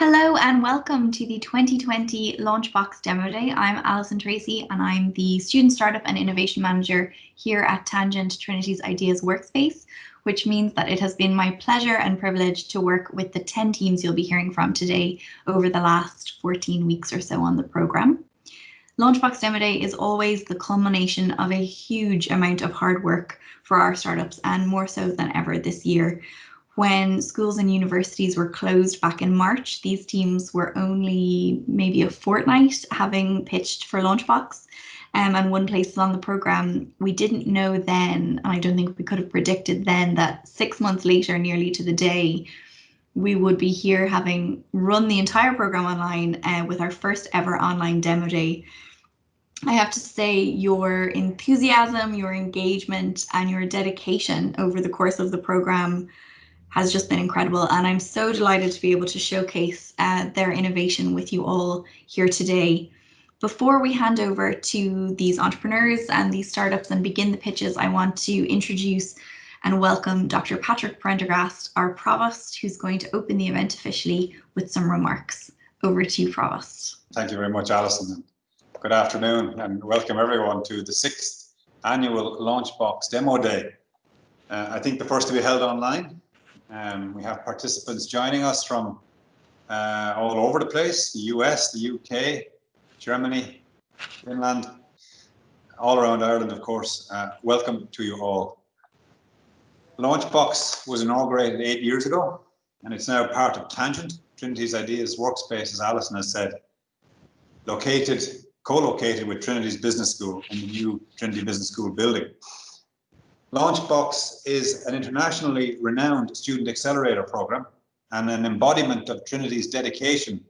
Hello and welcome to the 2020 LaunchBox Demo Day. I'm Alison Tracy and I'm the Student Startup and Innovation Manager here at Tangent, Trinity's Ideas Workspace, which means that it has been my pleasure and privilege to work with the 10 teams you'll be hearing from today over the last 14 weeks or so on the programme. LaunchBox Demo Day is always the culmination of a huge amount of hard work for our startups, and more so than ever this year. When schools and universities were closed back in March, these teams were only maybe a fortnight having pitched for LaunchBox and won places on the programme. We didn't know then, and I don't think we could have predicted then, that 6 months later, nearly to the day, we would be here having run the entire programme online with our first ever online demo day. I have to say your enthusiasm, your engagement and your dedication over the course of the programme has just been incredible, and I'm so delighted to be able to showcase their innovation with you all here today. Before we hand over to these entrepreneurs and these startups and begin the pitches, I want to introduce and welcome Dr. Patrick Prendergast, our Provost, who's going to open the event officially with some remarks. Over to you, Provost. Thank you very much, Alison. Good afternoon and welcome everyone to the 6th annual LaunchBox Demo Day. I think the first to be held online. We have participants joining us from all over the place, the US, the UK, Germany, Finland, all around Ireland, of course. Welcome to you all. LaunchBox was inaugurated 8 years ago, and it's now part of Tangent, Trinity's Ideas Workspace, as Alison has said, co-located with Trinity's Business School in the new Trinity Business School building. LaunchBox is an internationally renowned Student Accelerator program and an embodiment of Trinity's dedication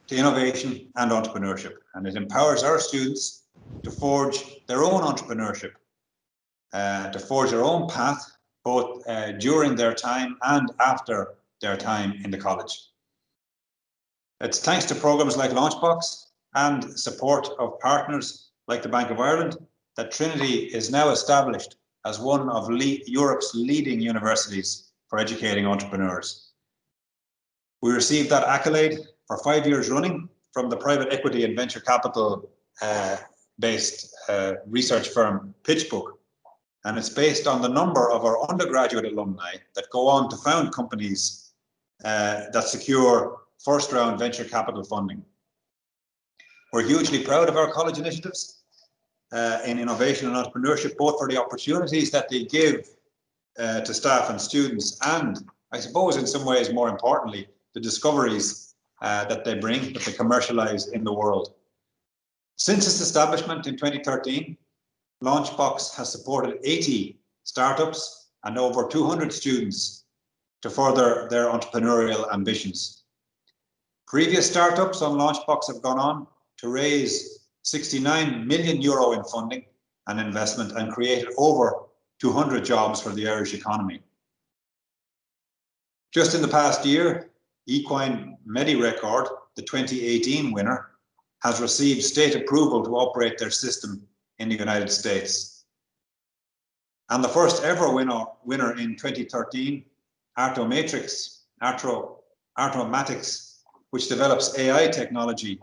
to innovation and entrepreneurship. And it empowers our students to forge their own entrepreneurship, to forge their own path, both during their time and after their time in the college. It's thanks to programs like LaunchBox and support of partners like the Bank of Ireland that Trinity is now established as one of Europe's leading universities for educating entrepreneurs. We received that accolade for 5 years running from the private equity and venture capital based research firm PitchBook. And it's based on the number of our undergraduate alumni that go on to found companies that secure first round venture capital funding. We're hugely proud of our college initiatives in innovation and entrepreneurship, both for the opportunities that they give to staff and students, and I suppose in some ways, more importantly, the discoveries that they bring, that they commercialize in the world. Since its establishment in 2013, LaunchBox has supported 80 startups and over 200 students to further their entrepreneurial ambitions. Previous startups on LaunchBox have gone on to raise 69 million euro in funding and investment and created over 200 jobs for the Irish economy. Just in the past year, Equine MediRecord, the 2018 winner, has received state approval to operate their system in the United States. And the first ever winner in 2013, Artomatics, which develops AI technology,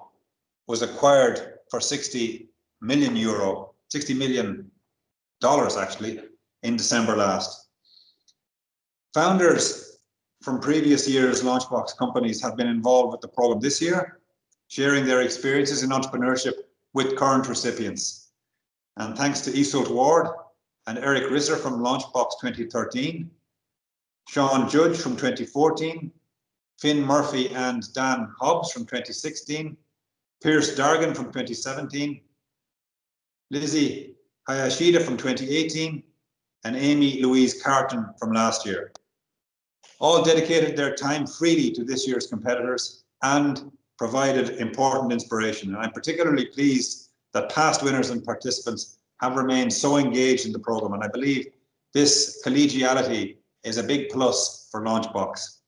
was acquired for 60 million actually, in December last. Founders from previous years' LaunchBox companies have been involved with the program this year, sharing their experiences in entrepreneurship with current recipients. And thanks to Isolt Ward and Eric Risser from LaunchBox 2013, Sean Judge from 2014, Finn Murphy and Dan Hobbs from 2016, Pierce Dargan from 2017, Lizzie Hayashida from 2018, and Amy Louise Carton from last year. All dedicated their time freely to this year's competitors and provided important inspiration. And I'm particularly pleased that past winners and participants have remained so engaged in the program. And I believe this collegiality is a big plus for LaunchBox.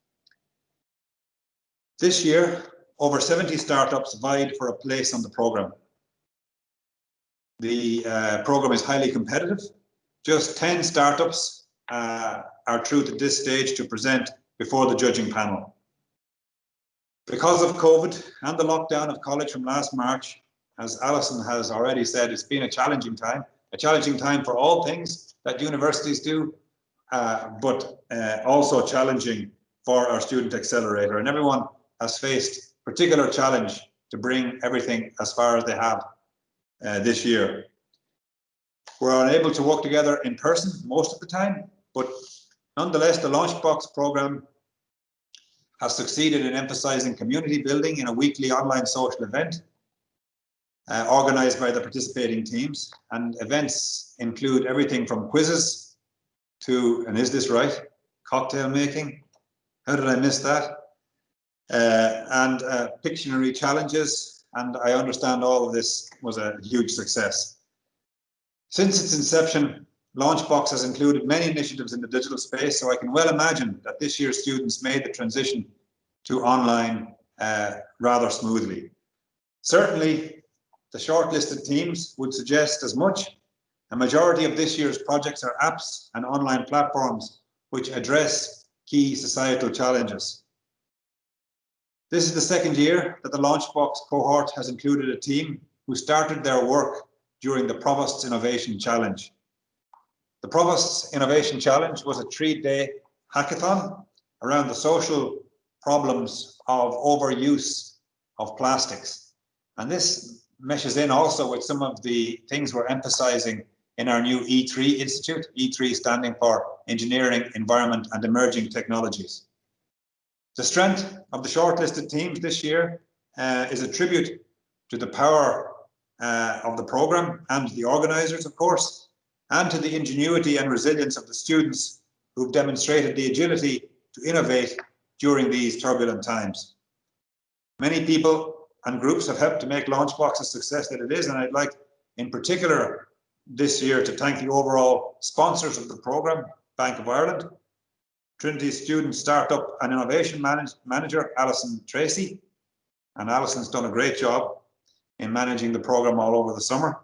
This year, over 70 startups vied for a place on the program. The program is highly competitive. Just 10 startups are through to this stage to present before the judging panel. Because of COVID and the lockdown of college from last March, as Alison has already said, it's been a challenging time for all things that universities do, but also challenging for our Student Accelerator. And everyone has faced particular challenge to bring everything as far as they have this year. We're unable to work together in person most of the time, but nonetheless, the LaunchBox program has succeeded in emphasizing community building in a weekly online social event organized by the participating teams. And events include everything from quizzes to, and is this right, cocktail making? How did I miss that? And Pictionary challenges. And I understand all of this was a huge success. Since its inception, LaunchBox has included many initiatives in the digital space, so I can well imagine that this year's students made the transition to online rather smoothly. Certainly, the shortlisted teams would suggest as much. A majority of this year's projects are apps and online platforms which address key societal challenges. This is the second year that the LaunchBox cohort has included a team who started their work during the Provost's Innovation Challenge. The Provost's Innovation Challenge was a 3-day hackathon around the social problems of overuse of plastics. And this meshes in also with some of the things we're emphasizing in our new E3 Institute, E3 standing for Engineering, Environment and Emerging Technologies. The strength of the shortlisted teams this year is a tribute to the power of the program and the organizers, of course, and to the ingenuity and resilience of the students who've demonstrated the agility to innovate during these turbulent times. Many people and groups have helped to make LaunchBox a success that it is, and I'd like in particular this year to thank the overall sponsors of the program, Bank of Ireland, Trinity Student Startup and Innovation Manager, Alison Tracy, and Alison's done a great job in managing the program all over the summer.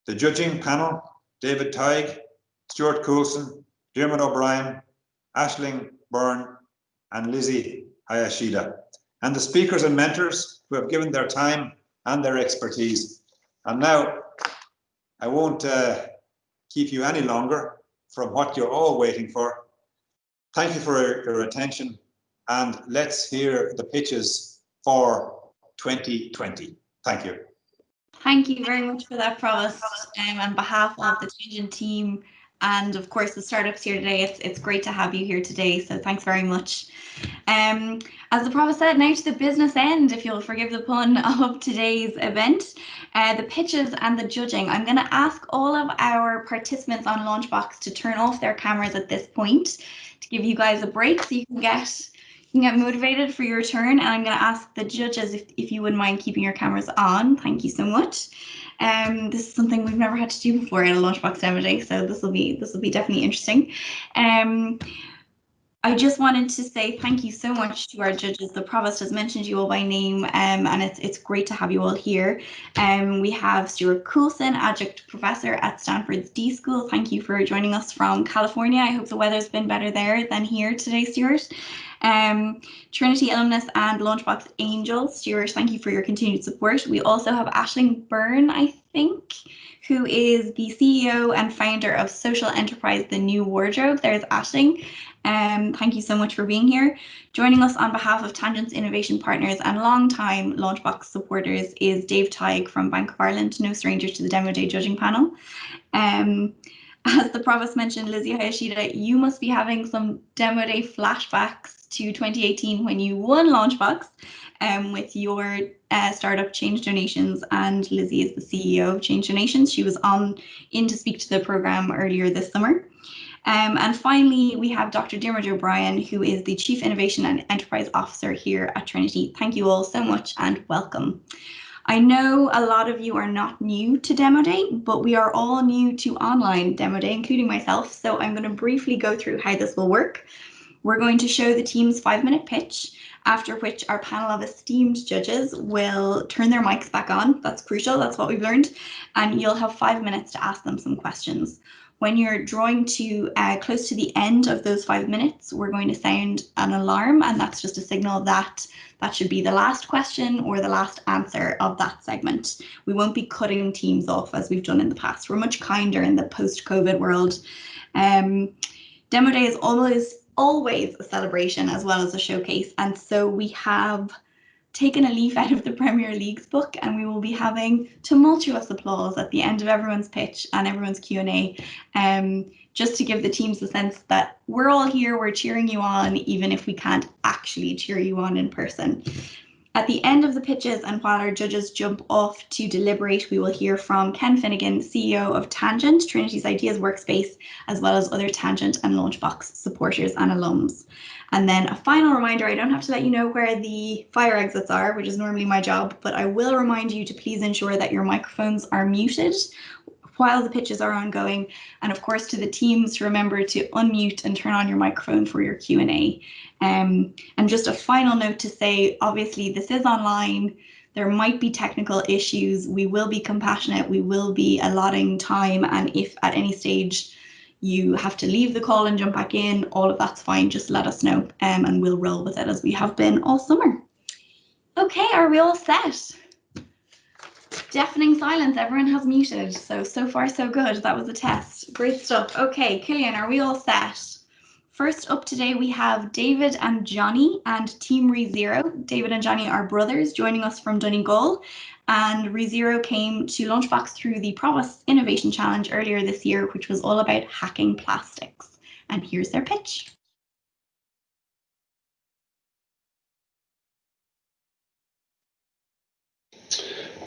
The judging panel, David Teig, Stuart Coulson, Dermot O'Brien, Aisling Byrne, and Lizzie Hayashida, and the speakers and mentors who have given their time and their expertise. And now, I won't keep you any longer from what you're all waiting for. Thank you for your attention, and let's hear the pitches for 2020. Thank you. Thank you very much for that, Provost. On behalf of the Tangent team and of course the startups here today, it's great to have you here today, so thanks very much. As the Provost said, now to the business end, if you'll forgive the pun, of today's event, the pitches and the judging. I'm going to ask all of our participants on LaunchBox to turn off their cameras at this point to give you guys a break so you can get motivated for your turn. And I'm going to ask the judges if you wouldn't mind keeping your cameras on. Thank you so much. This is something we've never had to do before at a LaunchBox Demo Day, so this will be definitely interesting. I just wanted to say thank you so much to our judges. The Provost has mentioned you all by name, and it's great to have you all here. We have Stuart Coulson, Adjunct Professor at Stanford's D School. Thank you for joining us from California. I hope the weather's been better there than here today, Stuart. Trinity alumnus and LaunchBox Angel. Stuart, thank you for your continued support. We also have Aisling Byrne, I think, who is the CEO and founder of social enterprise The New Wardrobe. There's Aisling. Thank you so much for being here. Joining us on behalf of Tangent's Innovation Partners and long-time LaunchBox supporters is Dave Teig from Bank of Ireland, no stranger to the Demo Day judging panel. As the Provost mentioned, Lizzie Hayashida, you must be having some Demo Day flashbacks to 2018 when you won LaunchBox with your startup Change Donations, and Lizzie is the CEO of Change Donations. She was in to speak to the program earlier this summer. And finally, we have Dr. Dermot O'Brien, who is the Chief Innovation and Enterprise Officer here at Trinity. Thank you all so much and welcome. I know a lot of you are not new to Demo Day, but we are all new to online Demo Day, including myself. So I'm going to briefly go through how this will work. We're going to show the team's 5-minute pitch, after which our panel of esteemed judges will turn their mics back on. That's crucial. That's what we've learned. And you'll have 5 minutes to ask them some questions. When you're drawing to close to the end of those 5 minutes, we're going to sound an alarm, and that's just a signal that that should be the last question or the last answer of that segment. We won't be cutting teams off as we've done in the past. We're much kinder in the post-COVID world. Demo Day is always a celebration as well as a showcase, and so we have taken a leaf out of the Premier League's book, and we will be having tumultuous applause at the end of everyone's pitch and everyone's Q&A, just to give the teams the sense that we're all here, we're cheering you on, even if we can't actually cheer you on in person. At the end of the pitches, and while our judges jump off to deliberate, we will hear from Ken Finnegan, CEO of Tangent, Trinity's Ideas Workspace, as well as other Tangent and LaunchBox supporters and alums. And then a final reminder, I don't have to let you know where the fire exits are, which is normally my job, but I will remind you to please ensure that your microphones are muted while the pitches are ongoing. And of course, to the teams, to remember to unmute and turn on your microphone for your Q&A. And just a final note to say, obviously this is online. There might be technical issues. We will be compassionate. We will be allotting time. And if at any stage you have to leave the call and jump back in, all of that's fine. Just let us know, and we'll roll with it as we have been all summer. Okay, are we all set? Deafening silence, everyone has muted. So far so good. That was a test. Great stuff. Okay, Cillian, are we all set? First up today, we have David and Johnny and Team ReZero. David and Johnny are brothers joining us from Donegal, and ReZero came to LaunchBox through the Provost Innovation Challenge earlier this year, which was all about hacking plastics. And here's their pitch.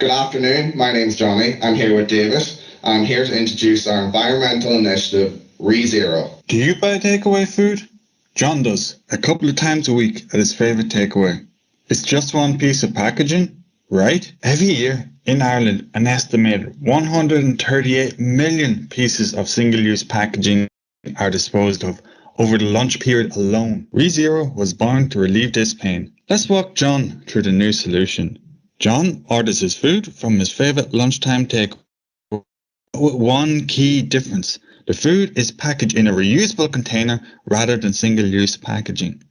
Good afternoon, my name's Johnny. I'm here with David. I'm here to introduce our environmental initiative, ReZero. Do you buy takeaway food? John does, a couple of times a week at his favourite takeaway. It's just one piece of packaging, right? Every year in Ireland, an estimated 138 million pieces of single-use packaging are disposed of over the lunch period alone. ReZero was born to relieve this pain. Let's walk John through the new solution. John orders his food from his favourite lunchtime takeaway with one key difference. The food is packaged in a reusable container rather than single-use packaging.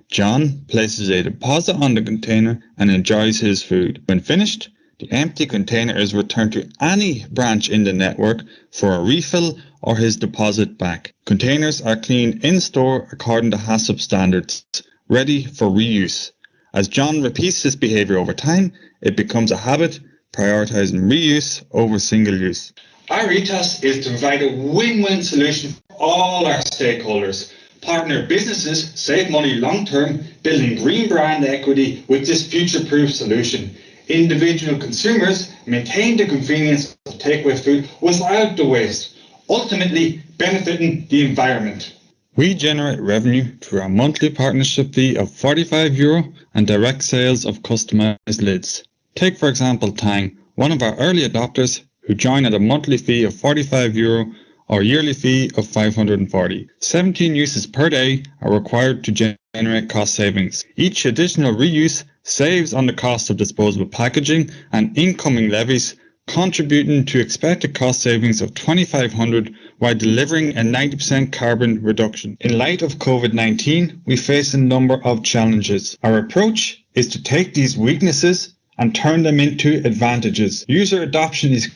John places a deposit on the container and enjoys his food. When finished, the empty container is returned to any branch in the network for a refill or his deposit back. Containers are cleaned in-store according to HACCP standards, ready for reuse. As John repeats this behaviour over time, it becomes a habit, prioritising reuse over single use. Our ethos is to provide a win-win solution for all our stakeholders. Partner businesses save money long-term, building green brand equity with this future-proof solution. Individual consumers maintain the convenience of takeaway food without the waste, ultimately benefiting the environment. We generate revenue through our monthly partnership fee of €45 and direct sales of customised lids. Take for example Tang, one of our early adopters who join at a monthly fee of €45 or yearly fee of $540. 17 uses per day are required to generate cost savings. Each additional reuse saves on the cost of disposable packaging and incoming levies, contributing to expected cost savings of $2,500 while delivering a 90% carbon reduction. In light of COVID-19, we face a number of challenges. Our approach is to take these weaknesses and turn them into advantages. User adoption is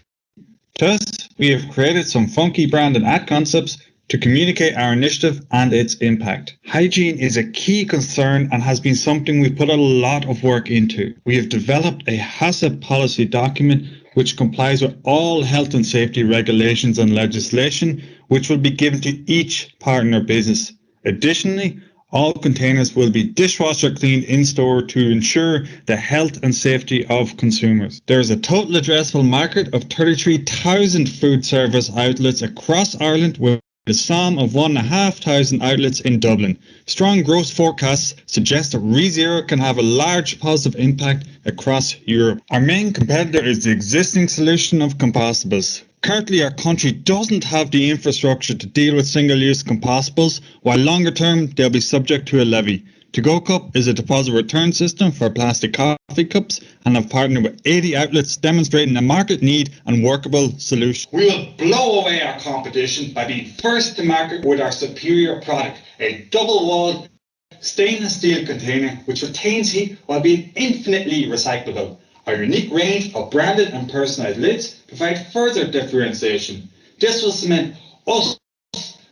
thus, we have created some funky brand and ad concepts to communicate our initiative and its impact. Hygiene is a key concern and has been something we put a lot of work into. We have developed a HACCP policy document which complies with all health and safety regulations and legislation, which will be given to each partner business. Additionally, all containers will be dishwasher cleaned in-store to ensure the health and safety of consumers. There is a total addressable market of 33,000 food service outlets across Ireland with a sum of 1,500 outlets in Dublin. Strong growth forecasts suggest that ReZero can have a large positive impact across Europe. Our main competitor is the existing solution of compostables. Currently, our country doesn't have the infrastructure to deal with single-use compostables, while longer term they'll be subject to a levy. To Go Cup is a deposit return system for plastic coffee cups and have partnered with 80 outlets demonstrating a market need and workable solution. We will blow away our competition by being first to market with our superior product, a double-walled stainless steel container which retains heat while being infinitely recyclable. Our unique range of branded and personalised lids provide further differentiation. This will cement us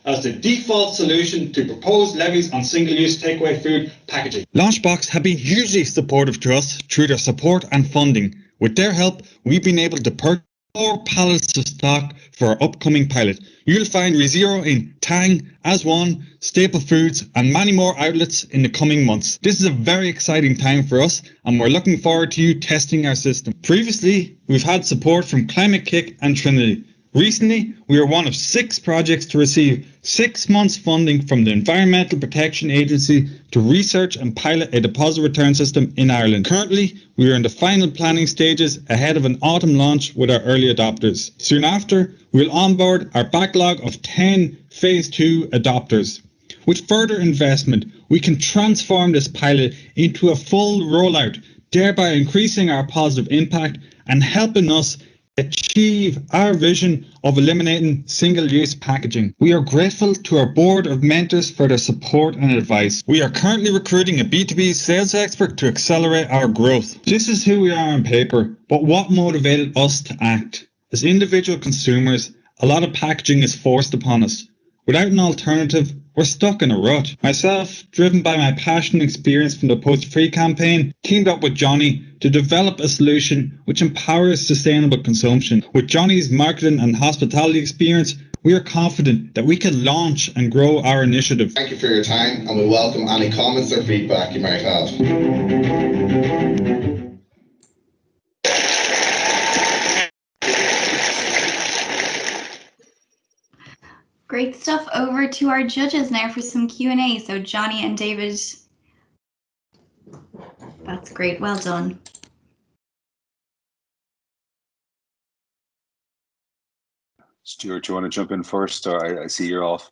as the default solution to proposed levies on single-use takeaway food packaging. LaunchBox have been hugely supportive to us through their support and funding. With their help, we've been able to purchase 4 pallets of stock for our upcoming pilot. You'll find ReZero in Tang, As One, Staple Foods and many more outlets in the coming months. This is a very exciting time for us and we're looking forward to you testing our system. Previously, we've had support from Climate Kick and Trinity. Recently, we are one of 6 projects to receive 6 months funding from the Environmental Protection Agency to research and pilot a deposit return system in Ireland. Currently, we are in the final planning stages ahead of an autumn launch with our early adopters. Soon after, we'll onboard our backlog of 10 Phase 2 adopters. With further investment, we can transform this pilot into a full rollout, thereby increasing our positive impact and helping us achieve our vision of eliminating single-use packaging. We are grateful to our board of mentors for their support and advice. We are currently recruiting a B2B sales expert to accelerate our growth. This is who we are on paper, but what motivated us to act? As individual consumers, a lot of packaging is forced upon us. Without an alternative, we're stuck in a rut. Myself, driven by my passion and experience from the Post Free campaign, teamed up with Johnny to develop a solution which empowers sustainable consumption. With Johnny's marketing and hospitality experience, we are confident that we can launch and grow our initiative. Thank you for your time and we welcome any comments or feedback you might have. Great stuff. Over to our judges now for some Q&A. So Johnny and David, that's great. Well done. Stuart, do you want to jump in first, or I see you're off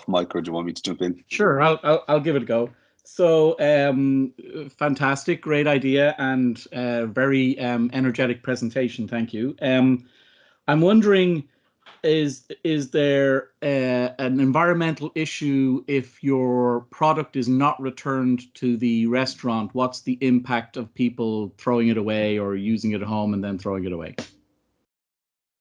mic, or do you want me to jump in? Sure, I'll give it a go. So fantastic, great idea, and very energetic presentation. Thank you. I'm wondering, is there an environmental issue if your product is not returned to the restaurant? What's the impact of people throwing it away or using it at home and then throwing it away?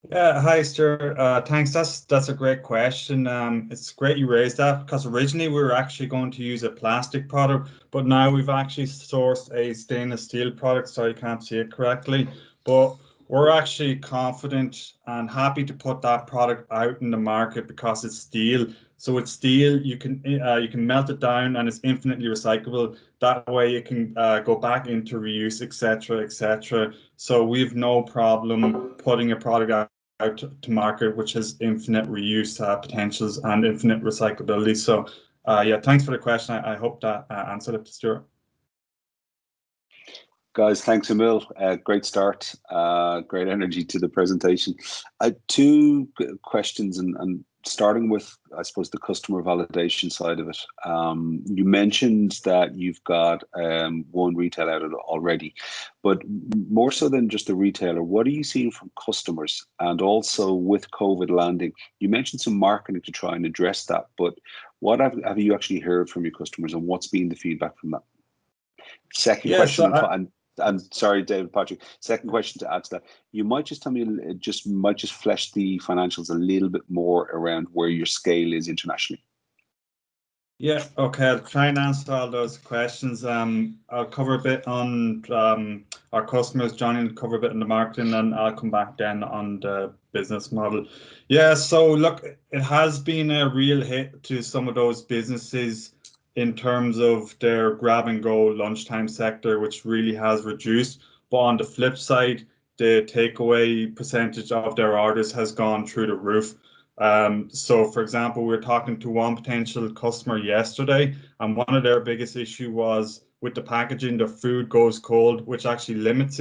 Yeah, hi Stuart. Thanks. That's a great question. It's great you raised that because originally we were actually going to use a plastic product, but now we've actually sourced a stainless steel product. Sorry, you can't see it correctly, but we're actually confident and happy to put that product out in the market because it's steel. So with steel, you can melt it down and it's infinitely recyclable. That way it can go back into reuse, etc., etc. So we've no problem putting a product out to market which has infinite reuse potentials and infinite recyclability. So yeah, thanks for the question. I hope that answered it, Stuart. Guys, thanks a mil. Great start. Great energy to the presentation. 2 questions, and starting with, I suppose, the customer validation side of it. You mentioned that you've got 1 retail outlet already, but more so than just the retailer, what are you seeing from customers? And also with COVID landing, you mentioned some marketing to try and address that, but what have you actually heard from your customers and what's been the feedback from that? Second question, and sorry, David, Patrick. Second question to add to that, you might just tell me, might just flesh the financials a little bit more around where your scale is internationally. Yeah, okay, I'll try and answer all those questions. I'll cover a bit on our customers, Johnny will cover a bit on the marketing, and I'll come back then on the business model. Yeah, so look, it has been a real hit to some of those businesses in terms of their grab and go lunchtime sector, which really has reduced. But on the flip side, the takeaway percentage of their orders has gone through the roof. So for example, we were talking to one potential customer yesterday, and one of their biggest issue was with the packaging, the food goes cold, which actually limits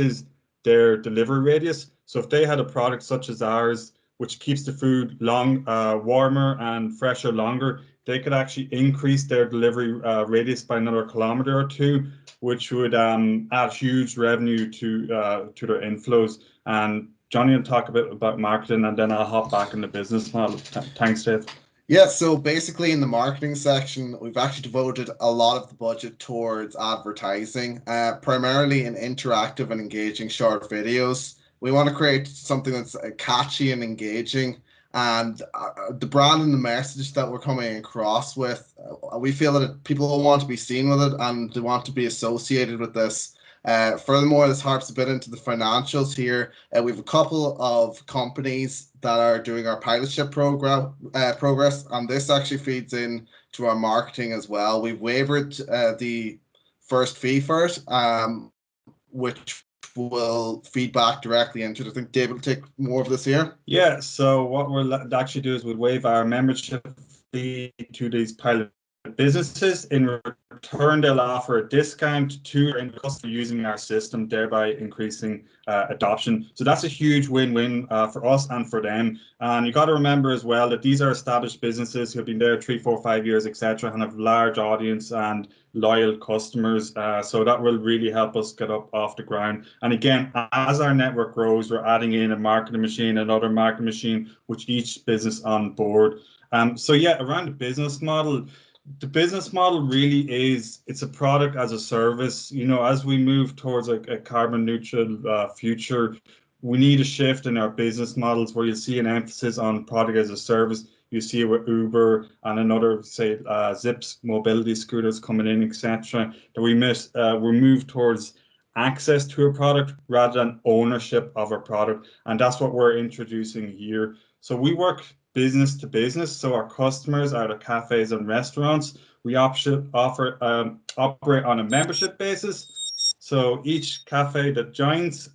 their delivery radius. So if they had a product such as ours which keeps the food warmer and fresher longer, they could actually increase their delivery radius by another kilometre or two, which would add huge revenue to their inflows. And Johnny will talk a bit about marketing, and then I'll hop back in the business model. Thanks, Dave. Yeah, so basically in the marketing section, we've actually devoted a lot of the budget towards advertising, primarily in interactive and engaging short videos. We want to create something that's catchy and engaging, and the brand and the message that we're coming across with, we feel that people want to be seen with it and they want to be associated with this. Furthermore, this harps a bit into the financials here. We have a couple of companies that are doing our pilotship progress, and this actually feeds in to our marketing as well. We've waived the first fee for it, which will feed back directly into it. I think David will take more of this here. Yeah, so what we'll actually do is we'll waive our membership fee to these pilot businesses. In return, they'll offer a discount to our customer using our system, thereby increasing adoption. So that's a huge win-win for us and for them. And you got to remember as well that these are established businesses who have been there 3, 4, 5 years, etc., and have large audience and loyal customers. So that will really help us get up off the ground. And again, as our network grows, we're adding in a marketing machine, another marketing machine, which each business on board. So yeah, around the business model. The business model really is, it's a product as a service. You know, as we move towards a carbon neutral future, we need a shift in our business models where you see an emphasis on product as a service. You see it with Uber and another, say, Zips mobility scooters coming in, etc. That we move towards access to a product rather than ownership of a product. And that's what we're introducing here. So we work business to business. So our customers are the cafes and restaurants. We operate on a membership basis. So each cafe that joins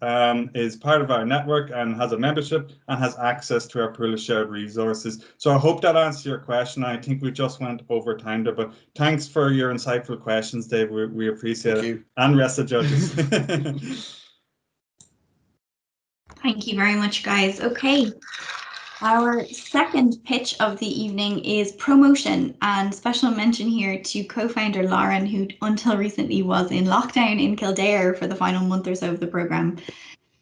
is part of our network and has a membership and has access to our pool of shared resources. So I hope that answers your question. I think we just went over time there, but thanks for your insightful questions, Dave. We appreciate it. And rest of judges. Thank you very much, guys. Okay. Our second pitch of the evening is promotion, and special mention here to co-founder Lauren, who until recently was in lockdown in Kildare for the final month or so of the programme.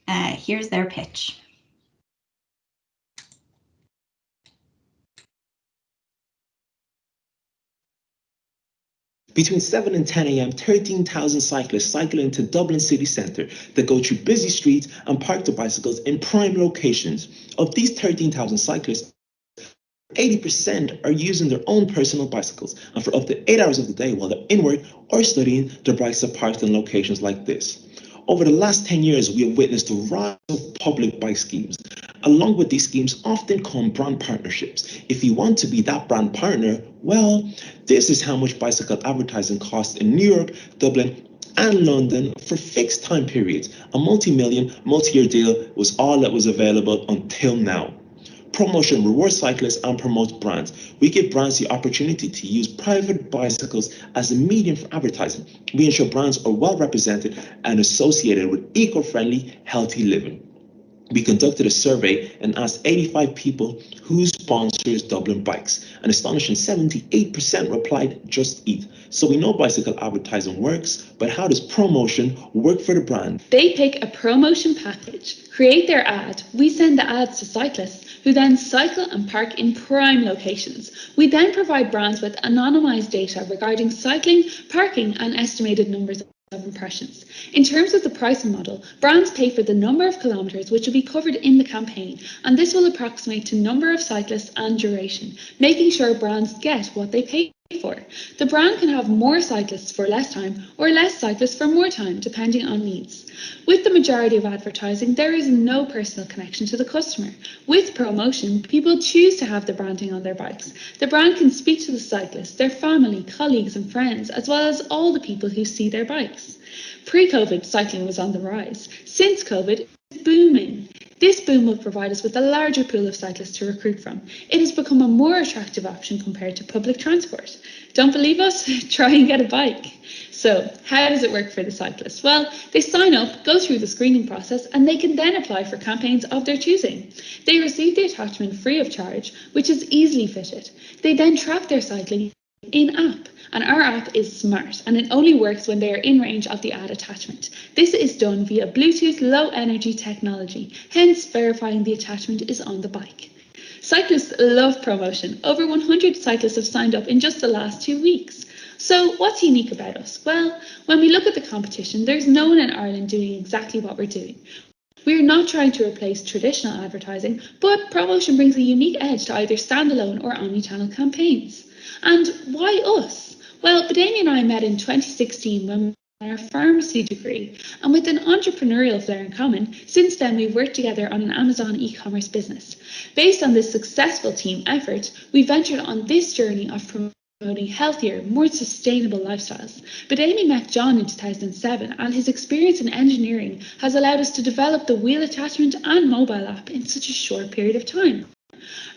Here's their pitch. Between 7 and 10 a.m., 13,000 cyclists cycle into Dublin city centre. They go through busy streets and park their bicycles in prime locations. Of these 13,000 cyclists, 80% are using their own personal bicycles, and for up to 8 hours of the day while they're in work or studying, their bikes are parked in locations like this. Over the last 10 years, we have witnessed the rise of public bike schemes. Along with these schemes often come brand partnerships. If you want to be that brand partner, well, this is how much bicycle advertising costs in New York, Dublin, and London for fixed time periods. A multi-million, multi-year deal was all that was available until now. Promotion rewards cyclists and promotes brands. We give brands the opportunity to use private bicycles as a medium for advertising. We ensure brands are well represented and associated with eco-friendly, healthy living. We conducted a survey and asked 85 people who sponsors Dublin bikes. An astonishing 78% replied Just Eat. So we know bicycle advertising works, but how does promotion work for the brand? They pick a promotion package, create their ad. We send the ads to cyclists who then cycle and park in prime locations. We then provide brands with anonymized data regarding cycling, parking, and estimated numbers of impressions. In terms of the pricing model, brands pay for the number of kilometres which will be covered in the campaign, and this will approximate to number of cyclists and duration, making sure brands get what they pay for. The brand can have more cyclists for less time or less cyclists for more time, depending on needs. With the majority of advertising, there is no personal connection to the customer. With promotion, people choose to have the branding on their bikes. The brand can speak to the cyclists, their family, colleagues and friends, as well as all the people who see their bikes. Pre-COVID, cycling was on the rise. Since COVID, it's booming. This boom will provide us with a larger pool of cyclists to recruit from. It has become a more attractive option compared to public transport. Don't believe us? Try and get a bike. So, how does it work for the cyclists? Well, they sign up, go through the screening process, and they can then apply for campaigns of their choosing. They receive the attachment free of charge, which is easily fitted. They then track their cycling in-app, and our app is smart, and it only works when they are in range of the ad attachment. This is done via Bluetooth low energy technology, hence verifying the attachment is on the bike. Cyclists love promotion. Over 100 cyclists have signed up in just the last 2 weeks. So what's unique about us? Well, when we look at the competition, there's no one in Ireland doing exactly what we're doing. We're not trying to replace traditional advertising, but promotion brings a unique edge to either standalone or omni-channel campaigns. And why us? Well, Badami and I met in 2016 when we got our pharmacy degree, and with an entrepreneurial flair in common, since then we've worked together on an Amazon e-commerce business. Based on this successful team effort, we ventured on this journey of promoting healthier, more sustainable lifestyles. But Amy met John in 2007, and his experience in engineering has allowed us to develop the wheel attachment and mobile app in such a short period of time.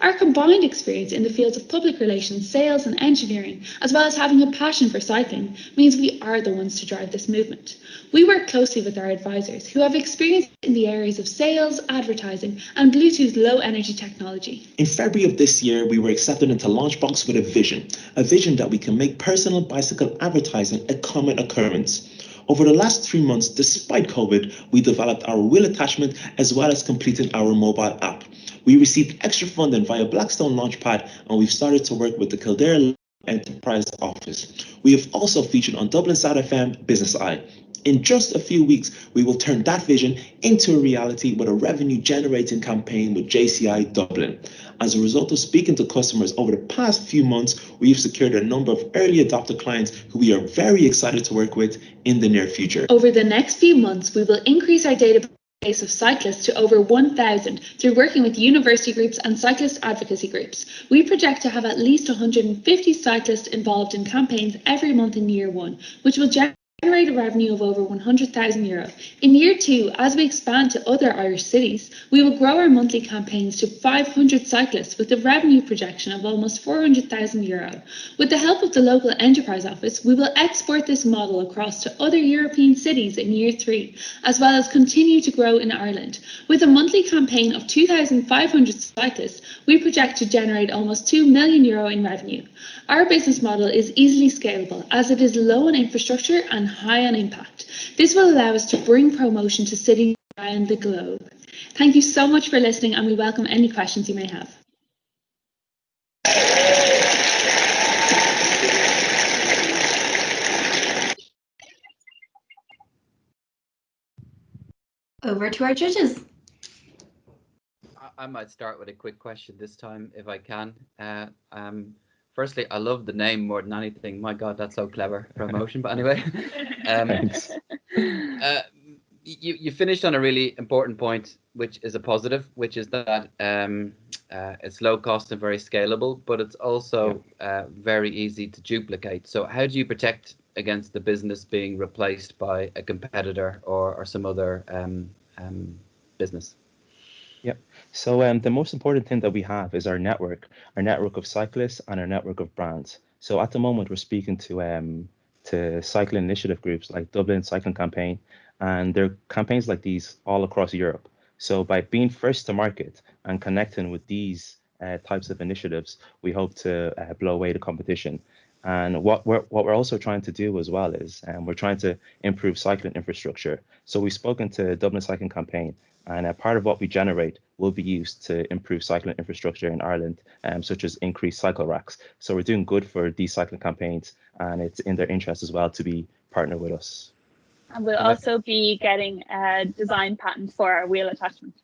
Our combined experience in the fields of public relations, sales and engineering, as well as having a passion for cycling, means we are the ones to drive this movement. We work closely with our advisors who have experience in the areas of sales, advertising and Bluetooth low energy technology. In February of this year, we were accepted into LaunchBox with a vision that we can make personal bicycle advertising a common occurrence. Over the last 3 months, despite COVID, we developed our wheel attachment as well as completed our mobile app. We received extra funding via Blackstone Launchpad, and we've started to work with the Kildare Enterprise Office. We have also featured on Dublin South FM Business Eye. In just a few weeks, we will turn that vision into a reality with a revenue-generating campaign with JCI Dublin. As a result of speaking to customers over the past few months, we've secured a number of early adopter clients who we are very excited to work with in the near future. Over the next few months, we will increase our database of cyclists to over 1,000 through working with university groups and cyclist advocacy groups. We project to have at least 150 cyclists involved in campaigns every month in year 1, which will generate a revenue of over €100,000. In year 2, as we expand to other Irish cities, we will grow our monthly campaigns to 500 cyclists with a revenue projection of almost €400,000. With the help of the local enterprise office, we will export this model across to other European cities in year 3, as well as continue to grow in Ireland. With a monthly campaign of 2,500 cyclists, we project to generate almost €2 million in revenue. Our business model is easily scalable as it is low on infrastructure and high on impact. This will allow us to bring promotion to cities around the globe. Thank you so much for listening, and we welcome any questions you may have. Over to our judges. I might start with a quick question this time, if I can. Firstly, I love the name more than anything. My God, that's so clever, promotion. But anyway, you finished on a really important point, which is a positive, which is that it's low cost and very scalable, but it's also very easy to duplicate. So how do you protect against the business being replaced by a competitor or some other business? Yep. So the most important thing that we have is our network of cyclists and our network of brands. So at the moment, we're speaking to cycling initiative groups like Dublin Cycling Campaign, and there are campaigns like these all across Europe. So by being first to market and connecting with these types of initiatives, we hope to blow away the competition. And what we're also trying to do as well is we're trying to improve cycling infrastructure. So we've spoken to Dublin Cycling Campaign, and a part of what we generate will be used to improve cycling infrastructure in Ireland, such as increased cycle racks. So we're doing good for these cycling campaigns, and it's in their interest as well to be partnered with us. And we'll also be getting a design patent for our wheel attachment.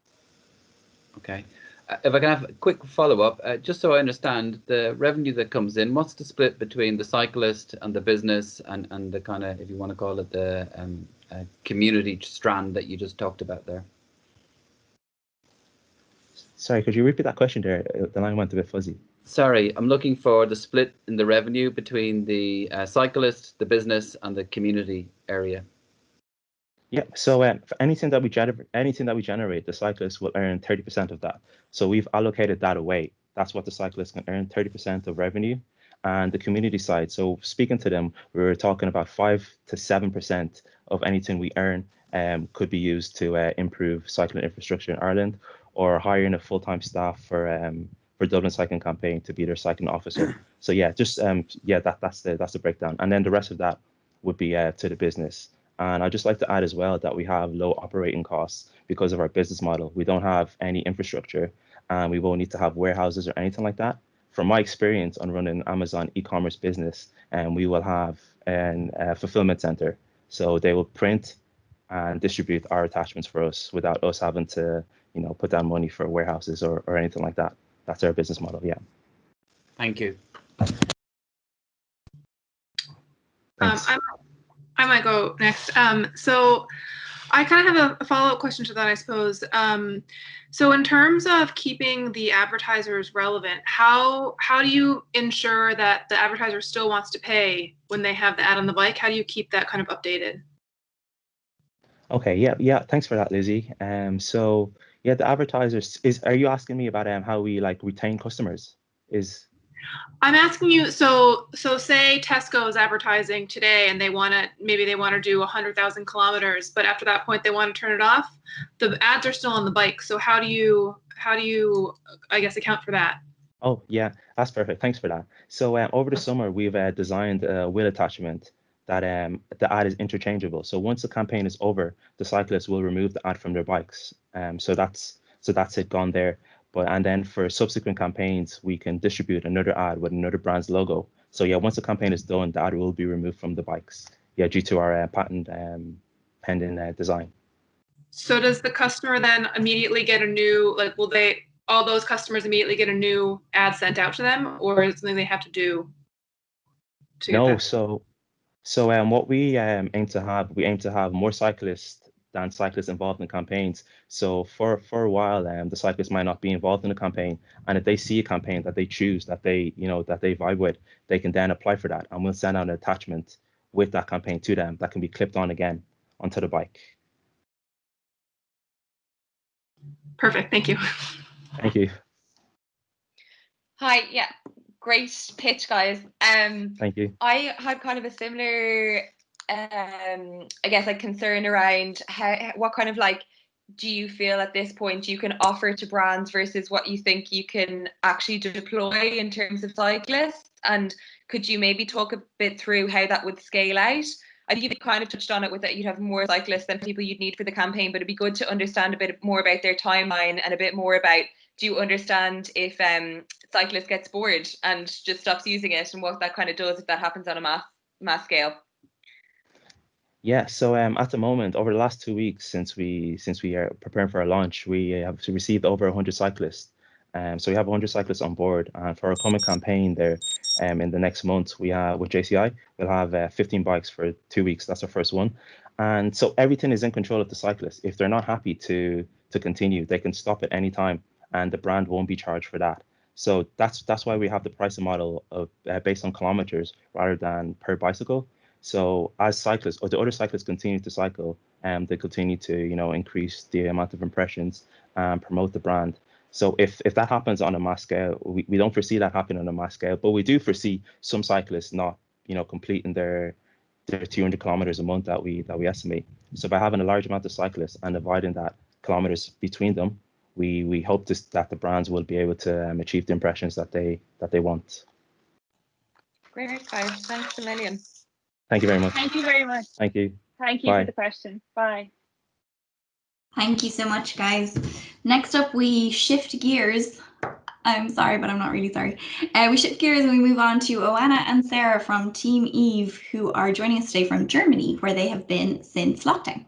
Okay. If I can have a quick follow-up, just so I understand the revenue that comes in, what's the split between the cyclist and the business and the kind of, if you want to call it, the community strand that you just talked about there? Sorry, could you repeat that question there? The line went a bit fuzzy. Sorry, I'm looking for the split in the revenue between the cyclist, the business, and the community area. Yeah, so for anything that we generate, the cyclist will earn 30% of that. So we've allocated that away. That's what the cyclist can earn, 30% of revenue. And the community side, so speaking to them, we were talking about 5 to 7% of anything we earn could be used to improve cycling infrastructure in Ireland, or hiring a full-time staff for Dublin Cycling Campaign to be their cycling officer. So yeah, just that's the breakdown. And then the rest of that would be to the business. And I'd just like to add as well that we have low operating costs because of our business model. We don't have any infrastructure, and we won't need to have warehouses or anything like that. From my experience on running Amazon e-commerce business, and we will have a fulfillment center. So they will print and distribute our attachments for us without us having to, put down money for warehouses or anything like that. That's our business model. Yeah. Thank you. I might go next. So I kind of have a follow-up question to that, I suppose. So in terms of keeping the advertisers relevant, how do you ensure that the advertiser still wants to pay when they have the ad on the bike? How do you keep that kind of updated? Okay, yeah. Thanks for that, Lizzie. So yeah, the advertisers are you asking me about how we retain customers? I'm asking you, so say Tesco is advertising today and maybe they want to do 100,000 kilometers, but after that point they want to turn it off. The ads are still on the bike. So how do you, I guess, account for that? Oh yeah, that's perfect. Thanks for that. So over the summer, we've designed a wheel attachment that the ad is interchangeable. So once the campaign is over, the cyclists will remove the ad from their bikes. So that's it gone there. And then for subsequent campaigns, we can distribute another ad with another brand's logo. So yeah, once the campaign is done, the ad will be removed from the bikes. Yeah, due to our patent pending design. So does the customer then immediately get a new, will all those customers immediately get a new ad sent out to them, or is it something they have to do? No, so what we aim to have more cyclists than cyclists involved in campaigns. So for a while, the cyclists might not be involved in a campaign, and if they see a campaign that they choose, that they vibe with, they can then apply for that, and we'll send out an attachment with that campaign to them that can be clipped on again onto the bike. Perfect. Thank you. Thank you. Hi. Yeah. Great pitch, guys. Thank you. I had kind of a similar I guess concern around what kind of do you feel at this point you can offer to brands versus what you think you can actually deploy in terms of cyclists, and could you maybe talk a bit through how that would scale out? I think you've kind of touched on it with that you'd have more cyclists than people you'd need for the campaign, but it'd be good to understand a bit more about their timeline and a bit more about, do you understand if cyclist gets bored and just stops using it, and what that kind of does if that happens on a mass scale? Yeah, so at the moment, over the last 2 weeks, since we are preparing for our launch, we have received over 100 cyclists. So we have 100 cyclists on board, and for our coming campaign there, in the next month, we have with JCI, we'll have 15 bikes for 2 weeks. That's our first one, and so everything is in control of the cyclists. If they're not happy to continue, they can stop at any time, and the brand won't be charged for that. So that's why we have the pricing model of based on kilometers rather than per bicycle. So as cyclists or the other cyclists continue to cycle, they continue to increase the amount of impressions and promote the brand. So if that happens on a mass scale, we don't foresee that happening on a mass scale, but we do foresee some cyclists not completing their 200 kilometers a month that we estimate. So by having a large amount of cyclists and dividing that kilometers between them, we hope that the brands will be able to achieve the impressions that they want. Great, guys. Thanks a million. Thank you very much. Thank you very much. Thank you. Thank you Bye. for the question. Bye. Thank you so much, guys. Next up, we shift gears. I'm sorry, but I'm not really sorry. We shift gears and we move on to Oana and Sarah from Team Eve, who are joining us today from Germany, where they have been since lockdown.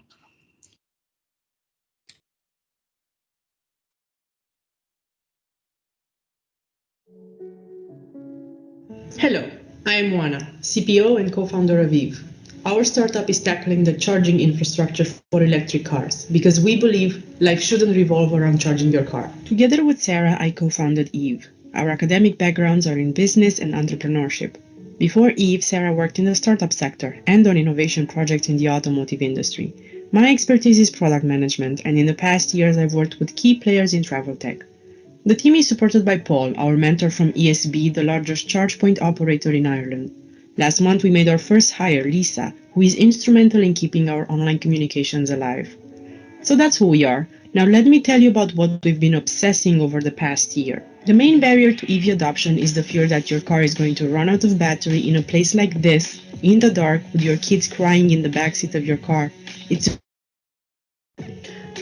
Hello, I am Oana, CPO and co-founder of Eve. Our startup is tackling the charging infrastructure for electric cars because we believe life shouldn't revolve around charging your car. Together with Sarah, I co-founded Eve. Our academic backgrounds are in business and entrepreneurship. Before Eve, Sarah worked in the startup sector and on innovation projects in the automotive industry. My expertise is product management, and in the past years I've worked with key players in travel tech. The team is supported by Paul, our mentor from ESB, the largest charge point operator in Ireland. Last month we made our first hire, Lisa, who is instrumental in keeping our online communications alive. So that's who we are. Now let me tell you about what we've been obsessing over the past year. The main barrier to EV adoption is the fear that your car is going to run out of battery in a place like this, in the dark, with your kids crying in the backseat of your car.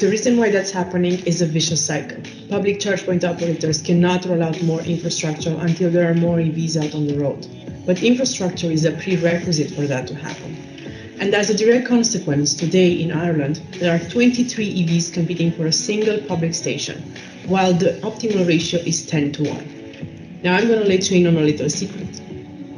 The reason why that's happening is a vicious cycle. Public charge point operators cannot roll out more infrastructure until there are more EVs out on the road. But infrastructure is a prerequisite for that to happen. And as a direct consequence, today in Ireland, there are 23 EVs competing for a single public station, while the optimal ratio is 10:1. Now I'm going to let you in on a little secret.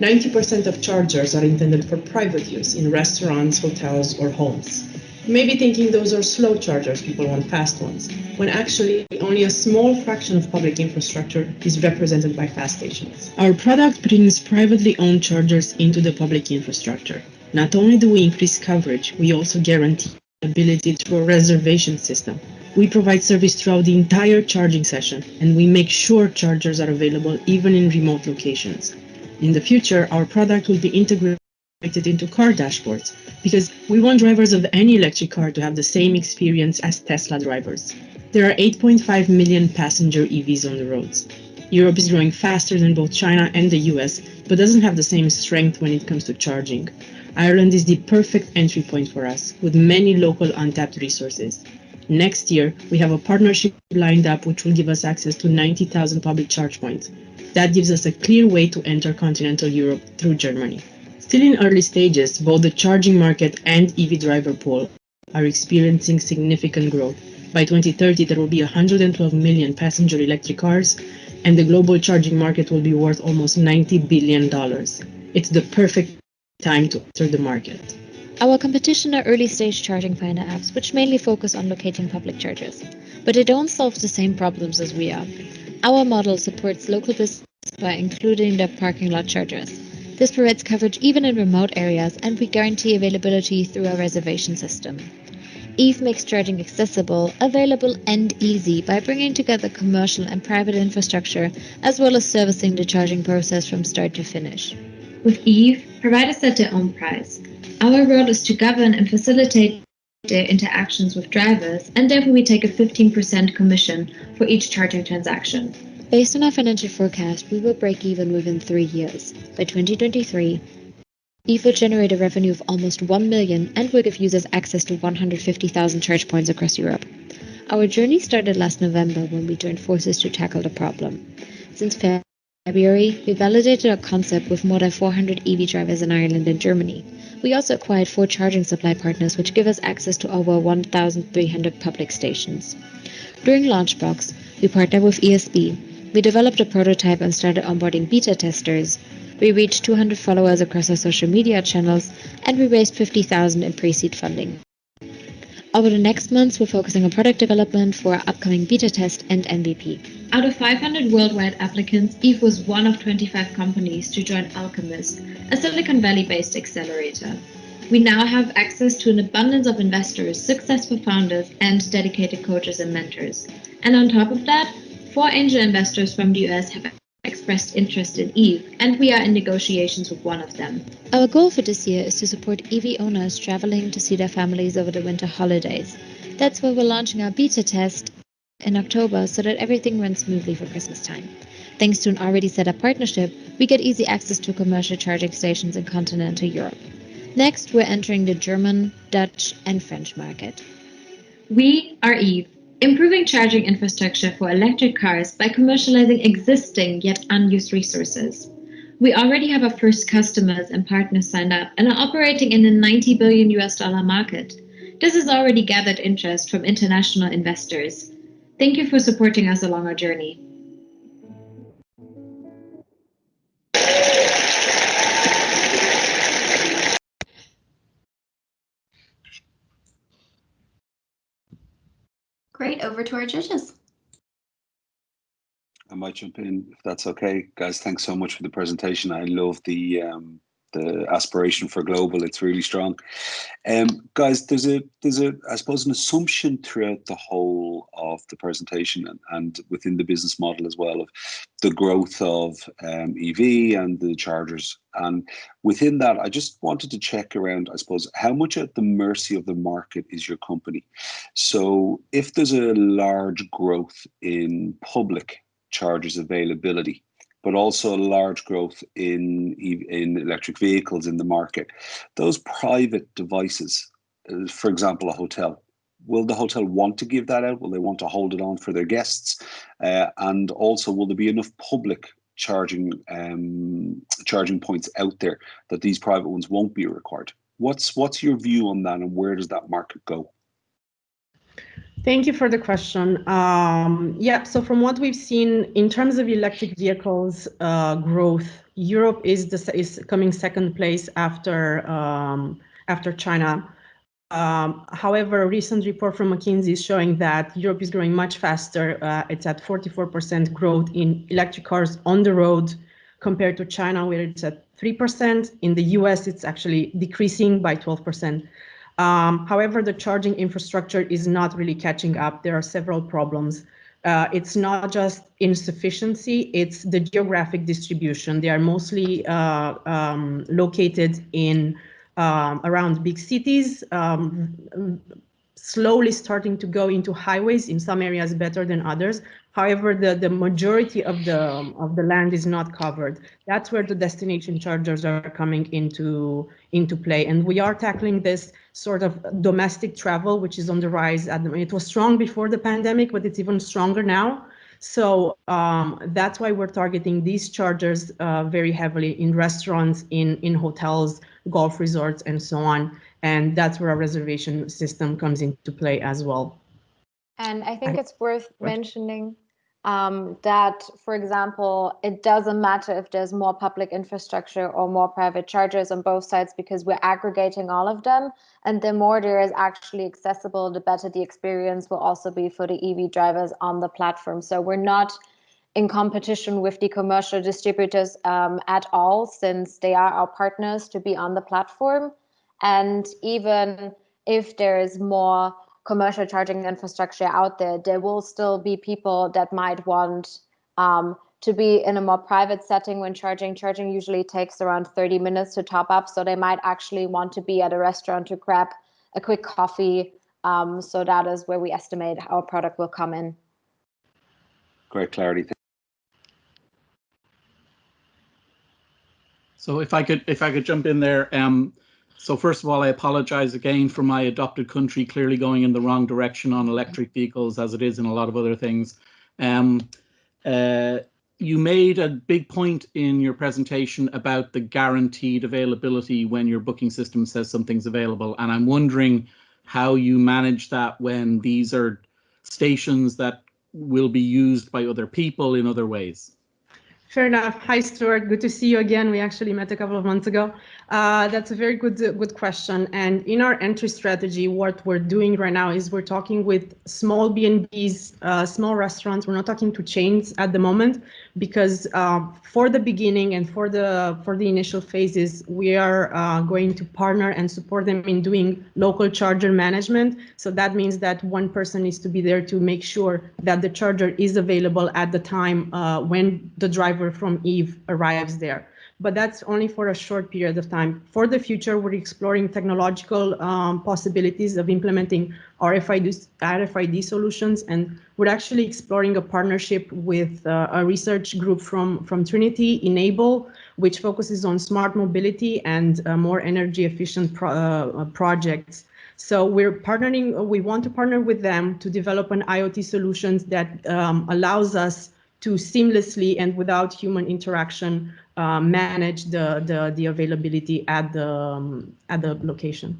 90% of chargers are intended for private use in restaurants, hotels, or homes. You may be thinking those are slow chargers, people want fast ones, when actually only a small fraction of public infrastructure is represented by fast stations. Our product brings privately owned chargers into the public infrastructure. Not only do we increase coverage, we also guarantee ability through a reservation system. We provide service throughout the entire charging session, and we make sure chargers are available even in remote locations. In the future, our product will be integrated into car dashboards, because we want drivers of any electric car to have the same experience as Tesla drivers. There are 8.5 million passenger EVs on the roads. Europe is growing faster than both China and the US, but doesn't have the same strength when it comes to charging. Ireland is the perfect entry point for us, with many local untapped resources. Next year, we have a partnership lined up which will give us access to 90,000 public charge points. That gives us a clear way to enter continental Europe through Germany. Still in early stages, both the charging market and EV driver pool are experiencing significant growth. By 2030, there will be 112 million passenger electric cars, and the global charging market will be worth almost $90 billion. It's the perfect time to enter the market. Our competition are early-stage charging finder apps, which mainly focus on locating public chargers. But they don't solve the same problems as we are. Our model supports local business by including their parking lot chargers. This provides coverage even in remote areas, and we guarantee availability through our reservation system. Eve makes charging accessible, available, and easy by bringing together commercial and private infrastructure, as well as servicing the charging process from start to finish. With Eve, providers set their own price. Our role is to govern and facilitate their interactions with drivers, and therefore we take a 15% commission for each charging transaction. Based on our financial forecast, we will break even within 3 years. By 2023, Eve will generate a revenue of almost 1 million and will give users access to 150,000 charge points across Europe. Our journey started last November when we joined forces to tackle the problem. Since February, we validated our concept with more than 400 EV drivers in Ireland and Germany. We also acquired 4 charging supply partners, which give us access to over 1,300 public stations. During LaunchBox, we partnered with ESB. We developed a prototype and started onboarding beta testers. We reached 200 followers across our social media channels, and we raised 50,000 in pre-seed funding. Over the next months, we're focusing on product development for our upcoming beta test and MVP. Out of 500 worldwide applicants, Eve was one of 25 companies to join Alchemist, a Silicon Valley-based accelerator. We now have access to an abundance of investors, successful founders, and dedicated coaches and mentors. And on top of that, 4 angel investors from the US have expressed interest in Eve, and we are in negotiations with one of them. Our goal for this year is to support EV owners traveling to see their families over the winter holidays. That's why we're launching our beta test in October so that everything runs smoothly for Christmas time. Thanks to an already set up partnership, we get easy access to commercial charging stations in continental Europe. Next, we're entering the German, Dutch, and French market. We are Eve, improving charging infrastructure for electric cars by commercializing existing yet unused resources. We already have our first customers and partners signed up and are operating in a $90 billion market. This has already gathered interest from international investors. Thank you for supporting us along our journey. Great, over to our judges. I might jump in if that's okay. Guys, thanks so much for the presentation. I love the the aspiration for global. It's really strong. Guys, there's a I suppose an assumption throughout the whole of the presentation and within the business model as well of the growth of EV and the chargers. And within that, I just wanted to check around, I suppose, how much at the mercy of the market is your company? So if there's a large growth in public chargers availability, but also a large growth in electric vehicles in the market, those private devices, for example, a hotel, will the hotel want to give that out? Will they want to hold it on for their guests? And also, will there be enough public charging points out there that these private ones won't be required? What's your view on that, and where does that market go? Thank you for the question. Yeah, so from what we've seen in terms of electric vehicles growth, Europe is coming second place after China. However, a recent report from McKinsey is showing that Europe is growing much faster. It's at 44% growth in electric cars on the road compared to China, where it's at 3%. In the US, it's actually decreasing by 12%. However, the charging infrastructure is not really catching up. There are several problems. It's not just insufficiency, it's the geographic distribution. They are mostly located in around big cities, slowly starting to go into highways, in some areas better than others. However, the majority of the land is not covered. That's where the destination chargers are coming into play. And we are tackling this sort of domestic travel, which is on the rise. It was strong before the pandemic, but it's even stronger now. So that's why we're targeting these chargers very heavily in restaurants, in hotels, golf resorts, and so on. And that's where our reservation system comes into play as well. And I think it's worth mentioning that, for example, it doesn't matter if there's more public infrastructure or more private chargers on both sides, because we're aggregating all of them. And the more there is actually accessible, the better the experience will also be for the EV drivers on the platform. So we're not in competition with the commercial distributors at all, since they are our partners to be on the platform. And even if there is more commercial charging infrastructure out there, there will still be people that might want to be in a more private setting when charging. Charging usually takes around 30 minutes to top up, so they might actually want to be at a restaurant to grab a quick coffee. So that is where we estimate our product will come in. Great clarity. So if I could jump in there. So first of all, I apologize again for my adopted country clearly going in the wrong direction on electric vehicles, as it is in a lot of other things. You made a big point in your presentation about the guaranteed availability when your booking system says something's available. And I'm wondering how you manage that when these are stations that will be used by other people in other ways. Fair enough. Hi, Stuart. Good to see you again. We actually met a couple of months ago. That's a very good question. And in our entry strategy, what we're doing right now is we're talking with small B&Bs, small restaurants. We're not talking to chains at the moment, because for the beginning and for the initial phases, we are going to partner and support them in doing local charger management. So that means that one person needs to be there to make sure that the charger is available at the time when the driver from Eve arrives there. But that's only for a short period of time. For the future, we're exploring technological possibilities of implementing RFID solutions, and we're actually exploring a partnership with a research group from Trinity, Enable, which focuses on smart mobility and more energy efficient projects. So we want to partner with them to develop an IoT solutions that allows us to seamlessly and without human interaction manage the availability at the location.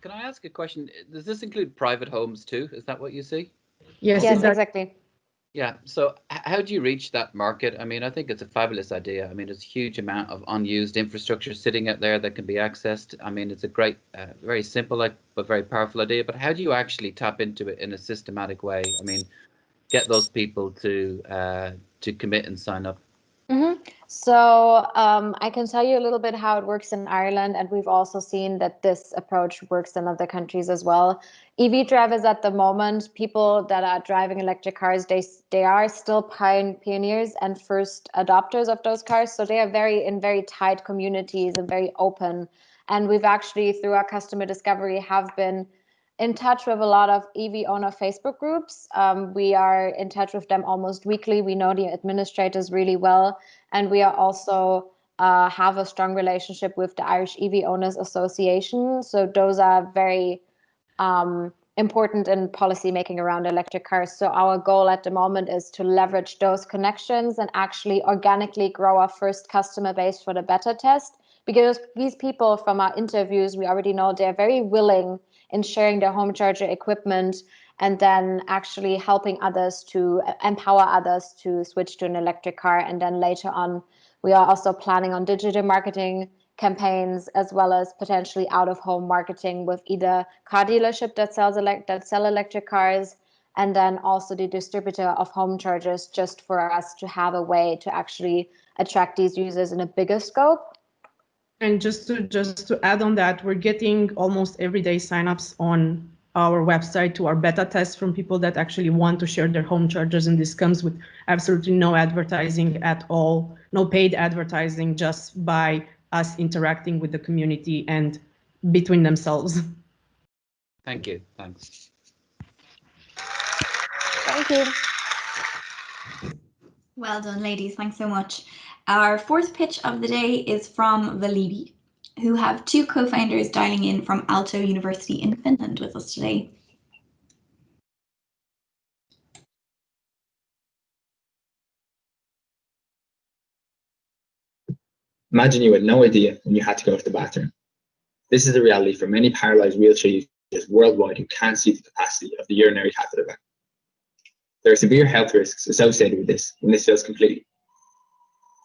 Can I ask a question? Does this include private homes too? Is that what you see? Yes, exactly. Yeah. So how do you reach that market? I mean, I think it's a fabulous idea. I mean, there's a huge amount of unused infrastructure sitting out there that can be accessed. I mean, it's a great, very simple, but very powerful idea. But how do you actually tap into it in a systematic way? I mean, get those people to commit and sign up? So I can tell you a little bit how it works in Ireland, and we've also seen that this approach works in other countries as well. EV drivers at the moment, people that are driving electric cars, they are still pioneers and first adopters of those cars. So they are in very tight communities and very open. And we've actually, through our customer discovery, have been in touch with a lot of EV owner Facebook groups. We are in touch with them almost weekly. We know the administrators really well. And we are also have a strong relationship with the Irish EV Owners Association. So those are very important in policy making around electric cars. So our goal at the moment is to leverage those connections and actually organically grow our first customer base for the beta test. Because these people, from our interviews, we already know they're very willing in sharing their home charger equipment and then actually helping others to empower others to switch to an electric car. And then later on, we are also planning on digital marketing campaigns, as well as potentially out-of-home marketing with either car dealership that sell electric cars, and then also the distributor of home chargers, just for us to have a way to actually attract these users in a bigger scope. And just to add on that, we're getting almost everyday signups on our website to our beta test from people that actually want to share their home chargers, and this comes with absolutely no advertising at all, no paid advertising, just by us interacting with the community and between themselves. Thank you. Thanks. Thank you. Well done, ladies. Thanks so much. Our fourth pitch of the day is from Validi, who have two co-founders dialing in from Aalto University in Finland with us today. Imagine you had no idea when you had to go to the bathroom. This is the reality for many paralysed wheelchair users worldwide who can't see the capacity of the urinary catheter bag. There are severe health risks associated with this when this fails completely.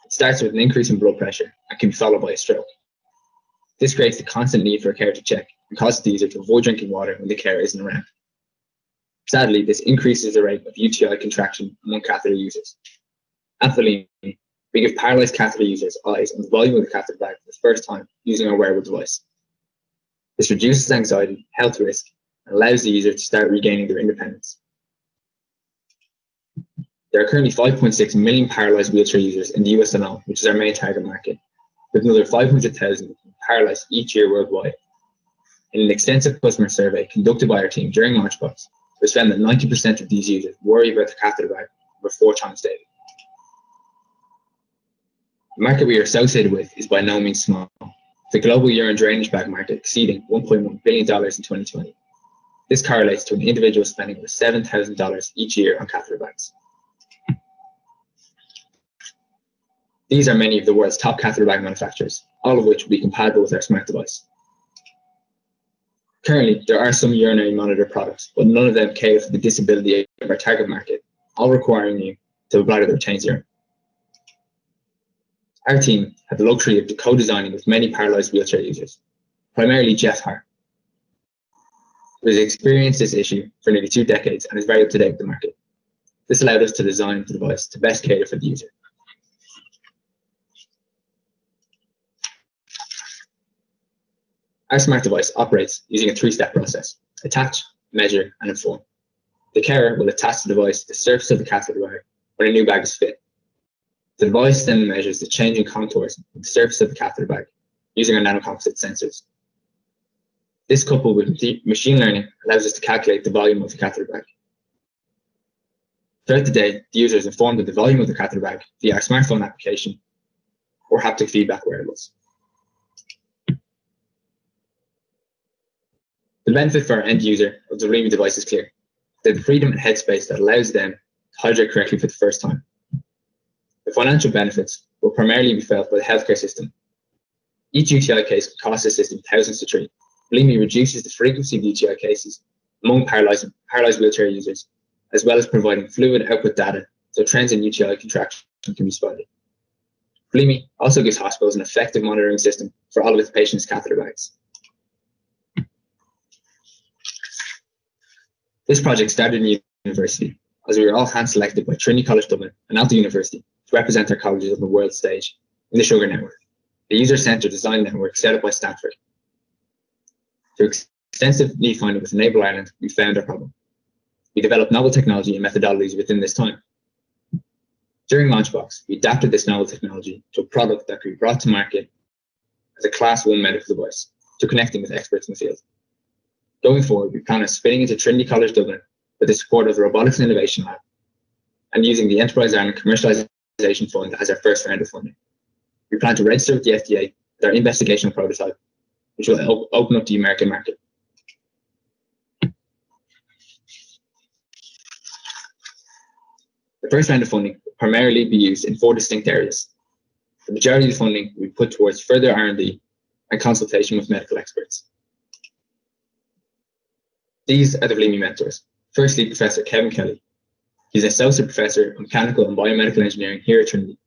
It starts with an increase in blood pressure and can be followed by a stroke. This creates the constant need for a carer to check and causes the user to avoid drinking water when the carer isn't around. Sadly, this increases the rate of UTI contraction among catheter users. At Validi, we give paralysed catheter users eyes on the volume of the catheter bag for the first time using our wearable device. This reduces anxiety, health risk, and allows the user to start regaining their independence. There are currently 5.6 million paralysed wheelchair users in the US alone, which is our main target market, with another 500,000 paralysed each year worldwide. In an extensive customer survey conducted by our team during LaunchBox, it was found that 90% of these users worry about the catheter bag over 4 times daily. The market we are associated with is by no means small, the global urine drainage bag market exceeding $1.1 billion in 2020. This correlates to an individual spending over $7,000 each year on catheter bags. These are many of the world's top catheter bag manufacturers, all of which will be compatible with our smart device. Currently, there are some urinary monitor products, but none of them cater for the disability of our target market, all requiring you to have a bladder that retains urine. Our team had the luxury of co-designing with many paralysed wheelchair users, primarily Jeff Hart, who has experienced this issue for nearly 2 decades and is very up to date with the market. This allowed us to design the device to best cater for the user. Our smart device operates using a 3-step process: attach, measure, and inform. The carer will attach the device to the surface of the catheter bag when a new bag is fit. The device then measures the changing contours of the surface of the catheter bag using our nanocomposite sensors. This, coupled with machine learning, allows us to calculate the volume of the catheter bag. Throughout the day, the user is informed of the volume of the catheter bag via our smartphone application or haptic feedback wearables. The benefit for our end user of the Remi device is clear. They have the freedom and headspace that allows them to hydrate correctly for the first time. The financial benefits will primarily be felt by the healthcare system. Each UTI case will cost the system thousands to treat. Remi reduces the frequency of UTI cases among paralysed wheelchair users, as well as providing fluid output data so trends in UTI contraction can be spotted. Remi also gives hospitals an effective monitoring system for all of its patients' catheter bags. This project started in university as we were all hand-selected by Trinity College Dublin and Alta University to represent our colleges on the world stage in the Sugar Network, the user-centered design network set up by Stanford. Through extensive need finding with Enable Ireland, we found our problem. We developed novel technology and methodologies within this time. During LaunchBox, we adapted this novel technology to a product that could be brought to market as a Class 1 medical device to connecting with experts in the field. Going forward, we plan on spinning into Trinity College Dublin with the support of the Robotics and Innovation Lab and using the Enterprise Ireland Commercialization Fund as our first round of funding. We plan to register with the FDA with our investigational prototype, which will open up the American market. The first round of funding will primarily be used in 4 distinct areas. The majority of the funding will be put towards further R&D and consultation with medical experts. These are the Vleamy mentors. Firstly, Professor Kevin Kelly. He's an Associate Professor of Mechanical and Biomedical Engineering here at Trinity.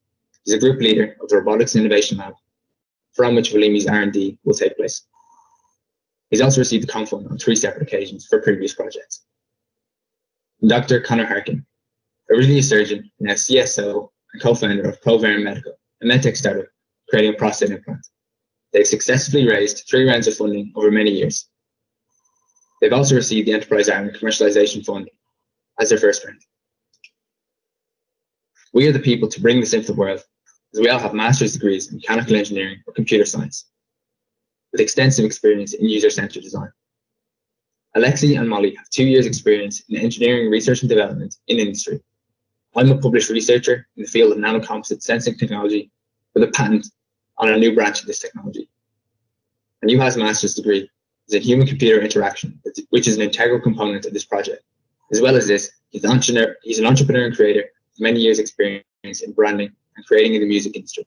He's a group leader of the Robotics and Innovation Lab, from which Vleamy's R&D will take place. He's also received the ComFund on 3 separate occasions for previous projects. And Dr. Conor Harkin, originally a surgeon, now CSO and co-founder of Provera Medical, a medtech startup creating a prostate implant. They've successfully raised 3 rounds of funding over many years. They've also received the Enterprise Ireland Commercialization Fund as their first round. We are the people to bring this into the world, as we all have master's degrees in mechanical engineering or computer science, with extensive experience in user-centered design. Alexi and Molly have 2 years experience in engineering research and development in industry. I'm a published researcher in the field of nanocomposite sensing technology with a patent on a new branch of this technology. And you has a master's degree in human-computer interaction, which is an integral component of this project. As well as this, he's an entrepreneur and creator with many years experience in branding and creating in the music industry.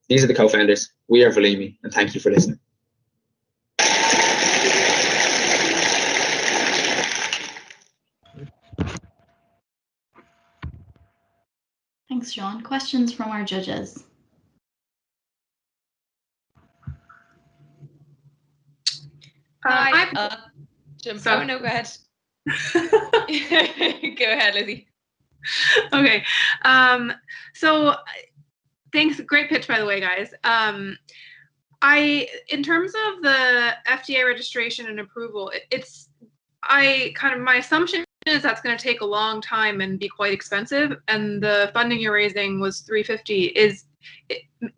These are the co-founders. We are Vleamy, and thank you for listening. Thanks, Sean. Questions from our judges? Hi. Oh, no, go ahead. Go ahead, Lizzie. Okay. So thanks. Great pitch, by the way, guys. In terms of the FDA registration and approval, my assumption is that's going to take a long time and be quite expensive. And the funding you're raising was $350.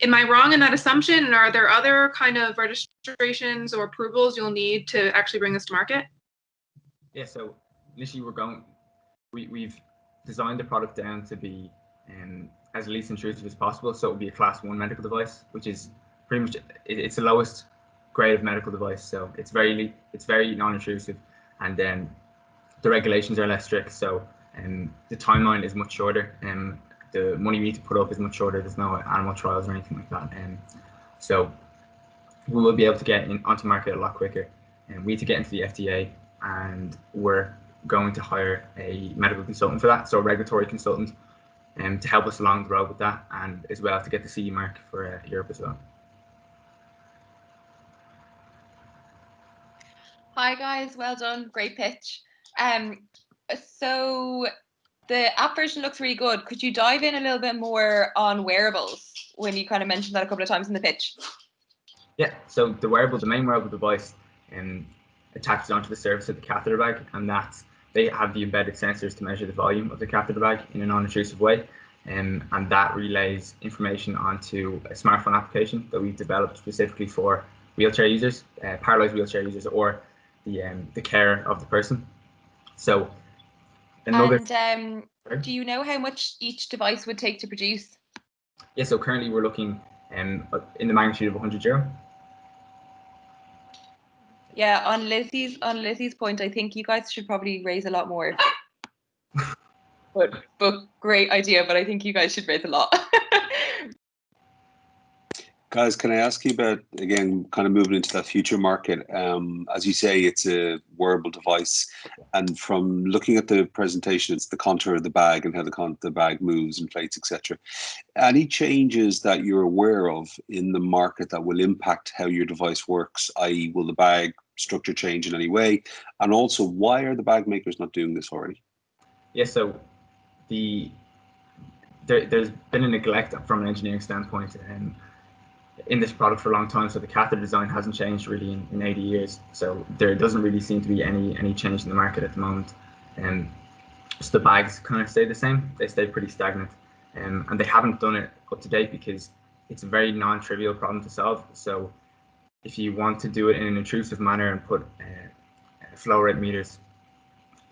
Am I wrong in that assumption? And are there other kind of registrations or approvals you'll need to actually bring this to market? Yeah, so initially we've designed the product down to be as least intrusive as possible. So it will be a Class 1 medical device, which is pretty much, it's the lowest grade of medical device. So it's very non-intrusive, and then the regulations are less strict. So the timeline is much shorter. The money we need to put up is much shorter. There's no animal trials or anything like that. So we will be able to get onto market a lot quicker. And we need to get into the FDA, and we're going to hire a medical consultant for that, so a regulatory consultant, to help us along the road with that, and as well to get the CE mark for Europe as well. Hi guys, well done, great pitch. So the app version looks really good. Could you dive in a little bit more on wearables when you kind of mentioned that a couple of times in the pitch? Yeah, so the main wearable device attaches onto the surface of the catheter bag, and they have the embedded sensors to measure the volume of the catheter bag in a non-intrusive way, and that relays information onto a smartphone application that we've developed specifically for wheelchair users, paralyzed wheelchair users, or the care of the person. So do you know how much each device would take to produce? Yeah, so currently we're looking in the magnitude of €100. Yeah, on Lizzie's point, I think you guys should probably raise a lot more. but great idea, but I think you guys should raise a lot. Guys, can I ask you about, again, kind of moving into that future market? As you say, it's a wearable device, and from looking at the presentation, it's the contour of the bag and how the bag moves, inflates, etc. Any changes that you're aware of in the market that will impact how your device works, i.e. will the bag structure change in any way? And also, why are the bag makers not doing this already? Yeah, so there's been a neglect from an engineering standpoint in this product for a long time. So the catheter design hasn't changed really in 80 years. So there doesn't really seem to be any change in the market at the moment. So the bags kind of stay the same. They stay pretty stagnant. And they haven't done it up to date because it's a very non-trivial problem to solve. So if you want to do it in an intrusive manner and put flow rate meters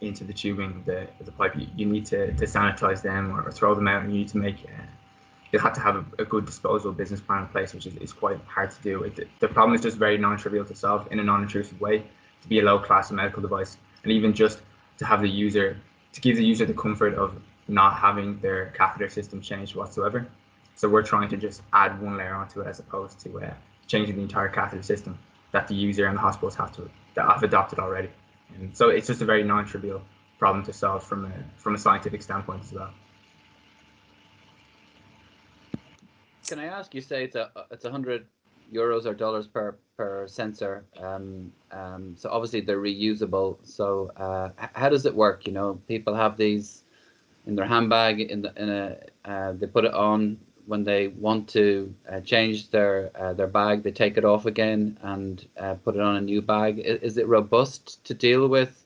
into the tubing, the pipe, you need to sanitize them or throw them out, and you need to make you'll have to have a good disposal business plan in place, which is quite hard to do. The problem is just very non-trivial to solve in a non-intrusive way, to be a low-class medical device, and even just to have give the user the comfort of not having their catheter system changed whatsoever. So we're trying to just add one layer onto it as opposed to changing the entire catheter system that the user and the hospitals that have adopted already. And so it's just a very non-trivial problem to solve from a scientific standpoint as well. Can I ask, you say it's €100 or dollars per sensor. So obviously they're reusable. So how does it work? You know, people have these in their handbag, they put it on when they want to change their bag. They take it off again and put it on a new bag. Is it robust to deal with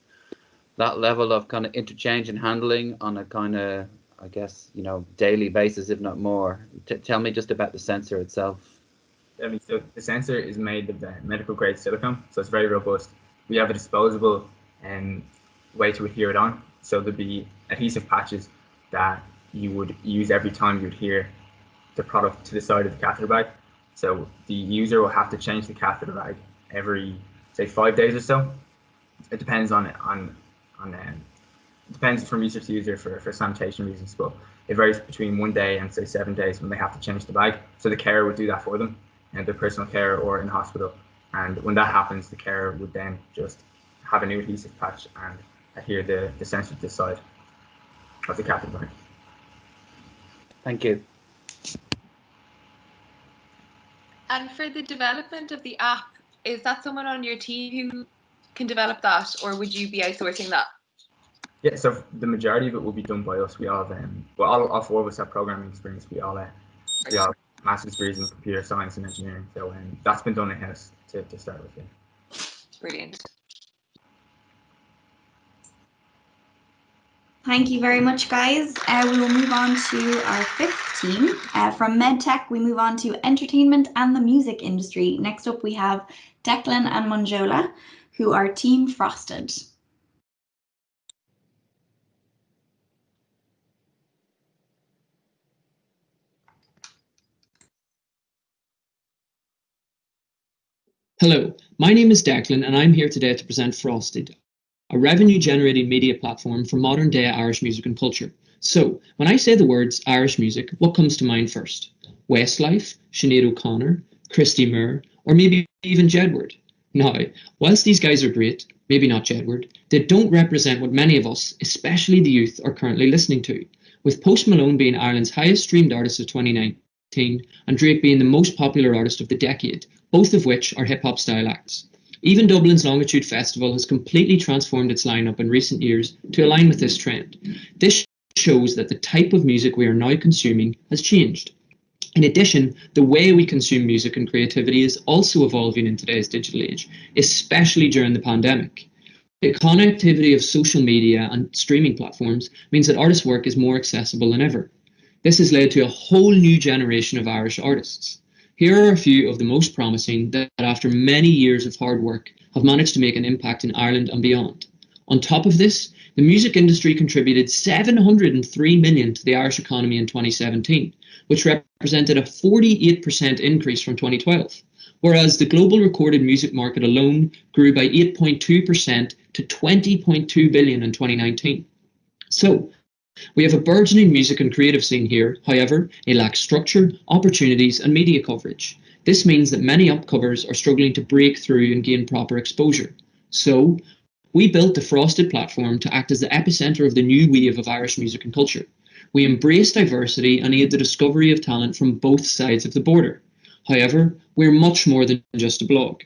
that level of kind of interchange and handling on a kind of, I guess, you know, daily basis, if not more? Tell me just about the sensor itself. I mean, so the sensor is made of medical grade silicone, so it's very robust. We have a disposable way to adhere it on. So there'd be adhesive patches that you would use every time you adhere the product to the side of the catheter bag. So the user will have to change the catheter bag every, say, 5 days or so. It depends depends from user to user for sanitation reasons, but it varies between 1 day and say 7 days when they have to change the bag. So the carer would do that for them, their personal care or in hospital. And when that happens, the carer would then just have a new adhesive patch and adhere the sensor to the side of the catheter bag. Thank you. And for the development of the app, is that someone on your team who can develop that, or would you be outsourcing that? Yeah, so the majority of it will be done by us. We all have, all four of us have programming experience. We all have master's degrees in computer science and engineering. So that's been done in-house to start with. Yeah. Brilliant. Thank you very much, guys. We will move on to our fifth team. From MedTech, we move on to entertainment and the music industry. Next up, we have Declan and Monjola, who are Team Frosted. Hello, my name is Declan and I'm here today to present Frosted, a revenue-generating media platform for modern-day Irish music and culture. So, when I say the words Irish music, what comes to mind first? Westlife, Sinead O'Connor, Christy Moore, or maybe even Jedward? Now, whilst these guys are great, maybe not Jedward, they don't represent what many of us, especially the youth, are currently listening to, with Post Malone being Ireland's highest streamed artist of 2019 and Drake being the most popular artist of the decade, both of which are hip-hop style acts. Even Dublin's Longitude Festival has completely transformed its lineup in recent years to align with this trend. This shows that the type of music we are now consuming has changed. In addition, the way we consume music and creativity is also evolving in today's digital age, especially during the pandemic. The connectivity of social media and streaming platforms means that artists' work is more accessible than ever. This has led to a whole new generation of Irish artists. Here are a few of the most promising that, after many years of hard work, have managed to make an impact in Ireland and beyond. On top of this, the music industry contributed $703 million to the Irish economy in 2017, which represented a 48% increase from 2012, whereas the global recorded music market alone grew by 8.2% to $20.2 billion in 2019. So, we have a burgeoning music and creative scene here. However, it lacks structure, opportunities, and media coverage. This means that many upcomers are struggling to break through and gain proper exposure. So, we built the Frosted platform to act as the epicenter of the new wave of Irish music and culture. We embrace diversity and aid the discovery of talent from both sides of the border. However, we're much more than just a blog.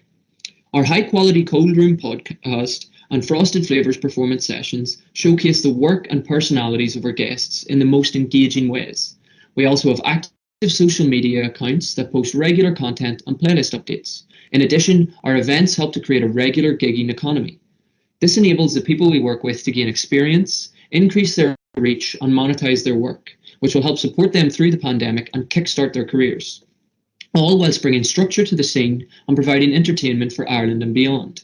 Our high-quality Cold Room podcast and Frosted Flavours performance sessions showcase the work and personalities of our guests in the most engaging ways. We also have active social media accounts that post regular content and playlist updates. In addition, our events help to create a regular gigging economy. This enables the people we work with to gain experience, increase their reach, and monetize their work, which will help support them through the pandemic and kickstart their careers, all whilst bringing structure to the scene and providing entertainment for Ireland and beyond.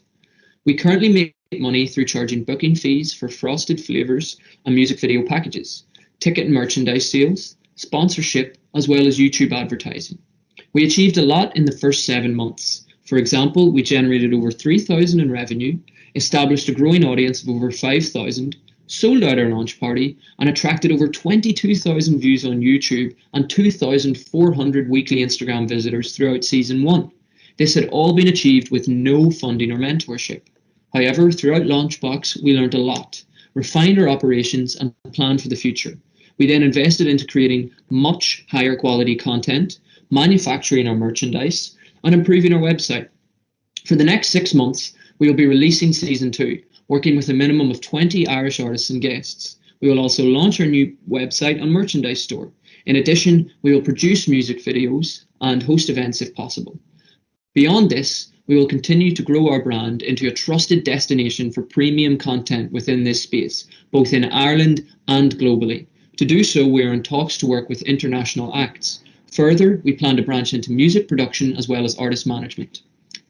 We currently make money through charging booking fees for Frosted Flavours and music video packages, ticket and merchandise sales, sponsorship, as well as YouTube advertising. We achieved a lot in the first 7 months. For example, we generated over 3,000 in revenue, established a growing audience of over 5,000, sold out our launch party, and attracted over 22,000 views on YouTube and 2,400 weekly Instagram visitors throughout season 1. This had all been achieved with no funding or mentorship. However, throughout LaunchBox, we learned a lot, refined our operations, and planned for the future. We then invested into creating much higher quality content, manufacturing our merchandise, and improving our website. For the next 6 months, we will be releasing season 2, working with a minimum of 20 Irish artists and guests. We will also launch our new website and merchandise store. In addition, we will produce music videos and host events if possible. Beyond this, we will continue to grow our brand into a trusted destination for premium content within this space, both in Ireland and globally. To do so, we are in talks to work with international acts. Further, we plan to branch into music production as well as artist management.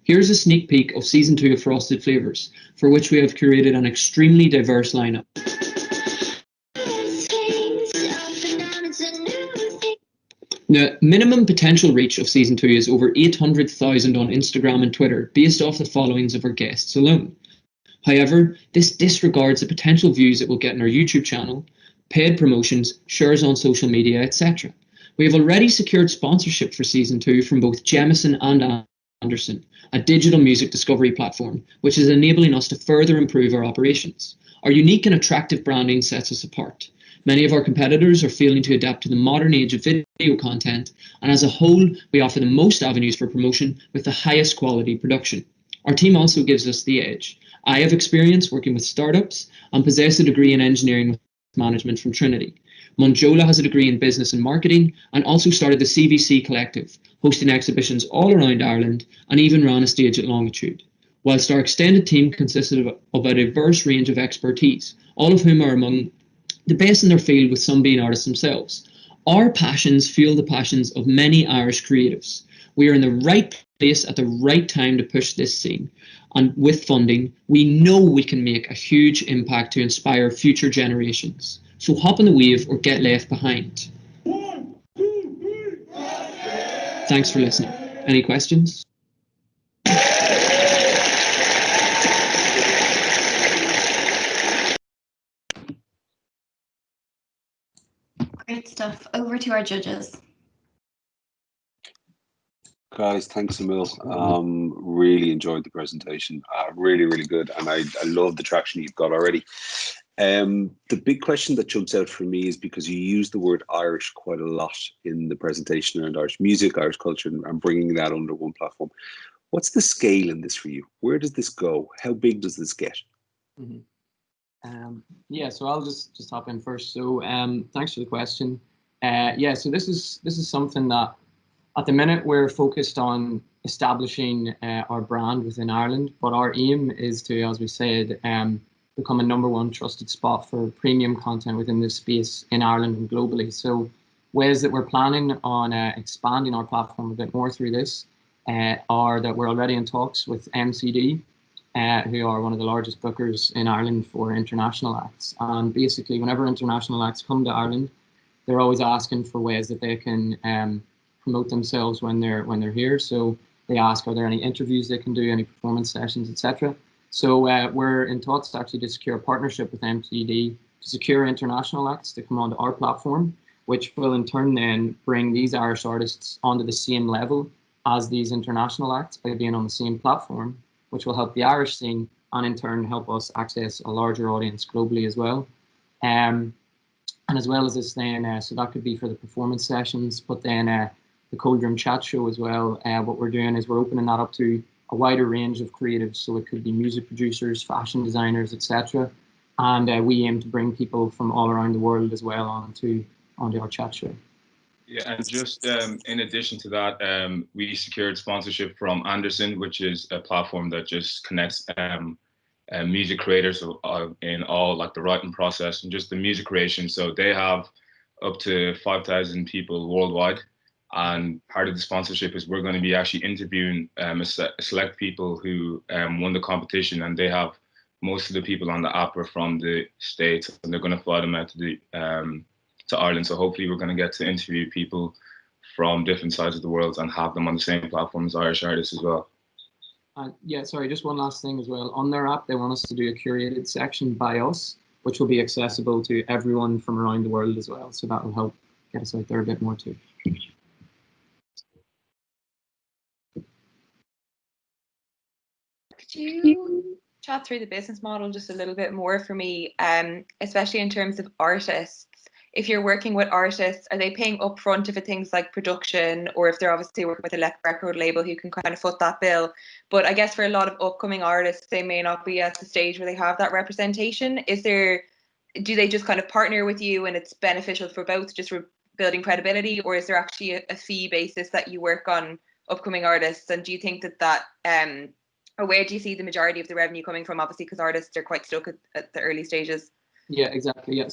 Here's a sneak peek of season 2 of Frosted Flavours, for which we have curated an extremely diverse lineup. The minimum potential reach of season 2 is over 800,000 on Instagram and Twitter, based off the followings of our guests alone. However, this disregards the potential views it will get on our YouTube channel, paid promotions, shares on social media, etc. We have already secured sponsorship for season 2 from both Jemison and Anderson, a digital music discovery platform, which is enabling us to further improve our operations. Our unique and attractive branding sets us apart. Many of our competitors are failing to adapt to the modern age of video content, and as a whole, we offer the most avenues for promotion with the highest quality production. Our team also gives us the edge. I have experience working with startups and possess a degree in engineering management from Trinity. Monjola has a degree in business and marketing and also started the CVC Collective, hosting exhibitions all around Ireland and even ran a stage at Longitude. Whilst our extended team consisted of a diverse range of expertise, all of whom are among the best in their field, with some being artists themselves. Our passions fuel the passions of many Irish creatives. We are in the right place at the right time to push this scene. And with funding, we know we can make a huge impact to inspire future generations. So hop on the wave or get left behind. Thanks for listening. Any questions? Great stuff. Over to our judges. Guys, thanks a mil. Really enjoyed the presentation. Really, really good. And I love the traction you've got already. The big question that jumps out for me is because you use the word Irish quite a lot in the presentation around Irish music, Irish culture, and bringing that under one platform. What's the scale in this for you? Where does this go? How big does this get? Mm-hmm. Yeah, so I'll just hop in first. So thanks for the question. Yeah, so this is something that at the minute we're focused on establishing our brand within Ireland, but our aim is to, as we said, become a #1 trusted spot for premium content within this space in Ireland and globally. So ways that we're planning on expanding our platform a bit more through this are that we're already in talks with MCD, who are one of the largest bookers in Ireland for international acts. And basically, whenever international acts come to Ireland, they're always asking for ways that they can promote themselves when they're here. So they ask, are there any interviews they can do, any performance sessions, etc. So we're in talks actually to secure a partnership with MCD to secure international acts to come onto our platform, which will in turn then bring these Irish artists onto the same level as these international acts by being on the same platform, which will help the Irish scene and in turn help us access a larger audience globally as well. And as well as this then, so that could be for the performance sessions, but then the Cold Room Chat show as well. What we're doing is we're opening that up to a wider range of creatives. So it could be music producers, fashion designers, etc. And we aim to bring people from all around the world as well onto our chat show. Yeah, and just in addition to that, we secured sponsorship from Anderson, which is a platform that just connects music creators in all like the writing process and just the music creation. So they have up to 5,000 people worldwide. And part of the sponsorship is we're going to be actually interviewing select people who won the competition, and they have most of the people on the app are from the States, and they're going to fly them out to Ireland. So hopefully we're going to get to interview people from different sides of the world and have them on the same platform as Irish artists as well. Yeah, sorry, just one last thing as well. On their app, they want us to do a curated section by us, which will be accessible to everyone from around the world as well. So that will help get us out there a bit more too. Could you chat through the business model just a little bit more for me, especially in terms of artists? If you're working with artists, are they paying upfront for things like production, or if they're obviously working with a record label who can kind of foot that bill? But I guess for a lot of upcoming artists, they may not be at the stage where they have that representation. Do they just kind of partner with you and it's beneficial for both, just for building credibility, or is there actually a fee basis that you work on upcoming artists? And do you think that or where do you see the majority of the revenue coming from? Obviously, because artists are quite stuck at the early stages. Yeah, exactly. Yeah.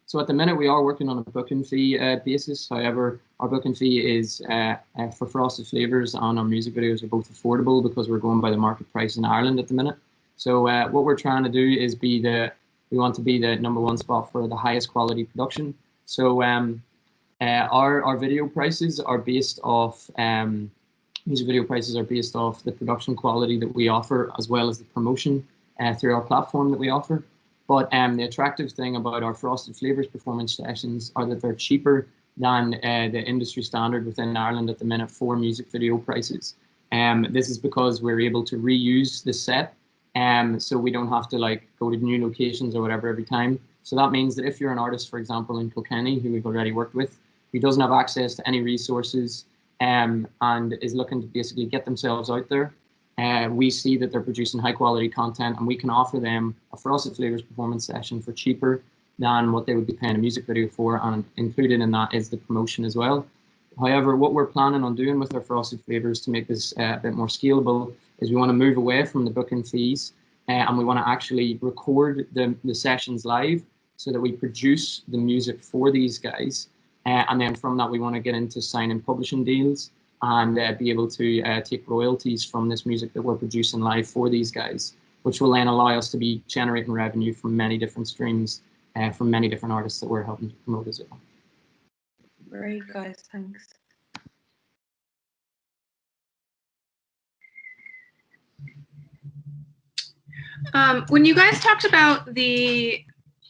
So at the minute we are working on a booking fee basis. However, our booking fee is for Frosted Flavors and our music videos are both affordable because we're going by the market price in Ireland at the minute. So what we're trying to do is we want to be the #1 spot for the highest quality production. So our video prices are based off music video prices are based off the production quality that we offer, as well as the promotion through our platform that we offer. But the attractive thing about our Frosted Flavors performance sessions are that they're cheaper than the industry standard within Ireland at the minute for music video prices. This is because we're able to reuse the set, so we don't have to like go to new locations or whatever every time. So that means that if you're an artist, for example, in Kilkenny, who we've already worked with, who doesn't have access to any resources and is looking to basically get themselves out there, we see that they're producing high quality content, and we can offer them a Frosted Flavors performance session for cheaper than what they would be paying a music video for, and included in that is the promotion as well. However, what we're planning on doing with our Frosted Flavors to make this a bit more scalable is we want to move away from the booking fees, and we want to actually record the sessions live so that we produce the music for these guys. And then from that, we want to get into signing publishing deals and be able to take royalties from this music that we're producing live for these guys, which will then allow us to be generating revenue from many different streams, from many different artists that we're helping to promote as well. Great, guys, thanks. When you guys talked about the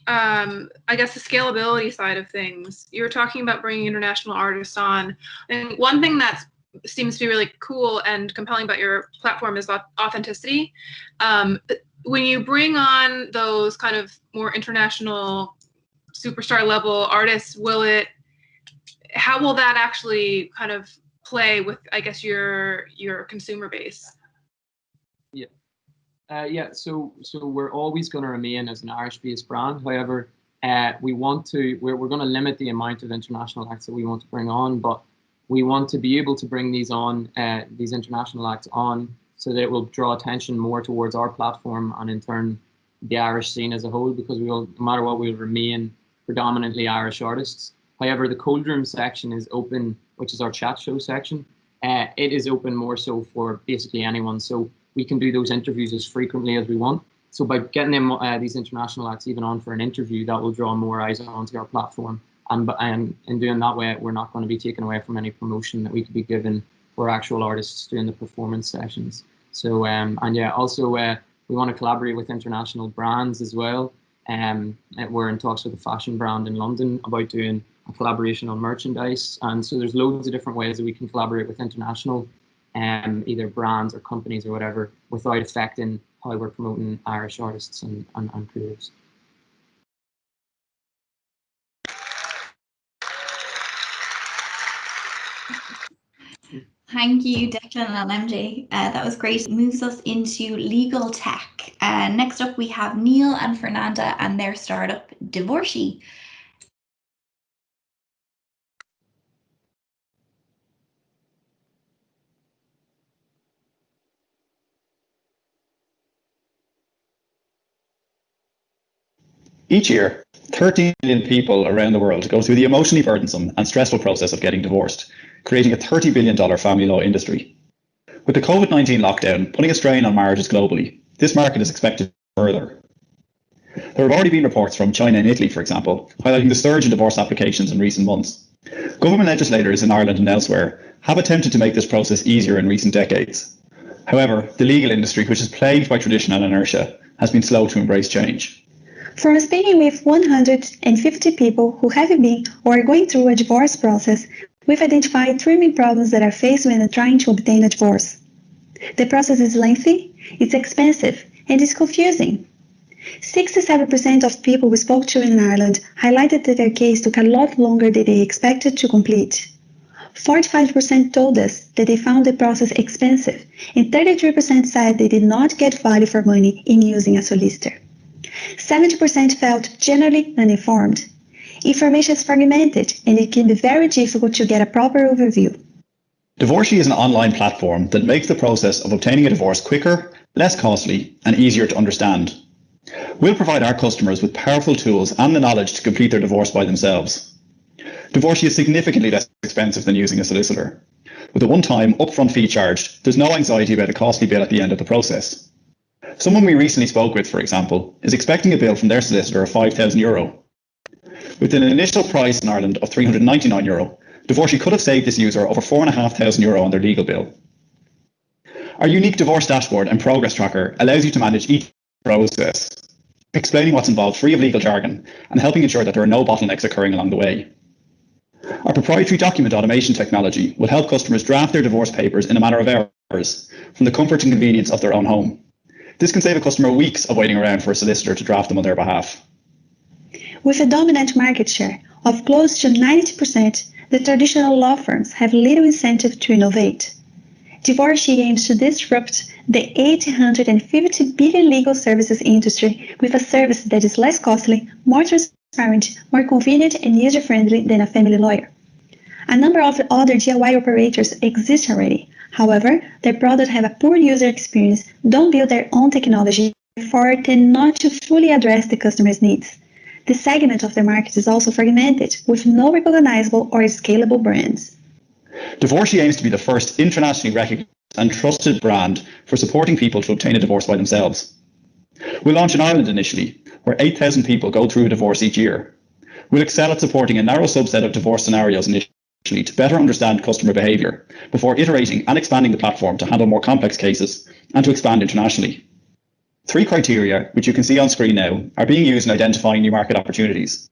I guess the scalability side of things, you were talking about bringing international artists on, and one thing that seems to be really cool and compelling about your platform is authenticity. When you bring on those kind of more international superstar level artists, how will that actually kind of play with, I guess, your consumer base? So we're always going to remain as an Irish-based brand. However, we're going to limit the amount of international acts that we want to bring on, but we want to be able to bring these international acts on so that it will draw attention more towards our platform and in turn the Irish scene as a whole, because no matter what, we'll remain predominantly Irish artists. However, the cold room section is open, which is our chat show section. It is open more so for basically anyone. So we can do those interviews as frequently as we want. So by getting them, these international acts even on for an interview, that will draw more eyes onto our platform. And in doing that way, we're not going to be taken away from any promotion that we could be given for actual artists doing the performance sessions. So, also we want to collaborate with international brands as well. We're in talks with a fashion brand in London about doing a collaboration on merchandise. And so there's loads of different ways that we can collaborate with international either brands or companies or whatever, without affecting how we're promoting Irish artists and creators. Thank you, Declan and MJ. That was great. It moves us into legal tech. Next up, we have Neil and Fernanda and their startup, Divorcee. Each year, 13 million people around the world go through the emotionally burdensome and stressful process of getting divorced, creating a $30 billion family law industry. With the COVID-19 lockdown putting a strain on marriages globally, this market is expected to further. There have already been reports from China and Italy, for example, highlighting the surge in divorce applications in recent months. Government legislators in Ireland and elsewhere have attempted to make this process easier in recent decades. However, the legal industry, which is plagued by tradition and inertia, has been slow to embrace change. From speaking with 150 people who have been or are going through a divorce process, we've identified 3 main problems that are faced when trying to obtain a divorce. The process is lengthy, it's expensive, and it's confusing. 67% of people we spoke to in Ireland highlighted that their case took a lot longer than they expected to complete. 45% told us that they found the process expensive, and 33% said they did not get value for money in using a solicitor. 70% felt generally uninformed. Information is fragmented, and it can be very difficult to get a proper overview. Divorcee is an online platform that makes the process of obtaining a divorce quicker, less costly, and easier to understand. We'll provide our customers with powerful tools and the knowledge to complete their divorce by themselves. Divorcee is significantly less expensive than using a solicitor. With a one-time upfront fee charged, there's no anxiety about a costly bill at the end of the process. Someone we recently spoke with, for example, is expecting a bill from their solicitor of €5,000. With an initial price in Ireland of €399, Divorcee could have saved this user over €4,500 on their legal bill. Our unique divorce dashboard and progress tracker allows you to manage each process, explaining what's involved free of legal jargon and helping ensure that there are no bottlenecks occurring along the way. Our proprietary document automation technology will help customers draft their divorce papers in a matter of hours from the comfort and convenience of their own home. This can save a customer weeks of waiting around for a solicitor to draft them on their behalf. With a dominant market share of close to 90%, the traditional law firms have little incentive to innovate. Divorcee aims to disrupt the $850 billion legal services industry with a service that is less costly, more transparent, more convenient, and user-friendly than a family lawyer. A number of other DIY operators exist already. However, their products have a poor user experience, don't build their own technology, therefore tend not to fully address the customer's needs. The segment of the market is also fragmented, with no recognizable or scalable brands. Divorcee aims to be the first internationally recognized and trusted brand for supporting people to obtain a divorce by themselves. We'll launch in Ireland initially, where 8,000 people go through a divorce each year. We'll excel at supporting a narrow subset of divorce scenarios initially to better understand customer behaviour, before iterating and expanding the platform to handle more complex cases and to expand internationally. 3 criteria, which you can see on screen now, are being used in identifying new market opportunities.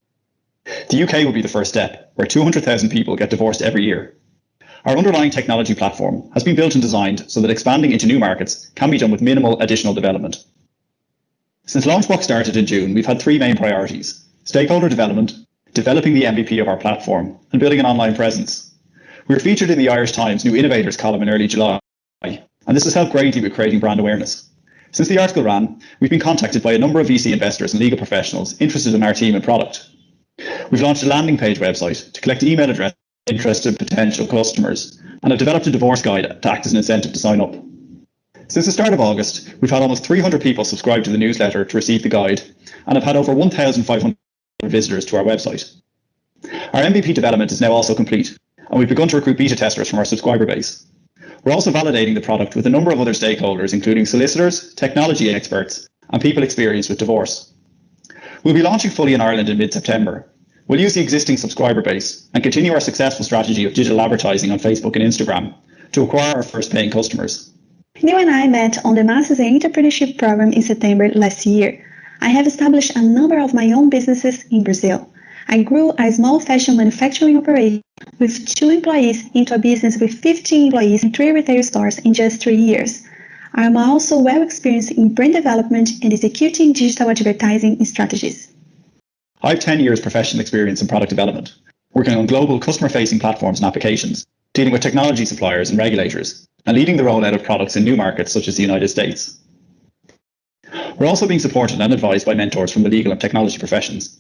The UK will be the first step, where 200,000 people get divorced every year. Our underlying technology platform has been built and designed so that expanding into new markets can be done with minimal additional development. Since LaunchBox started in June, we've had 3 main priorities: stakeholder development, developing the MVP of our platform, and building an online presence. We were featured in the Irish Times New Innovators column in early July, and this has helped greatly with creating brand awareness. Since the article ran, we've been contacted by a number of VC investors and legal professionals interested in our team and product. We've launched a landing page website to collect email addresses of interested potential customers, and have developed a divorce guide to act as an incentive to sign up. Since the start of August, we've had almost 300 people subscribe to the newsletter to receive the guide, and have had over 1,500 visitors to our website. Our MVP development is now also complete, and we've begun to recruit beta testers from our subscriber base. We're also validating the product with a number of other stakeholders, including solicitors, technology experts, and people experienced with divorce. We'll be launching fully in Ireland in mid-September. We'll use the existing subscriber base and continue our successful strategy of digital advertising on Facebook and Instagram to acquire our first paying customers. Neil and I met on the Masters in Entrepreneurship program in September last year. I have established a number of my own businesses in Brazil. I grew a small fashion manufacturing operation with 2 employees into a business with 15 employees and 3 retail stores in just 3 years. I am also well experienced in brand development and executing digital advertising strategies. I have 10 years professional experience in product development, working on global customer-facing platforms and applications, dealing with technology suppliers and regulators, and leading the rollout of products in new markets such as the United States. We're also being supported and advised by mentors from the legal and technology professions.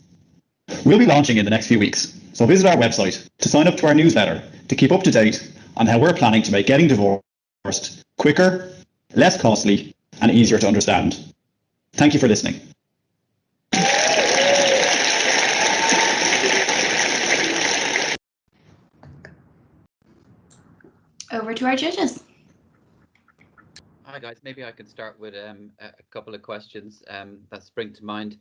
We'll be launching in the next few weeks, so visit our website to sign up to our newsletter to keep up to date on how we're planning to make getting divorced quicker, less costly, and easier to understand. Thank you for listening. Over to our judges. Hi guys, maybe I can start with a couple of questions that spring to mind.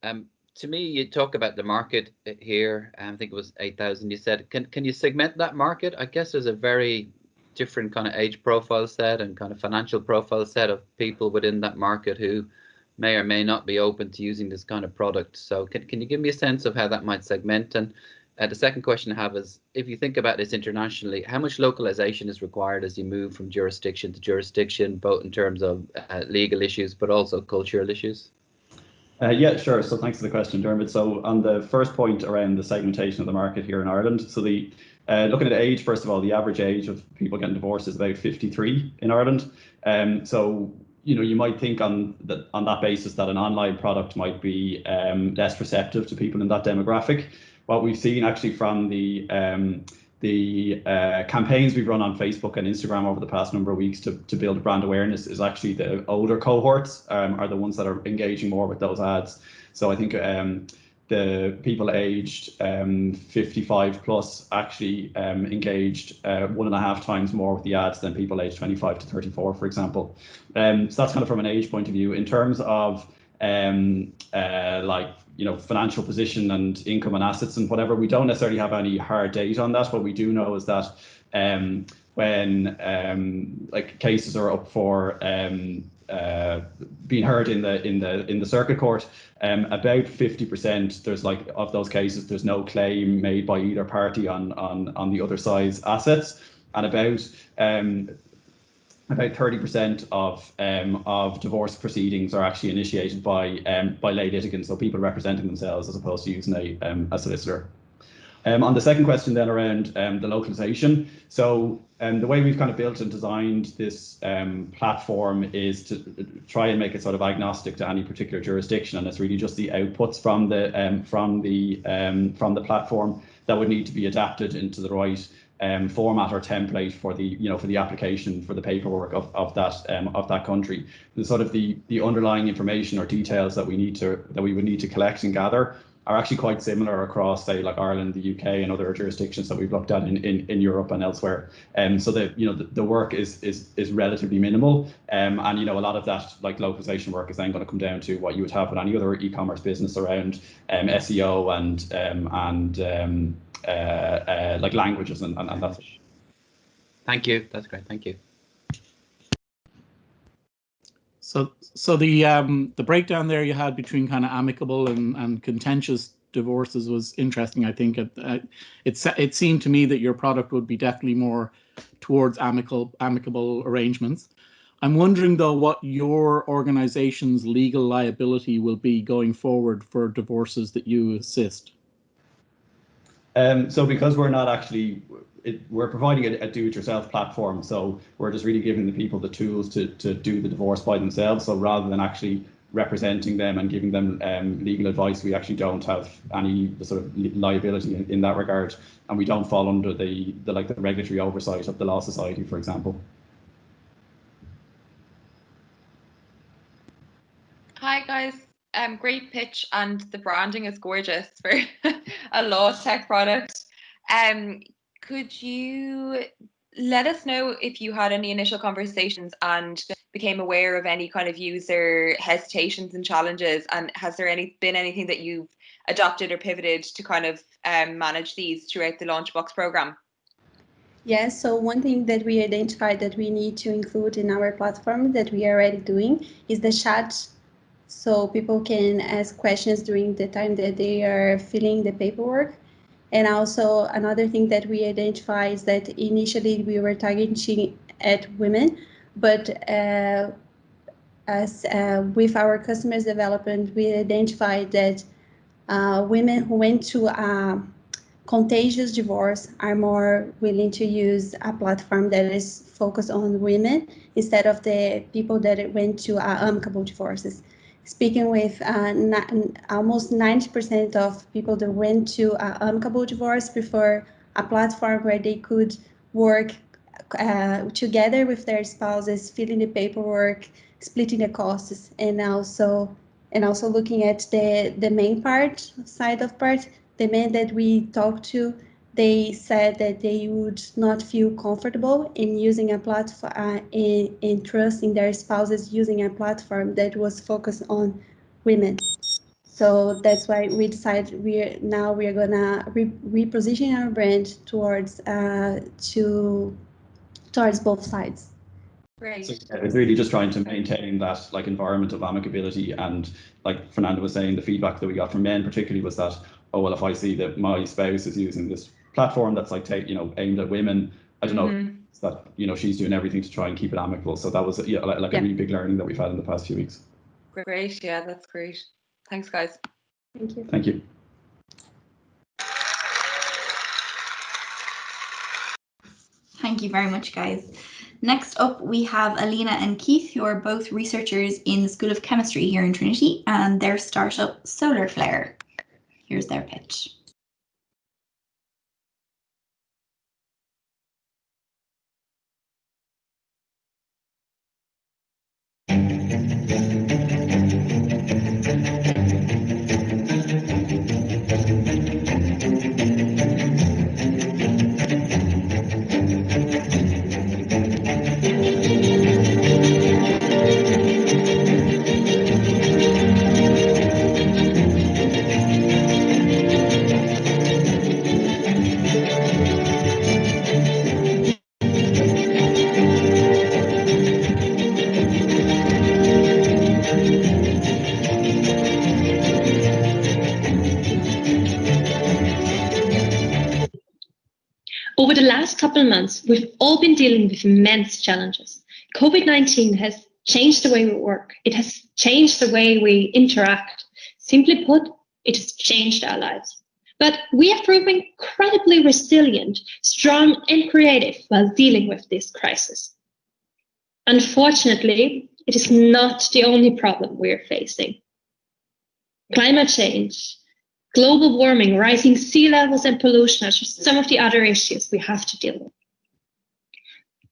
To me, you talk about the market here. I think it was 8,000. You said, can you segment that market? I guess there's a very different kind of age profile set and kind of financial profile set of people within that market who may or may not be open to using this kind of product. So can you give me a sense of how that might segment? And the second question I have is, if you think about this internationally, how much localization is required as you move from jurisdiction to jurisdiction, both in terms of legal issues, but also cultural issues? Yeah, sure. So thanks for the question, Dermot. So on the first point around the segmentation of the market here in Ireland, so the looking at age, first of all, the average age of people getting divorced is about 53 in Ireland. So you might think on that basis that an online product might be less receptive to people in that demographic. What we've seen actually from the campaigns we've run on Facebook and Instagram over the past number of weeks to build brand awareness is actually the older cohorts are the ones that are engaging more with those ads. So I think the people aged 55 plus actually engaged 1.5 times more with the ads than people aged 25 to 34, for example. So that's kind of from an age point of view. In terms of financial position and income and assets and whatever, we don't necessarily have any hard data on that. What we do know is that when cases are up for being heard in the circuit court, about 50% of those cases there's no claim made by either party on the other side's assets, and about 30% of divorce proceedings are actually initiated by lay litigants, so people representing themselves as opposed to using a solicitor. On the second question then around the localization, so the way we've kind of built and designed this platform is to try and make it sort of agnostic to any particular jurisdiction, and it's really just the outputs from the platform that would need to be adapted into the right format or template for the application for the paperwork of that country. The sort of the underlying information or details that we would need to collect and gather are actually quite similar across, say, like Ireland, the UK, and other jurisdictions that we've looked at in Europe and elsewhere. So the work is relatively minimal, and a lot of that localization work is then going to come down to what you would have with any other e-commerce business around SEO and languages and that's it. Thank you. That's great. Thank you. So the breakdown there you had between kind of amicable and contentious divorces was interesting. I think it seemed to me that your product would be definitely more towards amicable arrangements. I'm wondering though what your organization's legal liability will be going forward for divorces that you assist. So because we're not actually, we're providing a do-it-yourself platform, so we're just really giving the people the tools to do the divorce by themselves. So rather than actually representing them and giving them legal advice, we actually don't have any sort of liability in that regard, and we don't fall under the regulatory oversight of the Law Society, for example. Hi guys. Great pitch, and the branding is gorgeous for a law tech product. Could you let us know if you had any initial conversations and became aware of any kind of user hesitations and challenges, and has there been anything that you've adopted or pivoted to kind of manage these throughout the LaunchBox program? Yes, so one thing that we identified that we need to include in our platform that we are already doing is the chat, so people can ask questions during the time that they are filling the paperwork. And also another thing that we identify is that initially we were targeting at women, but with our customers development, we identified that women who went to contagious divorce are more willing to use a platform that is focused on women instead of the people that went to amicable divorces. Speaking with almost 90% of people that went to amicable divorce prefer a platform where they could work together with their spouses, filling the paperwork, splitting the costs, and also looking at the main side of part. The men that we talked to, they said that they would not feel comfortable in using a platform, in trusting their spouses using a platform that was focused on women. So that's why we decided we're gonna reposition our brand towards both sides. Great. So it's really just trying to maintain that like environment of amicability, and like Fernanda was saying, the feedback that we got from men particularly was that, oh well, if I see that my spouse is using this platform that's like aimed at women, I don't know, that she's doing everything to try and keep it amicable. So that was a really big learning that we've had in the past few weeks. Great, yeah, that's great. Thanks, guys. Thank you. Thank you. Thank you very much, guys. Next up, we have Alina and Keith, who are both researchers in the School of Chemistry here in Trinity, and their startup Solar Flare. Here's their pitch. Over the last couple of months, we've all been dealing with immense challenges. COVID-19 has changed the way we work. It has changed the way we interact. Simply put, it has changed our lives. But we have proven incredibly resilient, strong, and creative while dealing with this crisis. Unfortunately, it is not the only problem we're facing. Climate change, global warming, rising sea levels, and pollution are just some of the other issues we have to deal with.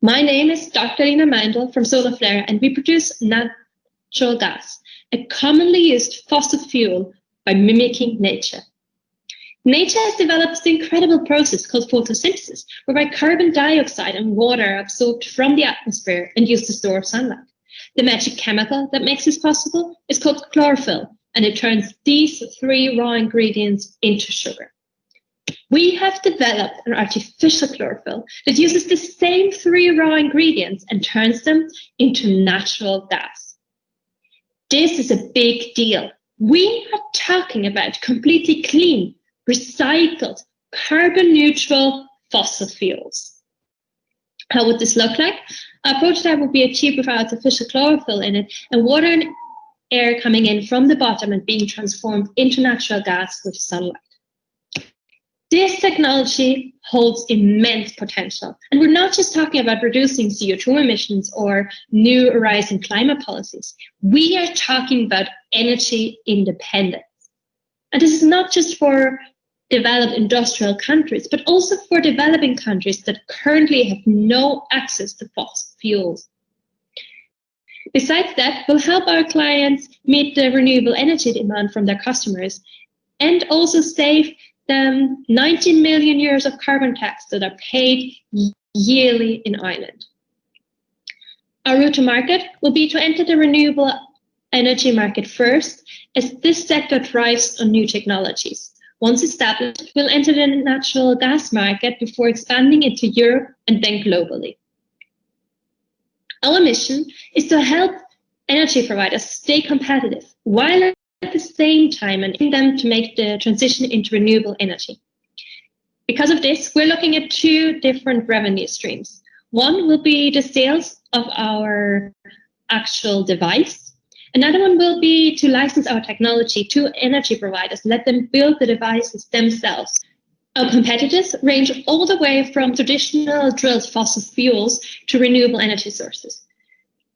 My name is Dr. Lina Meindl from Solar Flare, and we produce natural gas, a commonly used fossil fuel, by mimicking nature. Nature has developed this incredible process called photosynthesis, whereby carbon dioxide and water are absorbed from the atmosphere and used to store sunlight. The magic chemical that makes this possible is called chlorophyll, and it turns these three raw ingredients into sugar. We have developed an artificial chlorophyll that uses the same three raw ingredients and turns them into natural gas. This is a big deal. We are talking about completely clean, recycled, carbon-neutral fossil fuels. How would this look like? Our prototype would be achieved with artificial chlorophyll in it, and water and air coming in from the bottom and being transformed into natural gas with sunlight. This technology holds immense potential. And we're not just talking about reducing CO2 emissions or new rising climate policies. We are talking about energy independence. And this is not just for developed industrial countries, but also for developing countries that currently have no access to fossil fuels. Besides that, we'll help our clients meet the renewable energy demand from their customers and also save them 90 million euros of carbon tax that are paid yearly in Ireland. Our route to market will be to enter the renewable energy market first, as this sector thrives on new technologies. Once established, we'll enter the natural gas market before expanding into Europe and then globally. Our mission is to help energy providers stay competitive while at the same time enabling them to make the transition into renewable energy. Because of this, we're looking at two different revenue streams. One will be the sales of our actual device. Another one will be to license our technology to energy providers, let them build the devices themselves. Our competitors range all the way from traditional drilled fossil fuels to renewable energy sources.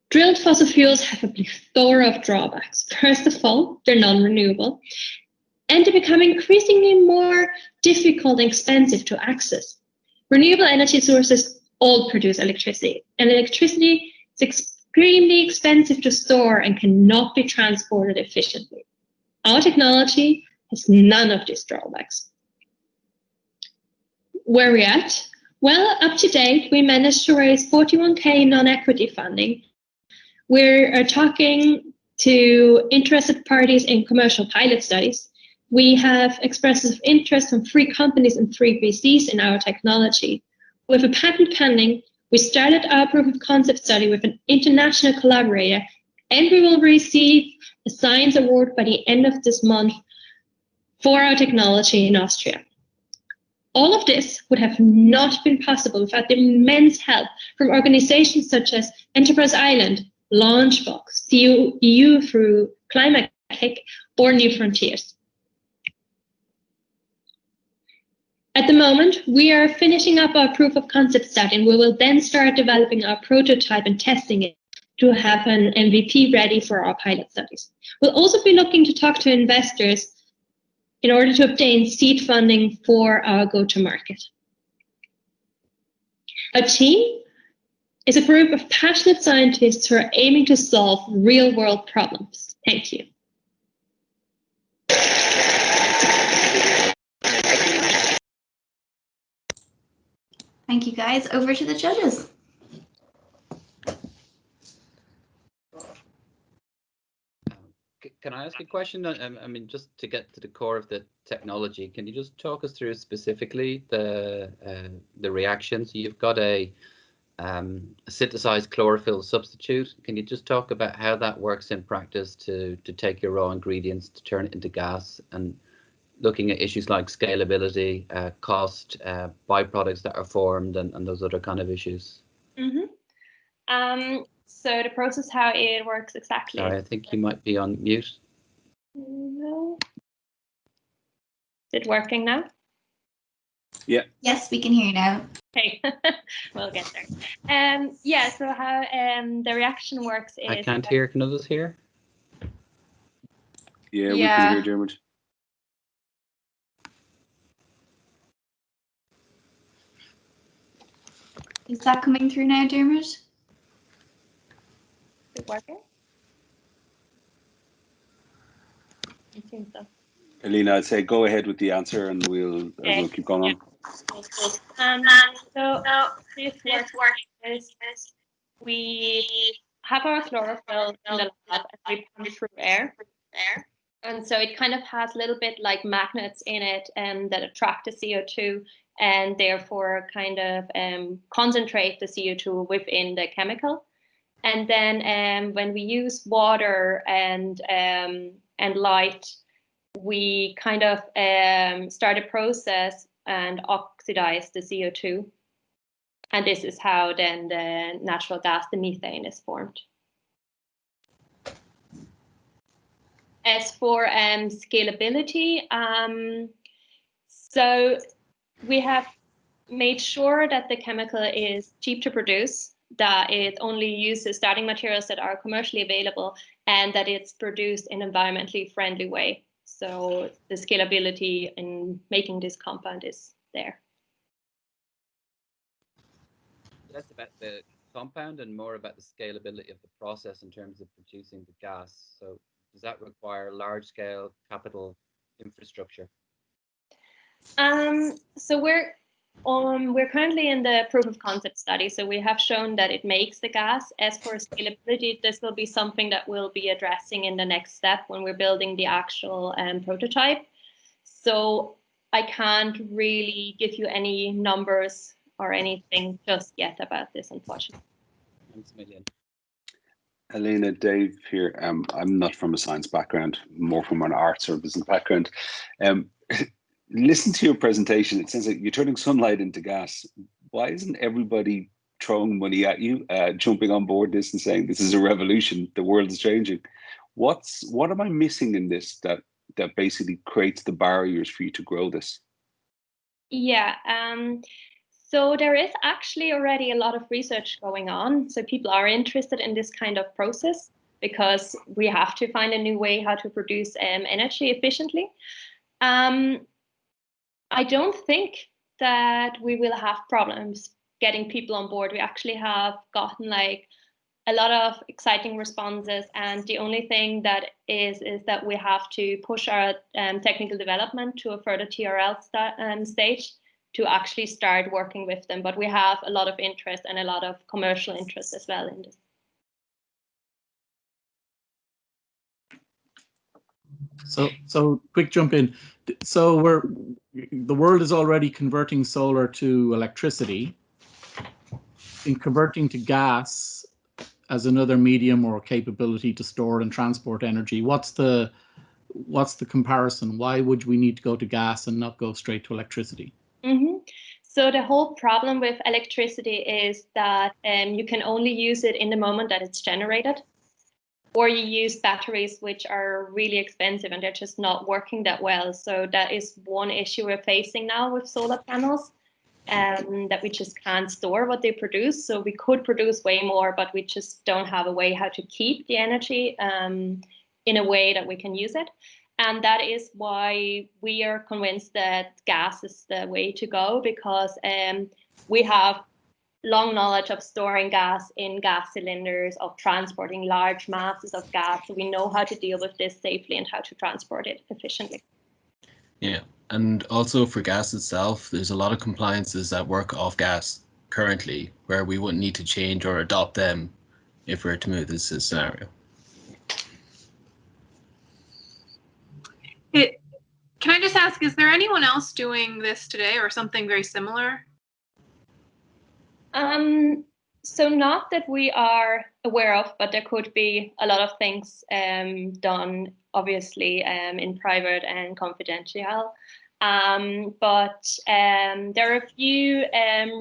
Drilled fossil fuels have a plethora of drawbacks. First of all, they're non-renewable, and they become increasingly more difficult and expensive to access. Renewable energy sources all produce electricity, and electricity is extremely expensive to store and cannot be transported efficiently. Our technology has none of these drawbacks. Where are we at? Well, up to date, we managed to raise 41K non-equity funding. We're talking to interested parties in commercial pilot studies. We have expressions of interest from 3 companies and 3 VCs in our technology. With a patent pending, we started our proof of concept study with an international collaborator, and we will receive a science award by the end of this month for our technology in Austria. All of this would have not been possible without the immense help from organizations such as Enterprise Ireland, LaunchBox, the EU through Climate Kick, or New Frontiers. At the moment, we are finishing up our proof of concept study, and we will then start developing our prototype and testing it to have an MVP ready for our pilot studies. We'll also be looking to talk to investors in order to obtain seed funding for our go-to-market. Our team is a group of passionate scientists who are aiming to solve real-world problems. Thank you. Thank you, guys. Over to the judges. Can I ask a question? I mean, just to get to the core of the technology, can you just talk us through specifically the reaction? So you've got a synthesized chlorophyll substitute. Can you just talk about how that works in practice to take your raw ingredients to turn it into gas, and looking at issues like scalability, cost, byproducts that are formed, and those other kind of issues? Mm-hmm. So the process, how it works exactly. Sorry, I think you might be on mute. No. Is it working now? Yeah. Yes, we can hear you now. Okay, we'll get there. Yeah, so how the reaction works is... I can't hear. Can others hear? Yeah, we can hear Dermot. Is that coming through now, Dermot? Is it working? I think so. Alina, I'd say go ahead with the answer, and we'll keep going on. So this works is we have our chlorophyll in the lab and we pump through air. And so it kind of has a little bit like magnets in it that attract the CO2 and therefore kind of concentrate the CO2 within the chemical. And then when we use water and light, we kind of start a process and oxidize the CO2. And this is how then the natural gas, the methane, is formed. As for scalability, so we have made sure that the chemical is cheap to produce, that it only uses starting materials that are commercially available, and that it's produced in an environmentally friendly way. So the scalability in making this compound is there. Less about the compound and more about the scalability of the process in terms of producing the gas. So does that require large-scale capital infrastructure? So we're currently in the proof of concept study. So we have shown that it makes the gas. As for scalability, this will be something that we'll be addressing in the next step when we're building the actual prototype. So I can't really give you any numbers or anything just yet about this, unfortunately. Thanks a million. Elena, Dave here. I'm not from a science background, more from an arts or business background. Listen to your presentation. It sounds like you're turning sunlight into gas. Why isn't everybody throwing money at you, jumping on board this and saying this is a revolution, the world is changing? What am I missing in this that basically creates the barriers for you to grow this? Yeah, so there is actually already a lot of research going on. So people are interested in this kind of process because we have to find a new way how to produce energy efficiently. I don't think that we will have problems getting people on board. We actually have gotten like a lot of exciting responses, and the only thing that is that we have to push our technical development to a further TRL stage to actually start working with them. But we have a lot of interest and a lot of commercial interest as well in this. So quick jump in. So the world is already converting solar to electricity. In converting to gas as another medium or capability to store and transport energy, what's the comparison? Why would we need to go to gas and not go straight to electricity? Mm-hmm. So the whole problem with electricity is that you can only use it in the moment that it's generated, or you use batteries which are really expensive and they're just not working that well. So that is one issue we're facing now with solar panels, that we just can't store what they produce. So we could produce way more, but we just don't have a way how to keep the energy in a way that we can use it. And that is why we are convinced that gas is the way to go, because we have long knowledge of storing gas in gas cylinders, of transporting large masses of gas. So we know how to deal with this safely and how to transport it efficiently. Yeah, and also for gas itself, there's a lot of compliances that work off gas currently where we wouldn't need to change or adopt them if we were to move this scenario. Can I just ask, is there anyone else doing this today or something very similar? So not that we are aware of, but there could be a lot of things done, obviously, in private and confidential. But there are a few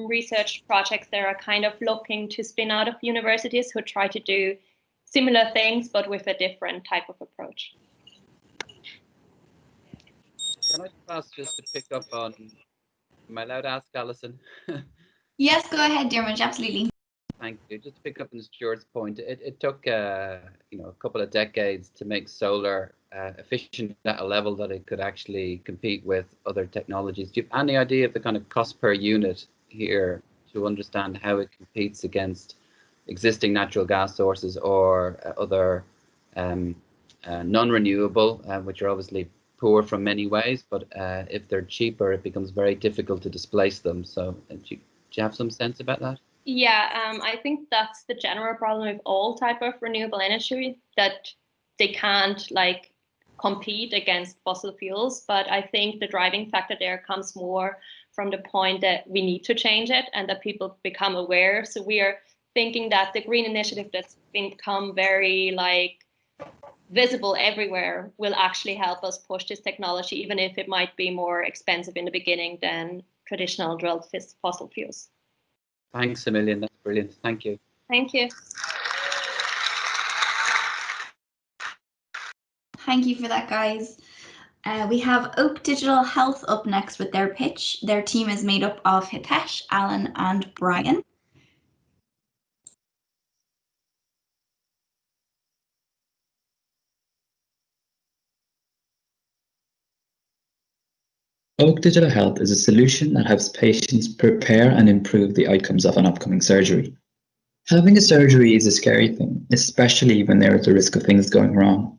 research projects that are kind of looking to spin out of universities who try to do similar things, but with a different type of approach. Can I ask just to pick up on, am I allowed to ask Alison? Yes, go ahead, Dermot, absolutely. Thank you. Just to pick up on Stuart's point, it took a couple of decades to make solar efficient at a level that it could actually compete with other technologies. Do you have any idea of the kind of cost per unit here to understand how it competes against existing natural gas sources or other non-renewable, which are obviously poor from many ways, but if they're cheaper, it becomes very difficult to displace them. So do you have some sense about that? Yeah, I think that's the general problem with all type of renewable energy, that they can't like compete against fossil fuels. But I think the driving factor there comes more from the point that we need to change it and that people become aware. So we are thinking that the green initiative that's become very like visible everywhere will actually help us push this technology, even if it might be more expensive in the beginning than traditional drilled fossil fuels. Thanks a million. That's brilliant. Thank you. Thank you. Thank you for that, guys. We have Oak Digital Health up next with their pitch. Their team is made up of Hitesh, Alan, and Brian. Oak Digital Health is a solution that helps patients prepare and improve the outcomes of an upcoming surgery. Having a surgery is a scary thing, especially when there is the risk of things going wrong.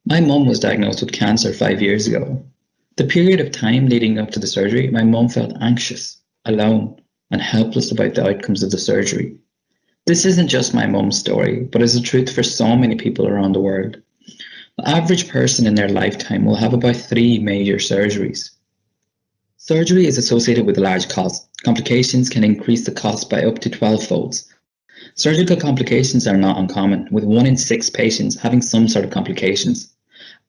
My mum was diagnosed with cancer 5 years ago. The period of time leading up to the surgery, my mum felt anxious, alone, and helpless about the outcomes of the surgery. This isn't just my mum's story, but is the truth for so many people around the world. The average person in their lifetime will have about 3 major surgeries. Surgery is associated with a large cost. Complications can increase the cost by up to 12-folds. Surgical complications are not uncommon, with 1 in 6 patients having some sort of complications.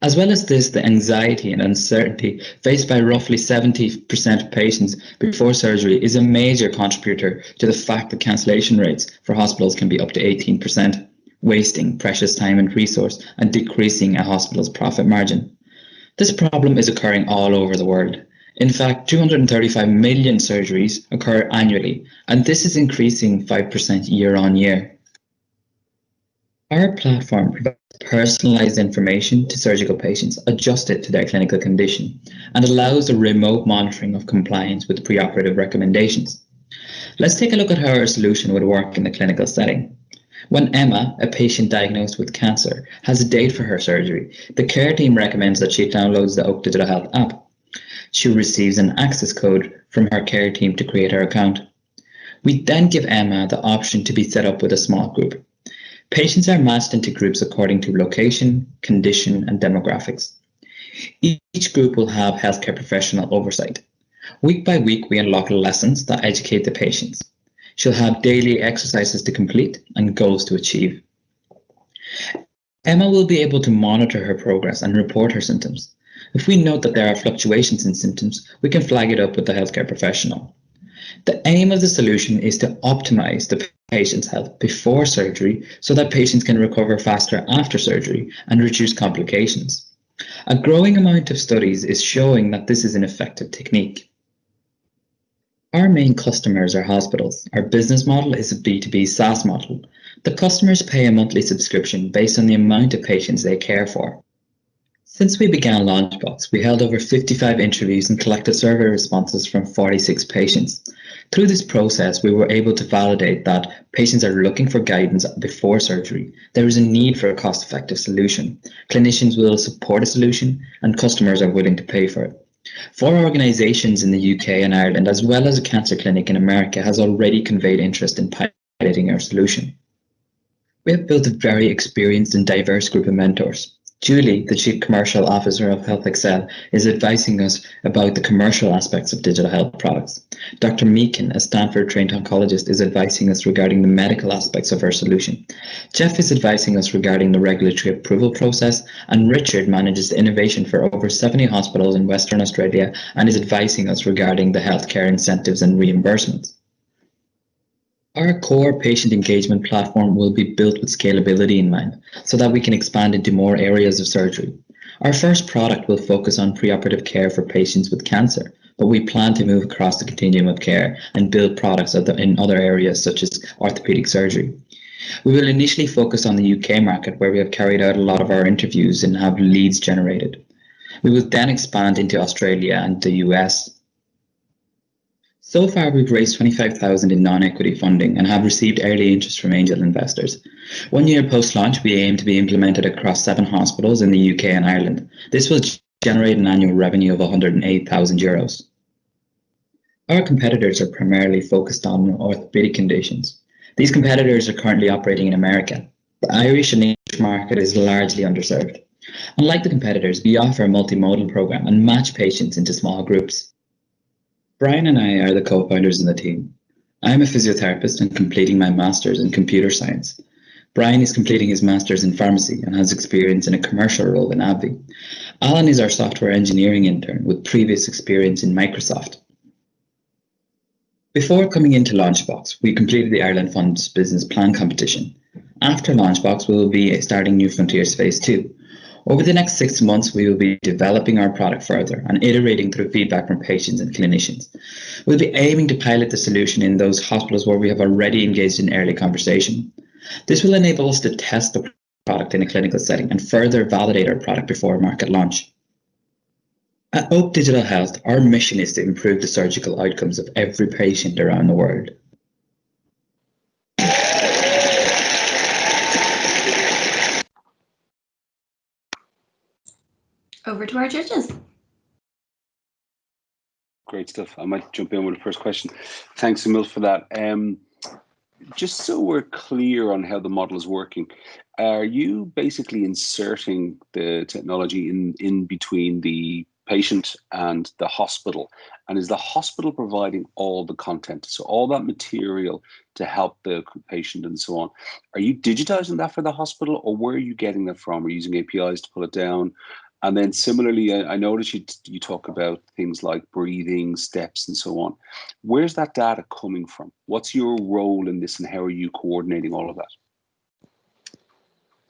As well as this, the anxiety and uncertainty faced by roughly 70% of patients before surgery is a major contributor to the fact that cancellation rates for hospitals can be up to 18%, wasting precious time and resource and decreasing a hospital's profit margin. This problem is occurring all over the world. In fact, 235 million surgeries occur annually, and this is increasing 5% year on year. Our platform provides personalized information to surgical patients adjusted to their clinical condition and allows the remote monitoring of compliance with preoperative recommendations. Let's take a look at how our solution would work in the clinical setting. When Emma, a patient diagnosed with cancer, has a date for her surgery, the care team recommends that she downloads the Oak Digital Health app. She receives an access code from her care team to create her account. We then give Emma the option to be set up with a small group. Patients are matched into groups according to location, condition, and demographics. Each group will have healthcare professional oversight. Week by week, we unlock lessons that educate the patients. She'll have daily exercises to complete and goals to achieve. Emma will be able to monitor her progress and report her symptoms. If we note that there are fluctuations in symptoms, we can flag it up with the healthcare professional. The aim of the solution is to optimize the patient's health before surgery so that patients can recover faster after surgery and reduce complications. A growing amount of studies is showing that this is an effective technique. Our main customers are hospitals. Our business model is a B2B SaaS model. The customers pay a monthly subscription based on the amount of patients they care for. Since we began LaunchBox, we held over 55 interviews and collected survey responses from 46 patients. Through this process, we were able to validate that patients are looking for guidance before surgery. There is a need for a cost-effective solution. Clinicians will support a solution, and customers are willing to pay for it. 4 organisations in the UK and Ireland, as well as a cancer clinic in America, has already conveyed interest in piloting our solution. We have built a very experienced and diverse group of mentors. Julie, the Chief Commercial Officer of Health Excel, is advising us about the commercial aspects of digital health products. Dr. Meakin, a Stanford-trained oncologist, is advising us regarding the medical aspects of our solution. Jeff is advising us regarding the regulatory approval process, and Richard manages innovation for over 70 hospitals in Western Australia and is advising us regarding the healthcare incentives and reimbursements. Our core patient engagement platform will be built with scalability in mind, so that we can expand into more areas of surgery. Our first product will focus on preoperative care for patients with cancer, but we plan to move across the continuum of care and build products in other areas such as orthopedic surgery. We will initially focus on the UK market, where we have carried out a lot of our interviews and have leads generated. We will then expand into Australia and the US. So far, we've raised $25,000 in non-equity funding and have received early interest from angel investors. 1 year post-launch, we aim to be implemented across 7 hospitals in the UK and Ireland. This will generate an annual revenue of €108,000. Our competitors are primarily focused on orthopedic conditions. These competitors are currently operating in America. The Irish and English market is largely underserved. Unlike the competitors, we offer a multimodal program and match patients into small groups. Brian and I are the co-founders in the team. I am a physiotherapist and completing my master's in computer science. Brian is completing his master's in pharmacy and has experience in a commercial role in AbbVie. Alan is our software engineering intern with previous experience in Microsoft. Before coming into LaunchBox, we completed the Ireland Fund's business plan competition. After LaunchBox, we will be starting New Frontiers Phase 2. Over the next 6 months, we will be developing our product further and iterating through feedback from patients and clinicians. We'll be aiming to pilot the solution in those hospitals where we have already engaged in early conversation. This will enable us to test the product in a clinical setting and further validate our product before market launch. At Oak Digital Health, our mission is to improve the surgical outcomes of every patient around the world. Over to our judges. Great stuff. I might jump in with the first question. Thanks, Emil, for that. Just so we're clear on how the model is working, are you basically inserting the technology in between the patient and the hospital? And is the hospital providing all the content? So all that material to help the patient and so on. Are you digitizing that for the hospital, or where are you getting that from? Are you using APIs to pull it down? And then similarly, I noticed you talk about things like breathing, steps, and so on. Where's that data coming from? What's your role in this, and how are you coordinating all of that?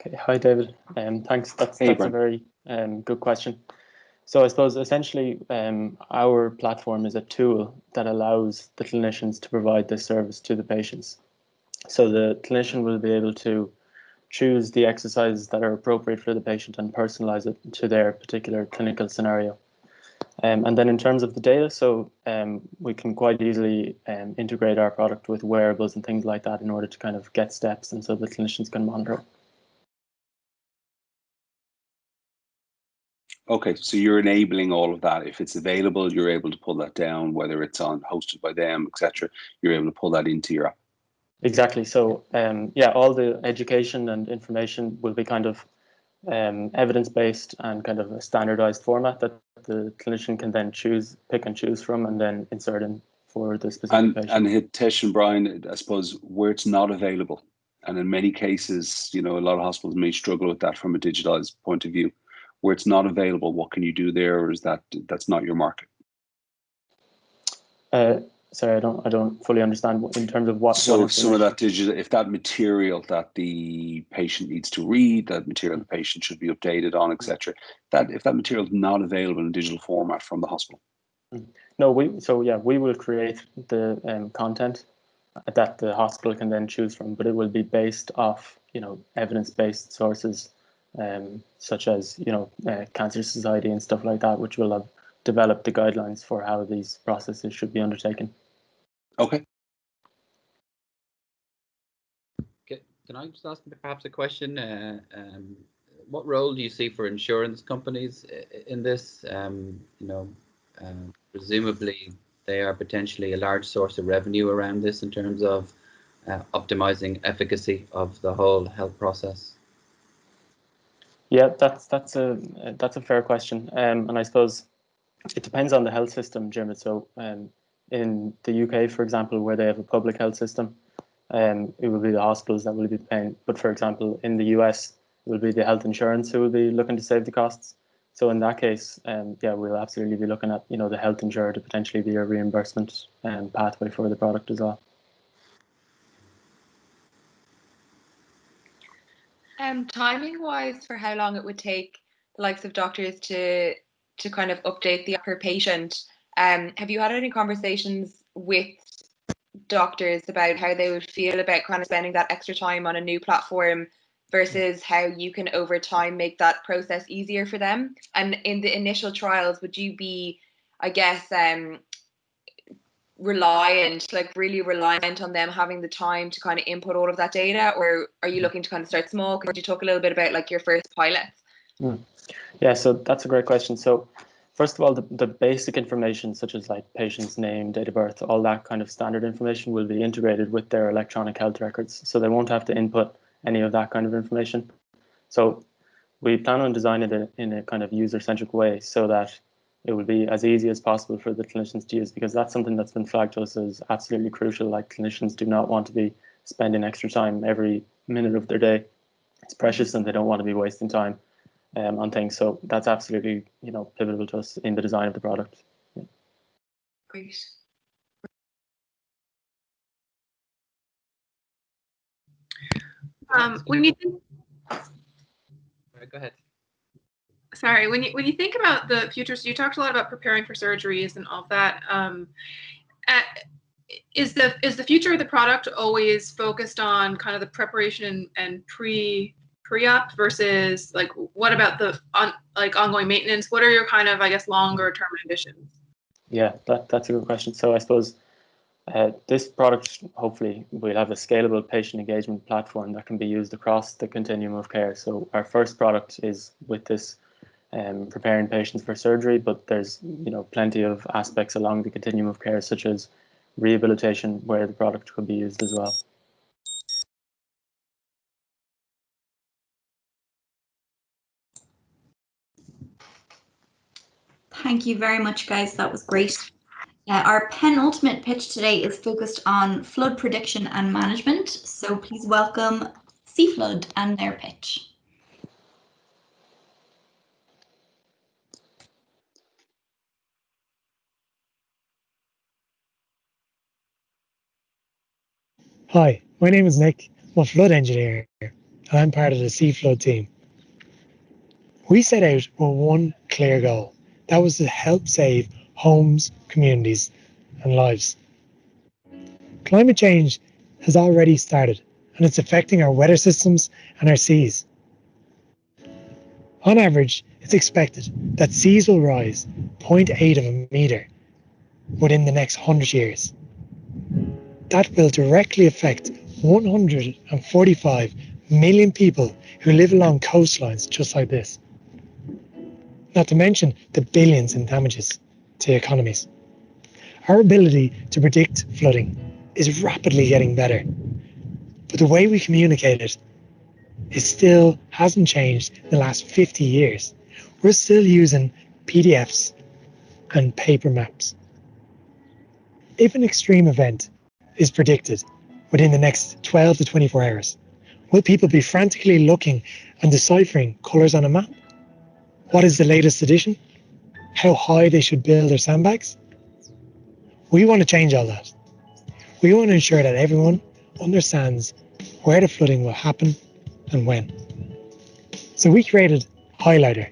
Okay, hi David. Thanks. That's a very good question. So I suppose essentially our platform is a tool that allows the clinicians to provide this service to the patients. So the clinician will be able to choose the exercises that are appropriate for the patient and personalize it to their particular clinical scenario. And then in terms of the data, so we can quite easily integrate our product with wearables and things like that in order to kind of get steps, and so the clinicians can monitor. Okay, so you're enabling all of that. If it's available, you're able to pull that down, whether it's on hosted by them, etc. You're able to pull that into your app. Exactly. So yeah, all the education and information will be kind of evidence-based and kind of a standardized format that the clinician can then pick and choose from, and then insert in for the specific patient. And Hitesh and Brian, I suppose where it's not available, and in many cases, you know, a lot of hospitals may struggle with that from a digitalized point of view. Where it's not available, what can you do there, or is that's not your market? Sorry, I don't fully understand in terms of what. So some of that digital, if that material that the patient needs to read, that material the patient should be updated on, etc. That if that material is not available in digital format from the hospital. No, we will create the content that the hospital can then choose from, but it will be based off, you know, evidence-based sources, such as, you know, Cancer Society and stuff like that, which will have developed the guidelines for how these processes should be undertaken. Okay. Can I just ask perhaps a question? What role do you see for insurance companies in this? Presumably they are potentially a large source of revenue around this in terms of optimizing efficacy of the whole health process. Yeah, that's a fair question, and I suppose it depends on the health system, Jim. So in the UK, for example, where they have a public health system, it will be the hospitals that will be paying. But for example, in the US, it will be the health insurance who will be looking to save the costs. So in that case, yeah, we'll absolutely be looking at, you know, the health insurer to potentially be a reimbursement pathway for the product as well. Timing wise, for how long it would take the likes of doctors to kind of update the app per patient, have you had any conversations with doctors about how they would feel about kind of spending that extra time on a new platform versus how you can over time make that process easier for them? And in the initial trials, would you be, I guess, really reliant on them having the time to kind of input all of that data, or are you looking to kind of start small? Could you talk a little bit about like your first pilots? Yeah, so that's a great question. So first of all, the basic information such as like patient's name, date of birth, all that kind of standard information will be integrated with their electronic health records. So they won't have to input any of that kind of information. So we plan on designing it in a kind of user-centric way so that it will be as easy as possible for the clinicians to use, because that's something that's been flagged to us as absolutely crucial. Like, clinicians do not want to be spending extra time every minute of their day. It's precious and they don't want to be wasting time on things. So that's absolutely, you know, pivotal to us in the design of the product. Yeah. Great. When you think, go ahead. Sorry, when you think about the future, so you talked a lot about preparing for surgeries and all of that. Is the future of the product always focused on kind of the preparation and pre-op versus like, what about the ongoing maintenance? What are your kind of, I guess, longer term ambitions? Yeah, that's a good question. So I suppose this product, hopefully, will have a scalable patient engagement platform that can be used across the continuum of care. So our first product is with this preparing patients for surgery, but there's, you know, plenty of aspects along the continuum of care, such as rehabilitation, where the product could be used as well. Thank you very much, guys. That was great. Our penultimate pitch today is focused on flood prediction and management. So please welcome Seaflood and their pitch. Hi, my name is Nick. I'm a flood engineer. I'm part of the Seaflood team. We set out with one clear goal, That was to help save homes, communities, and lives. Climate change has already started, and it's affecting our weather systems and our seas. On average, it's expected that seas will rise 0.8 of a metre within the next 100 years. That will directly affect 145 million people who live along coastlines just like this. Not to mention the billions in damages to economies. Our ability to predict flooding is rapidly getting better, but the way we communicate it still hasn't changed in the last 50 years. We're still using PDFs and paper maps. If an extreme event is predicted within the next 12 to 24 hours, will people be frantically looking and deciphering colours on a map? What is the latest edition? How high they should build their sandbags? We want to change all that. We want to ensure that everyone understands where the flooding will happen and when. So we created Highlighter,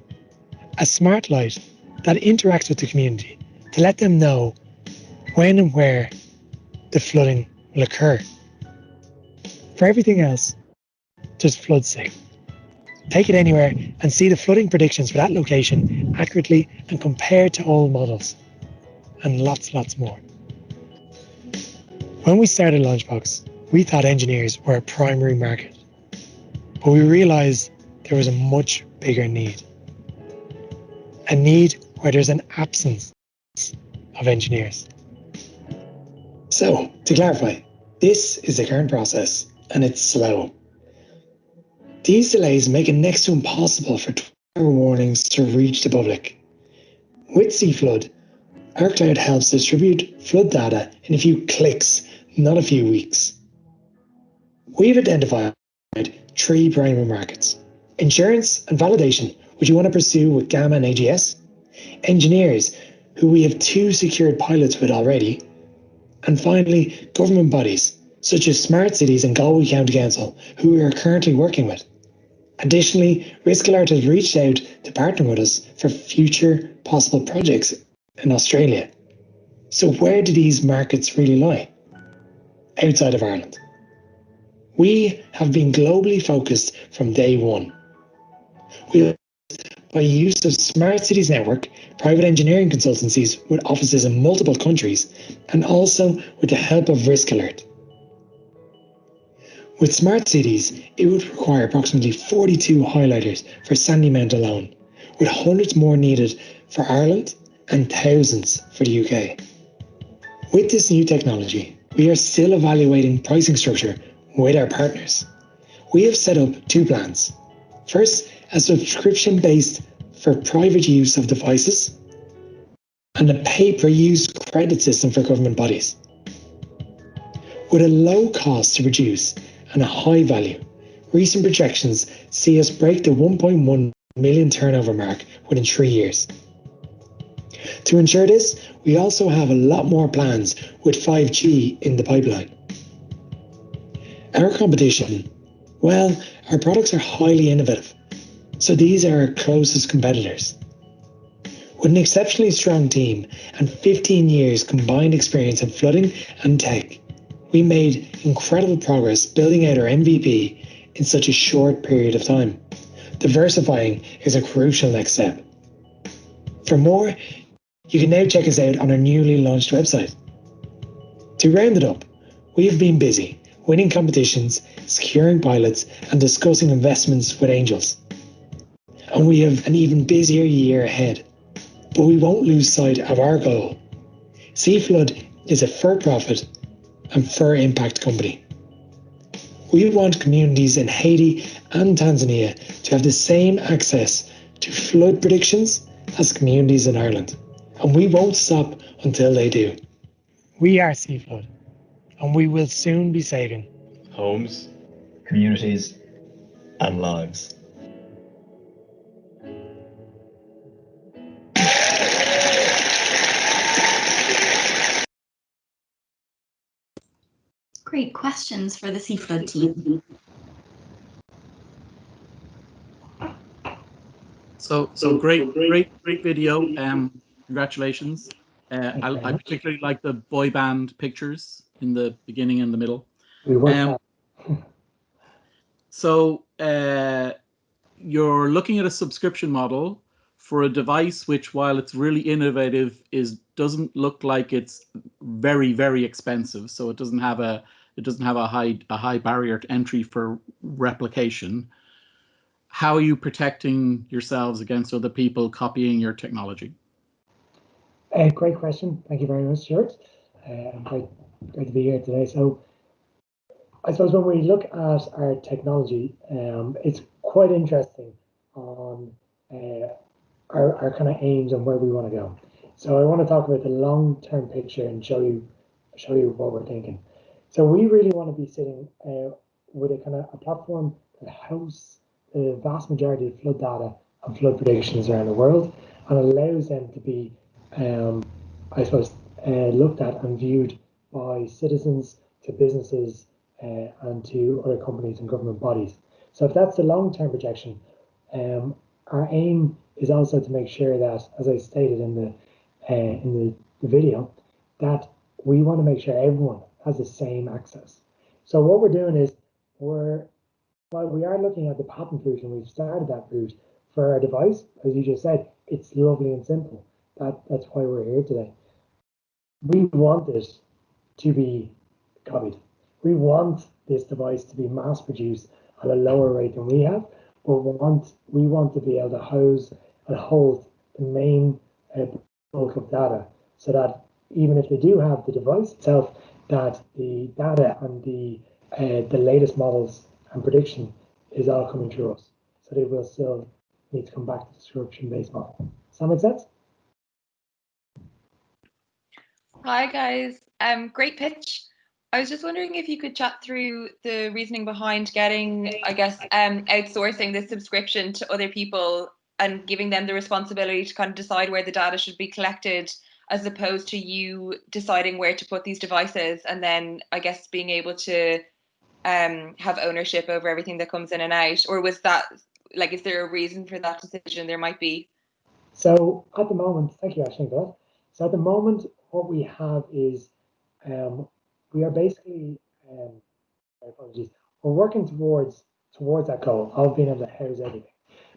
a smart light that interacts with the community to let them know when and where the flooding will occur. For everything else, just flood safe. Take it anywhere and see the flooding predictions for that location accurately and compare to old models, and lots more. When we started LaunchBox, we thought engineers were a primary market, but we realized there was a much bigger need. A need where there's an absence of engineers. So, to clarify, this is the current process, and it's slow. These delays make it next to impossible for 24-hour warnings to reach the public. With Seaflood, our cloud helps distribute flood data in a few clicks, not a few weeks. We've identified 3 primary markets: insurance and validation, which we want to pursue with Gamma and AGS; engineers, who we have 2 secured pilots with already; and finally, government bodies, such as Smart Cities and Galway County Council, who we are currently working with. Additionally, Risk Alert has reached out to partner with us for future possible projects in Australia. So where do these markets really lie? Outside of Ireland. We have been globally focused from day one. By use of Smart Cities Network, private engineering consultancies with offices in multiple countries, and also with the help of Risk Alert. With Smart Cities, it would require approximately 42 highlighters for Sandymount alone, with hundreds more needed for Ireland and thousands for the UK. With this new technology, we are still evaluating pricing structure with our partners. We have set up 2 plans. First, a subscription-based for private use of devices, and a pay-per-use credit system for government bodies. With a low cost to produce and a high value, recent projections see us break the 1.1 million turnover mark within 3 years. To ensure this, we also have a lot more plans with 5G in the pipeline. Our competition, well, our products are highly innovative, so these are our closest competitors. With an exceptionally strong team and 15 years combined experience in flooding and tech, we made incredible progress building out our MVP in such a short period of time. Diversifying is a crucial next step. For more, you can now check us out on our newly launched website. To round it up, we have been busy winning competitions, securing pilots, and discussing investments with angels. And we have an even busier year ahead. But we won't lose sight of our goal. Seaflood is a for-profit and for-impact company. We want communities in Haiti and Tanzania to have the same access to flood predictions as communities in Ireland, and we won't stop until they do. We are Seaflood, and we will soon be saving homes, communities, and lives. Great questions for the Seaflood team. So great video. Congratulations. I particularly like the boy band pictures in the beginning and the middle. We worked hard. So you're looking at a subscription model for a device which, while it's really innovative, doesn't look like it's very expensive. So it doesn't have a high barrier to entry for replication. How are you protecting yourselves against other people copying your technology? Great question. Thank you very much, Stuart. Great to be here today. So I suppose when we look at our technology, it's quite interesting on our kind of aims and where we want to go. So I want to talk about the long-term picture and show you what we're thinking. So we really want to be sitting with a kind of a platform that hosts the vast majority of flood data and flood predictions around the world, and allows them to be, I suppose, looked at and viewed by citizens, to businesses, and to other companies and government bodies. So if that's the long-term projection, our aim is also to make sure that, as I stated in the video, that we want to make sure everyone has the same access. So what we're doing is while we are looking at the patent route, and we've started that route for our device, as you just said, it's lovely and simple. That's why we're here today. We want it to be copied. We want this device to be mass produced at a lower rate than we have, but we want to be able to house and hold the main bulk of data, so that even if they do have the device itself, that the data and the latest models and prediction is all coming through us. So they will still need to come back to the subscription-based model. Does that make sense? Hi guys, great pitch. I was just wondering if you could chat through the reasoning behind getting, I guess, outsourcing this subscription to other people and giving them the responsibility to kind of decide where the data should be collected, as opposed to you deciding where to put these devices, and then I guess being able to have ownership over everything that comes in and out. Or was that, like, is there a reason for that decision? There might be. So at the moment, thank you, Ashling, for that. So at the moment, what we have is we are basically, apologies, we're working towards that goal of being able to house everything.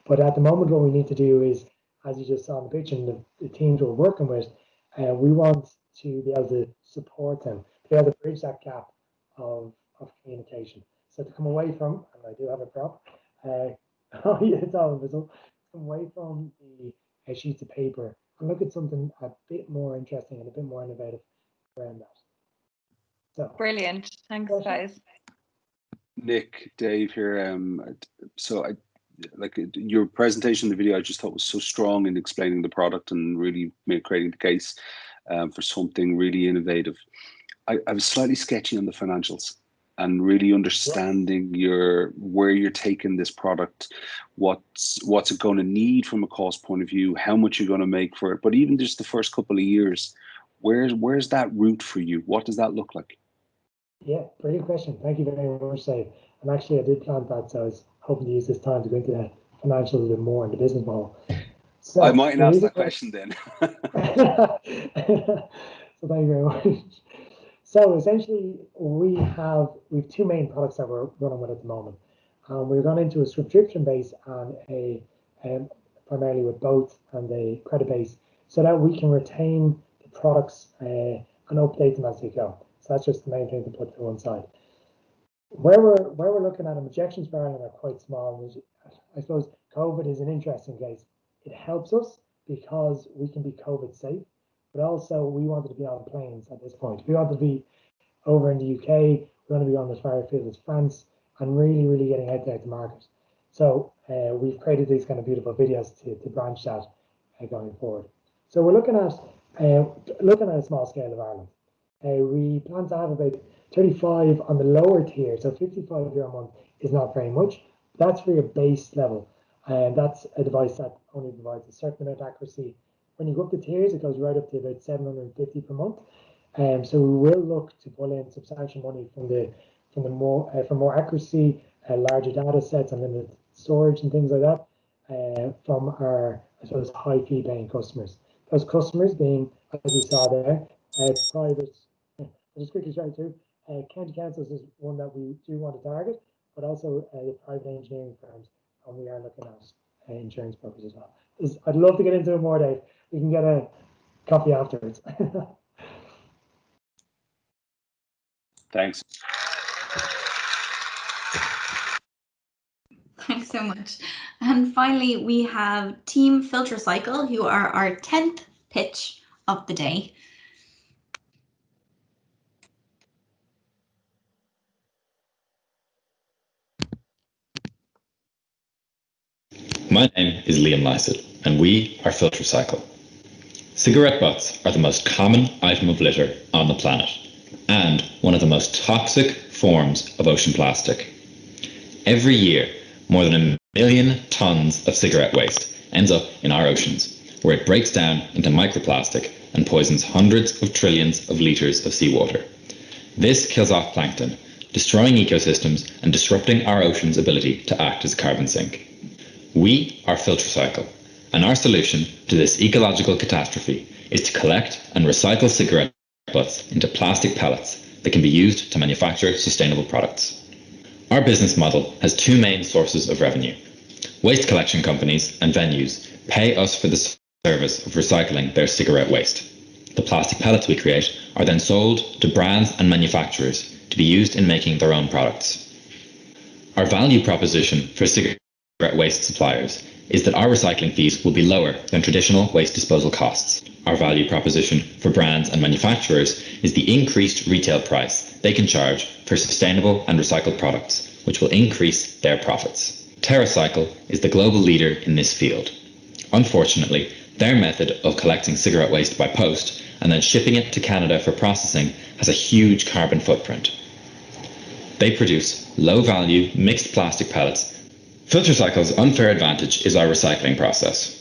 But at the moment, what we need to do is, as you just saw in the picture, and the teams we're working with, we want to be able to support them, to be able to bridge that gap of communication. So to come away from, and I do have a prop, oh yeah, it's all invisible, come away from the sheets of paper and look at something a bit more interesting and a bit more innovative around that. So brilliant, thanks guys. Nick, Dave here. So I like your presentation in the video. I just thought was so strong in explaining the product and really creating the case for something really innovative. I was slightly sketchy on the financials and really understanding where you're taking this product, what's it going to need from a cost point of view, how much you're going to make for it, but even just the first couple of years, where's that route for you? What does that look like? Yeah, brilliant question. Thank you very much, Dave. And actually, I did plan that, so I was hoping to use this time to go into the financials a bit more and the business model. So I mightn't ask that question then. So thank you very much. So essentially, we have two main products that we're running with at the moment. We're going into a subscription base and primarily with both, and a credit base, so that we can retain the products and update them as they go. So that's just the main thing to put to one side. Where we're looking at them, projections for Ireland are quite small. I suppose COVID is an interesting case. It helps us because we can be COVID safe, but also we wanted to be on planes at this point. We wanted to be over in the UK. We want to be on as far afield as France, and really getting out there to market. So we've created these kind of beautiful videos to branch that going forward. So we're looking at a small scale of Ireland. We plan to have about 35 on the lower tier, so €55 a month is not very much. That's for your base level, and that's a device that only provides a certain amount of accuracy. When you go up the tiers, it goes right up to about 750 per month. So we will look to pull in substantial money for more accuracy, larger data sets, unlimited storage, and things like that. from our, I suppose, high fee paying customers. Those customers being, as we saw there, private, I'll just quickly show you too, county councils is one that we do want to target, but also the private engineering firms, and we are looking at insurance brokers as well. I'd love to get into it more, Dave. We can get a coffee afterwards. Thanks. Thanks so much. And finally, we have Team Filter Cycle, who are our 10th pitch of the day. My name is Liam Lysett, and we are Filter Cycle. Cigarette butts are the most common item of litter on the planet, and one of the most toxic forms of ocean plastic. Every year, more than 1 million tons of cigarette waste ends up in our oceans, where it breaks down into microplastic and poisons hundreds of trillions of litres of seawater. This kills off plankton, destroying ecosystems and disrupting our ocean's ability to act as a carbon sink. We are Filter Cycle, and our solution to this ecological catastrophe is to collect and recycle cigarette butts into plastic pellets that can be used to manufacture sustainable products. Our business model has two main sources of revenue. Waste collection companies and venues pay us for the service of recycling their cigarette waste. The plastic pellets we create are then sold to brands and manufacturers to be used in making their own products. Our value proposition for cigarette waste suppliers is that our recycling fees will be lower than traditional waste disposal costs. Our value proposition for brands and manufacturers is the increased retail price they can charge for sustainable and recycled products, which will increase their profits. TerraCycle is the global leader in this field. Unfortunately, their method of collecting cigarette waste by post and then shipping it to Canada for processing has a huge carbon footprint. They produce low-value mixed plastic pellets. Filter Cycle's unfair advantage is our recycling process.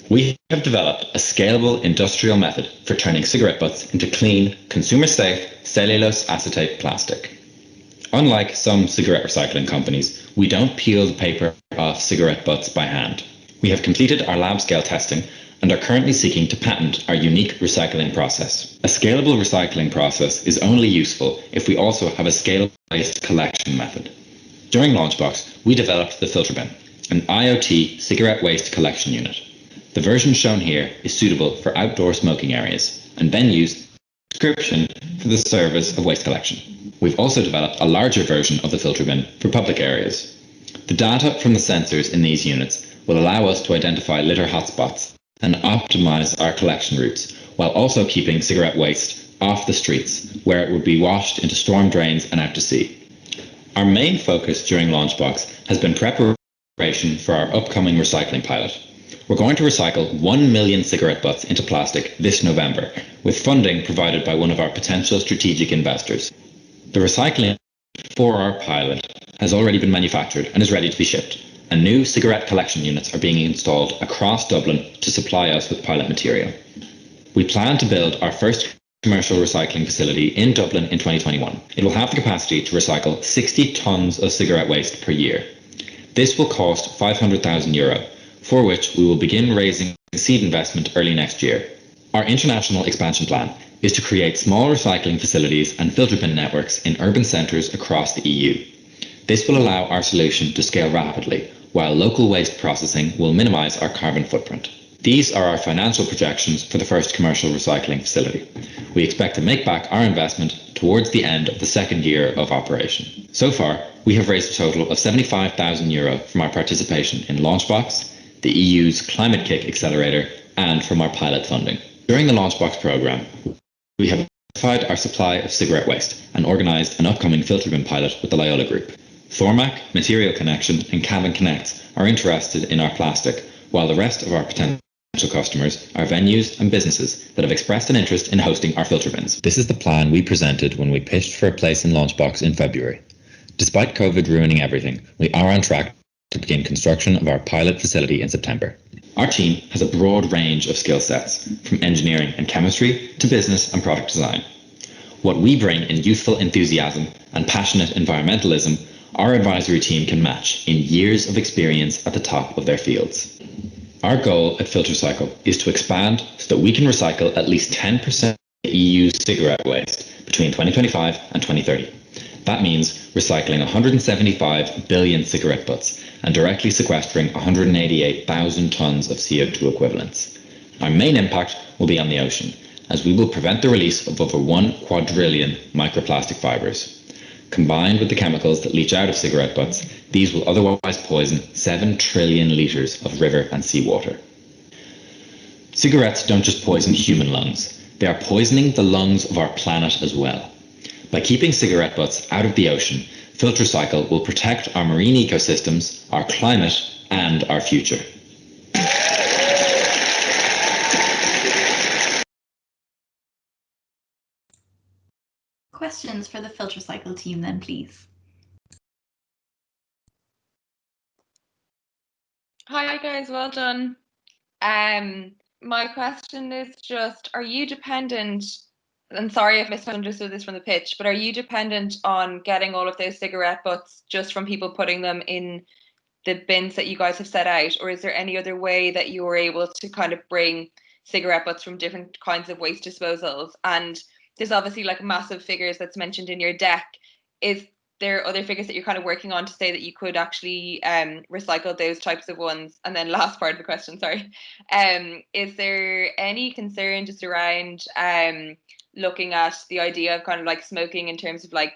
We have developed a scalable industrial method for turning cigarette butts into clean, consumer-safe cellulose acetate plastic. Unlike some cigarette recycling companies, we don't peel the paper off cigarette butts by hand. We have completed our lab-scale testing and are currently seeking to patent our unique recycling process. A scalable recycling process is only useful if we also have a scalable waste collection method. During LaunchBox, we developed the Filter Bin, an IoT cigarette waste collection unit. The version shown here is suitable for outdoor smoking areas and venues subscription for the service of waste collection. We've also developed a larger version of the Filter Bin for public areas. The data from the sensors in these units will allow us to identify litter hotspots and optimize our collection routes, while also keeping cigarette waste off the streets, where it would be washed into storm drains and out to sea. Our main focus during LaunchBox has been preparation for our upcoming recycling pilot. We're going to recycle 1 million cigarette butts into plastic this November, with funding provided by one of our potential strategic investors. The recycling for our pilot has already been manufactured and is ready to be shipped, and new cigarette collection units are being installed across Dublin to supply us with pilot material. We plan to build our first commercial recycling facility in Dublin in 2021. It will have the capacity to recycle 60 tons of cigarette waste per year. This will cost €500,000, for which we will begin raising seed investment early next year. Our international expansion plan is to create small recycling facilities and filter bin networks in urban centres across the EU. This will allow our solution to scale rapidly, while local waste processing will minimise our carbon footprint. These are our financial projections for the first commercial recycling facility. We expect to make back our investment towards the end of the second year of operation. So far, we have raised a total of €75,000 from our participation in LaunchBox, the EU's Climate Kick Accelerator, and from our pilot funding. During the LaunchBox programme, we have identified our supply of cigarette waste and organised an upcoming filter bin pilot with the Loyola Group. Thormac, Material Connection and Cabin Connects are interested in our plastic, while the rest of our potential customers are venues and businesses that have expressed an interest in hosting our filter bins. This is the plan we presented when we pitched for a place in LaunchBox in February. Despite COVID ruining everything, we are on track to begin construction of our pilot facility in September. Our team has a broad range of skill sets, from engineering and chemistry to business and product design. What we bring in youthful enthusiasm and passionate environmentalism, our advisory team can match in years of experience at the top of their fields. Our goal at FilterCycle is to expand so that we can recycle at least 10% of the EU's cigarette waste between 2025 and 2030. That means recycling 175 billion cigarette butts and directly sequestering 188,000 tons of CO2 equivalents. Our main impact will be on the ocean, as we will prevent the release of over 1 quadrillion microplastic fibres. Combined with the chemicals that leach out of cigarette butts, these will otherwise poison 7 trillion litres of river and seawater. Cigarettes don't just poison human lungs, they are poisoning the lungs of our planet as well. By keeping cigarette butts out of the ocean, FilterCycle will protect our marine ecosystems, our climate, and our future. Questions for the FilterCycle team then, please. Hi guys, well done. My question is just, are you dependent, and sorry if I misunderstood this from the pitch, but are you dependent on getting all of those cigarette butts just from people putting them in the bins that you guys have set out, or is there any other way that you were able to kind of bring cigarette butts from different kinds of waste disposals? And there's obviously like massive figures that's mentioned in your deck. Is there other figures that you're kind of working on to say that you could actually recycle those types of ones? And then last part of the question, sorry, is there any concern just around looking at the idea of kind of like smoking in terms of like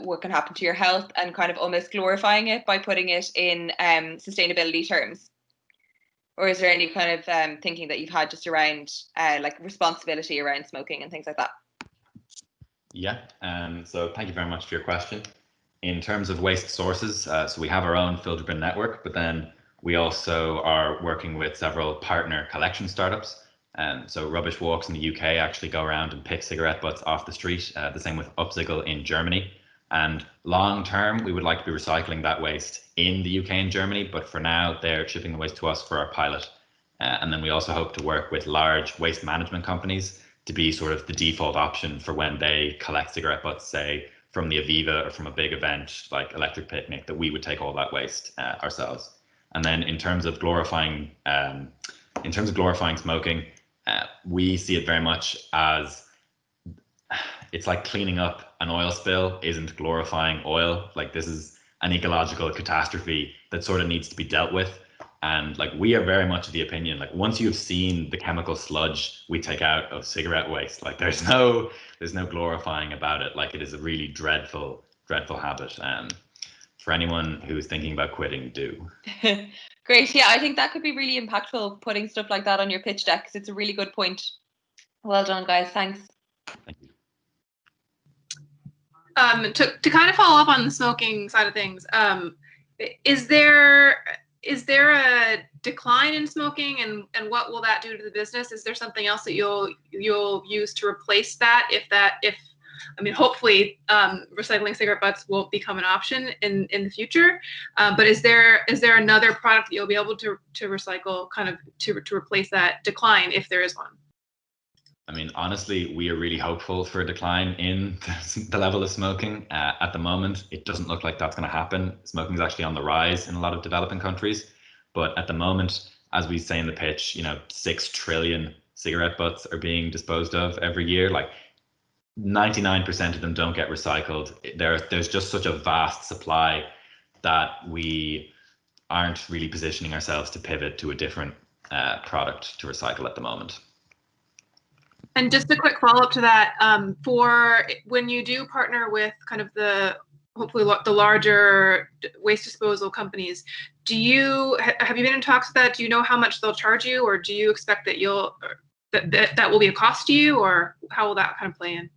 what can happen to your health and kind of almost glorifying it by putting it in sustainability terms? Or is there any kind of thinking that you've had just around like responsibility around smoking and things like that? Yeah, so thank you very much for your question. In terms of waste sources, so we have our own filter bin network, but then we also are working with several partner collection startups. So Rubbish Walks in the UK actually go around and pick cigarette butts off the street, the same with Upsigle in Germany. And long term, we would like to be recycling that waste in the UK and Germany, but for now, they're shipping the waste to us for our pilot. And then we also hope to work with large waste management companies to be sort of the default option for when they collect cigarette butts, say from the Aviva or from a big event like Electric Picnic, that we would take all that waste ourselves. And then in terms of glorifying smoking, we see it very much as it's like cleaning up an oil spill isn't glorifying oil. Like, this is an ecological catastrophe that sort of needs to be dealt with. And like, we are very much of the opinion, like once you've seen the chemical sludge we take out of cigarette waste, like there's no glorifying about it. Like, it is a really dreadful habit. For anyone who's thinking about quitting, do. Great. Yeah, I think that could be really impactful, putting stuff like that on your pitch deck, because it's a really good point. Well done, guys. Thanks. Thank you. To kind of follow up on the smoking side of things, is there a decline in smoking, and what will that do to the business? Is there something else that you'll use to replace that? I mean, hopefully recycling cigarette butts won't become an option in the future, but is there another product that you'll be able to recycle kind of to replace that decline, if there is one? I mean, honestly, we are really hopeful for a decline in the level of smoking. At the moment, it doesn't look like that's going to happen. Smoking is actually on the rise in a lot of developing countries. But at the moment, as we say in the pitch, 6 trillion cigarette butts are being disposed of every year. Like 99% of them don't get recycled. There's just such a vast supply that we aren't really positioning ourselves to pivot to a different product to recycle at the moment. And just a quick follow-up to that, for when you do partner with kind of hopefully the larger waste disposal companies, have you been in talks with that? Do you know how much they'll charge you, or do you expect that that will be a cost to you, or how will that kind of play in?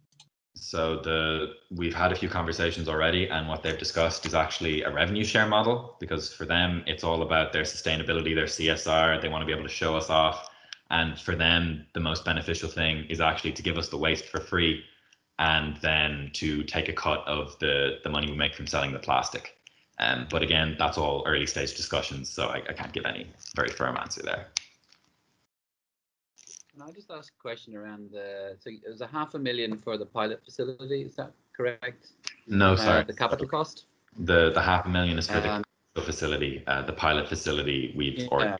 So we've had a few conversations already, and what they've discussed is actually a revenue share model, because for them it's all about their sustainability, their CSR. They want to be able to show us off. And for them, the most beneficial thing is actually to give us the waste for free, and then to take a cut of the money we make from selling the plastic. But again, that's all early stage discussions, so I can't give any very firm answer there. Can I just ask a question around so it was 500,000 for the pilot facility, is that correct? No, sorry. The capital cost? The 500,000 is for the facility. The pilot facility we've already.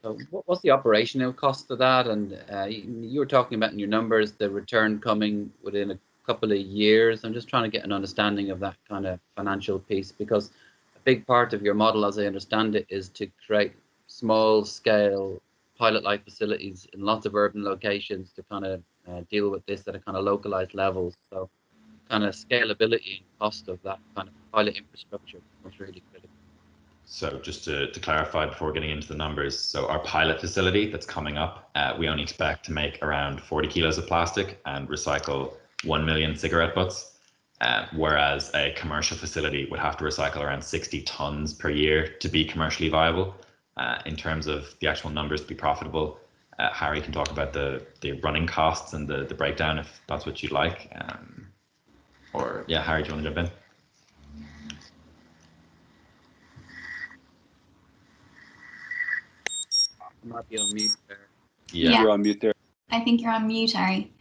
So what's the operational cost of that? And you were talking about in your numbers the return coming within a couple of years. I'm just trying to get an understanding of that kind of financial piece, because a big part of your model, as I understand it, is to create small-scale pilot-like facilities in lots of urban locations to kind of deal with this at a kind of localized level. So kind of scalability and cost of that kind of pilot infrastructure becomes really critical. So just to clarify before getting into the numbers, so our pilot facility that's coming up, we only expect to make around 40 kilos of plastic and recycle 1 million cigarette butts, whereas a commercial facility would have to recycle around 60 tons per year to be commercially viable. In terms of the actual numbers to be profitable, Harry can talk about the running costs and the breakdown if that's what you'd like. Or yeah, Harry, do you want to jump in? You might be on mute there. Yeah, you're on mute there. I think you're on mute, Harry.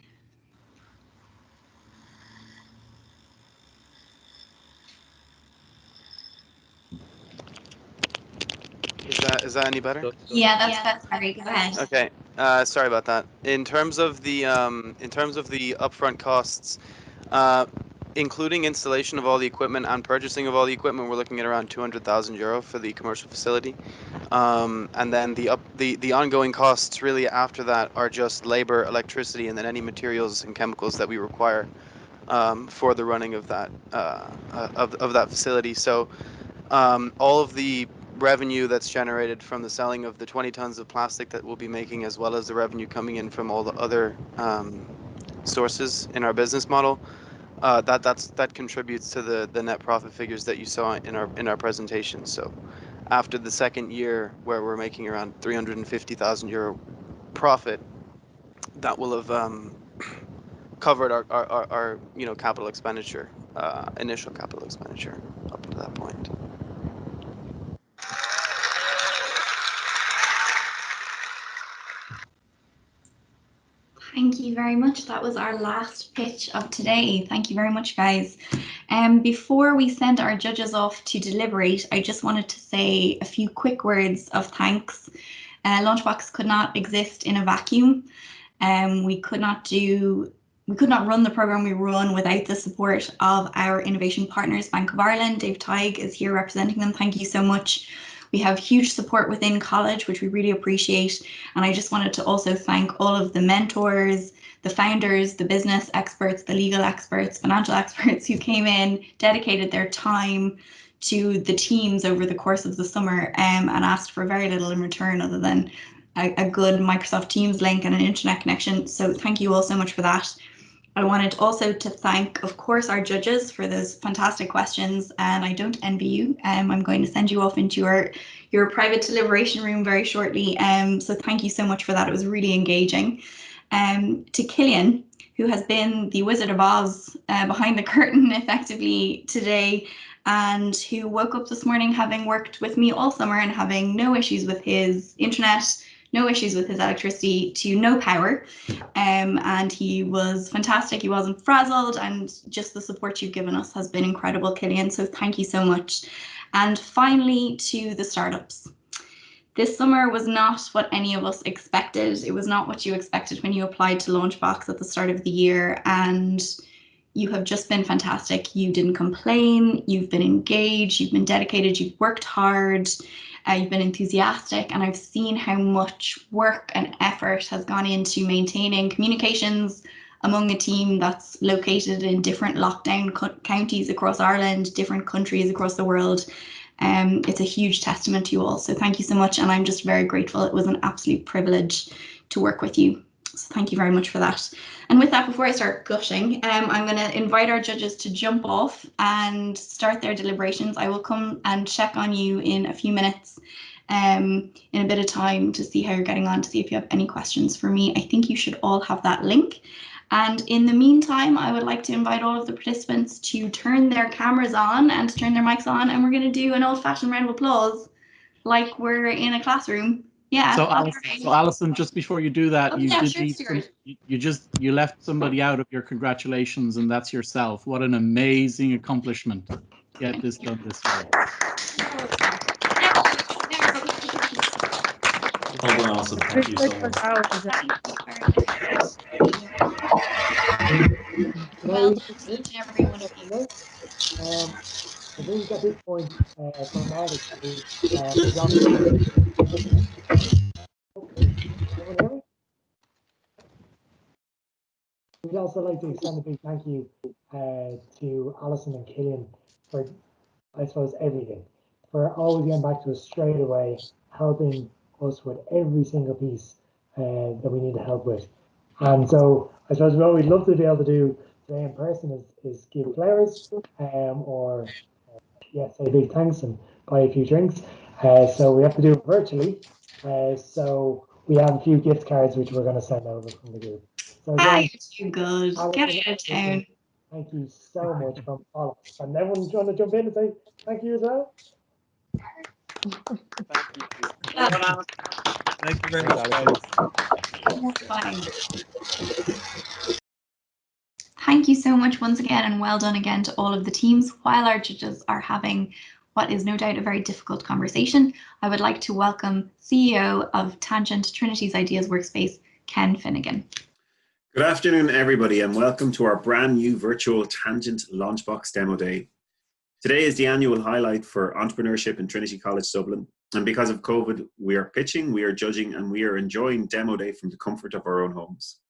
Is that any better? Yeah, that's better, Harry. Go ahead. Okay. Sorry about that. In terms of the upfront costs, including installation of all the equipment and purchasing of all the equipment, we're looking at around 200,000 euro for the commercial facility. And then the ongoing costs really after that are just labor, electricity, and then any materials and chemicals that we require for the running of that of that facility. So all of the revenue that's generated from the selling of the 20 tons of plastic that we'll be making, as well as the revenue coming in from all the other sources in our business model, that contributes to the net profit figures that you saw in our presentation. So after the second year, where we're making around 350,000 euro profit, that will have covered our capital expenditure, initial capital expenditure up to that point. Thank you very much. That was our last pitch of today. Thank you very much, guys. Before we send our judges off to deliberate, I just wanted to say a few quick words of thanks. LaunchBox could not exist in a vacuum. We could not run the program we run without the support of our innovation partners, Bank of Ireland. Dave Teig is here representing them. Thank you so much. We have huge support within college, which we really appreciate. And I just wanted to also thank all of the mentors, the founders, the business experts, the legal experts, financial experts who came in, dedicated their time to the teams over the course of the summer and asked for very little in return other than a good Microsoft Teams link and an internet connection. So thank you all so much for that. I wanted also to thank, of course, our judges for those fantastic questions, and I don't envy you. I'm going to send you off into your private deliberation room very shortly. So thank you so much for that. It was really engaging. To Killian, who has been the Wizard of Oz behind the curtain effectively today, and who woke up this morning having worked with me all summer and having no issues with his internet, no issues with his electricity, to no power, and he was fantastic. He wasn't frazzled, and just the support you've given us has been incredible, Killian, so thank you so much. And finally, to the startups. This summer was not what any of us expected. It was not what you expected when you applied to LaunchBox at the start of the year, and you have just been fantastic. You didn't complain, you've been engaged, you've been dedicated, you've worked hard, you've been enthusiastic, and I've seen how much work and effort has gone into maintaining communications among a team that's located in different lockdown counties across Ireland, different countries across the world. It's a huge testament to you all, so thank you so much, and I'm just very grateful. It was an absolute privilege to work with you, so thank you very much for that. And with that, before I start gushing, I'm going to invite our judges to jump off and start their deliberations. I will come and check on you in a few minutes, in a bit of time, to see how you're getting on, to see if you have any questions for me. I think you should all have that link. And in the meantime, I would like to invite all of the participants to turn their cameras on and to turn their mics on, and we're going to do an old-fashioned round of applause like we're in a classroom. Yeah. So Alison, just before you do that, you left somebody out of your congratulations, and that's yourself. What an amazing accomplishment. Get this done this way. Well done, Alison. Thank you so much. Well done to each and every one of you. I think at this point, from our side, we'd also like to extend a big thank you to Alison and Killian for, I suppose, everything, for always getting back to us straight away, helping us with every single piece that we need help with. And so I suppose what we'd love to be able to do today in person is give flowers or say big thanks and buy a few drinks. So we have to do it virtually. So we have a few gift cards which we're going to send over from the group. So again, you're too good. Get out of town. Thank you so much from all of us. And everyone trying to jump in and say thank you as well. Thank you very much, guys. Thank you so much once again, and well done again to all of the teams. While our judges are having what is no doubt a very difficult conversation, I would like to welcome CEO of Tangent, Trinity's Ideas Workspace, Ken Finnegan. Good afternoon, everybody, and welcome to our brand new virtual Tangent LaunchBox Demo Day. Today is the annual highlight for entrepreneurship in Trinity College Dublin, and because of COVID, we are pitching, we are judging, and we are enjoying Demo Day from the comfort of our own homes.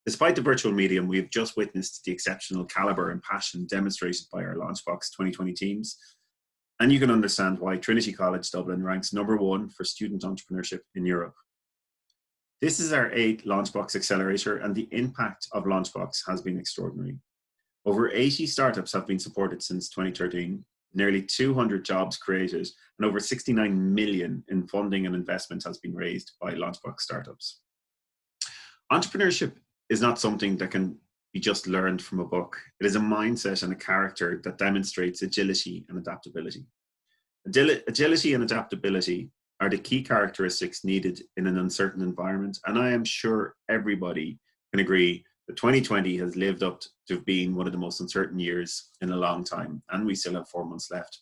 Despite the virtual medium, we have just witnessed the exceptional caliber and passion demonstrated by our LaunchBox 2020 teams, and you can understand why Trinity College Dublin ranks #1 for student entrepreneurship in Europe. This is our 8th LaunchBox Accelerator, and the impact of LaunchBox has been extraordinary. Over 80 startups have been supported since 2013, nearly 200 jobs created, and over 69 million in funding and investment has been raised by LaunchBox startups. Entrepreneurship is not something that can be just learned from a book. It is a mindset and a character that demonstrates agility and adaptability. Agility and adaptability are the key characteristics needed in an uncertain environment, and I am sure everybody can agree that 2020 has lived up to being one of the most uncertain years in a long time, and we still have 4 months left.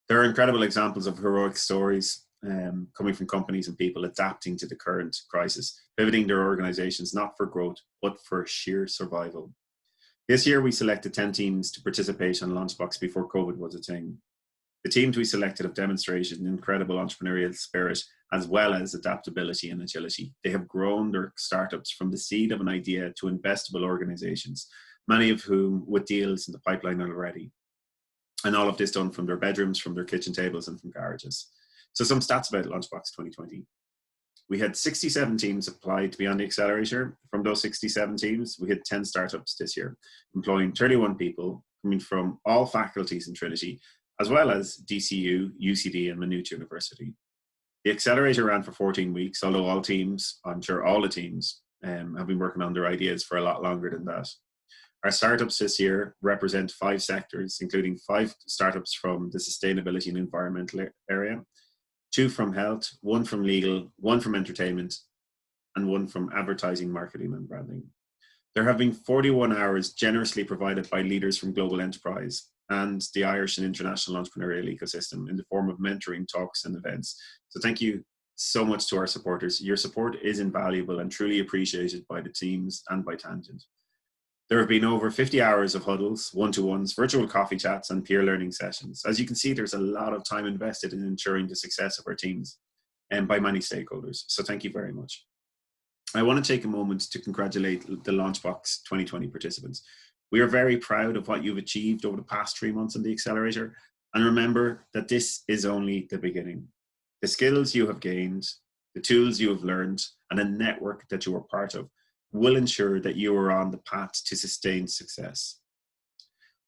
There are incredible examples of heroic stories coming from companies and people adapting to the current crisis, pivoting their organizations not for growth, but for sheer survival. This year, we selected 10 teams to participate on LaunchBox before COVID was a thing. The teams we selected have demonstrated an incredible entrepreneurial spirit, as well as adaptability and agility. They have grown their startups from the seed of an idea to investable organizations, many of whom with deals in the pipeline already. And all of this done from their bedrooms, from their kitchen tables, and from garages. So some stats about LaunchBox 2020. We had 67 teams applied to be on the accelerator. From those 67 teams, we had 10 startups this year, employing 31 people coming from all faculties in Trinity, as well as DCU, UCD, and Maynooth University. The accelerator ran for 14 weeks, although all teams, I'm sure all the teams, have been working on their ideas for a lot longer than that. Our startups this year represent 5 sectors, including 5 startups from the sustainability and environmental area, 2 from health, 1 from legal, 1 from entertainment, and 1 from advertising, marketing, and branding. There have been 41 hours generously provided by leaders from global enterprise and the Irish and international entrepreneurial ecosystem in the form of mentoring, talks, and events. So thank you so much to our supporters. Your support is invaluable and truly appreciated by the teams and by Tangent. There have been over 50 hours of huddles, one-to-ones, virtual coffee chats, and peer learning sessions. As you can see, there's a lot of time invested in ensuring the success of our teams and by many stakeholders. So thank you very much. I want to take a moment to congratulate the LaunchBox 2020 participants. We are very proud of what you've achieved over the past 3 months on the accelerator. And remember that this is only the beginning. The skills you have gained, the tools you have learned, and the network that you are part of will ensure that you are on the path to sustained success.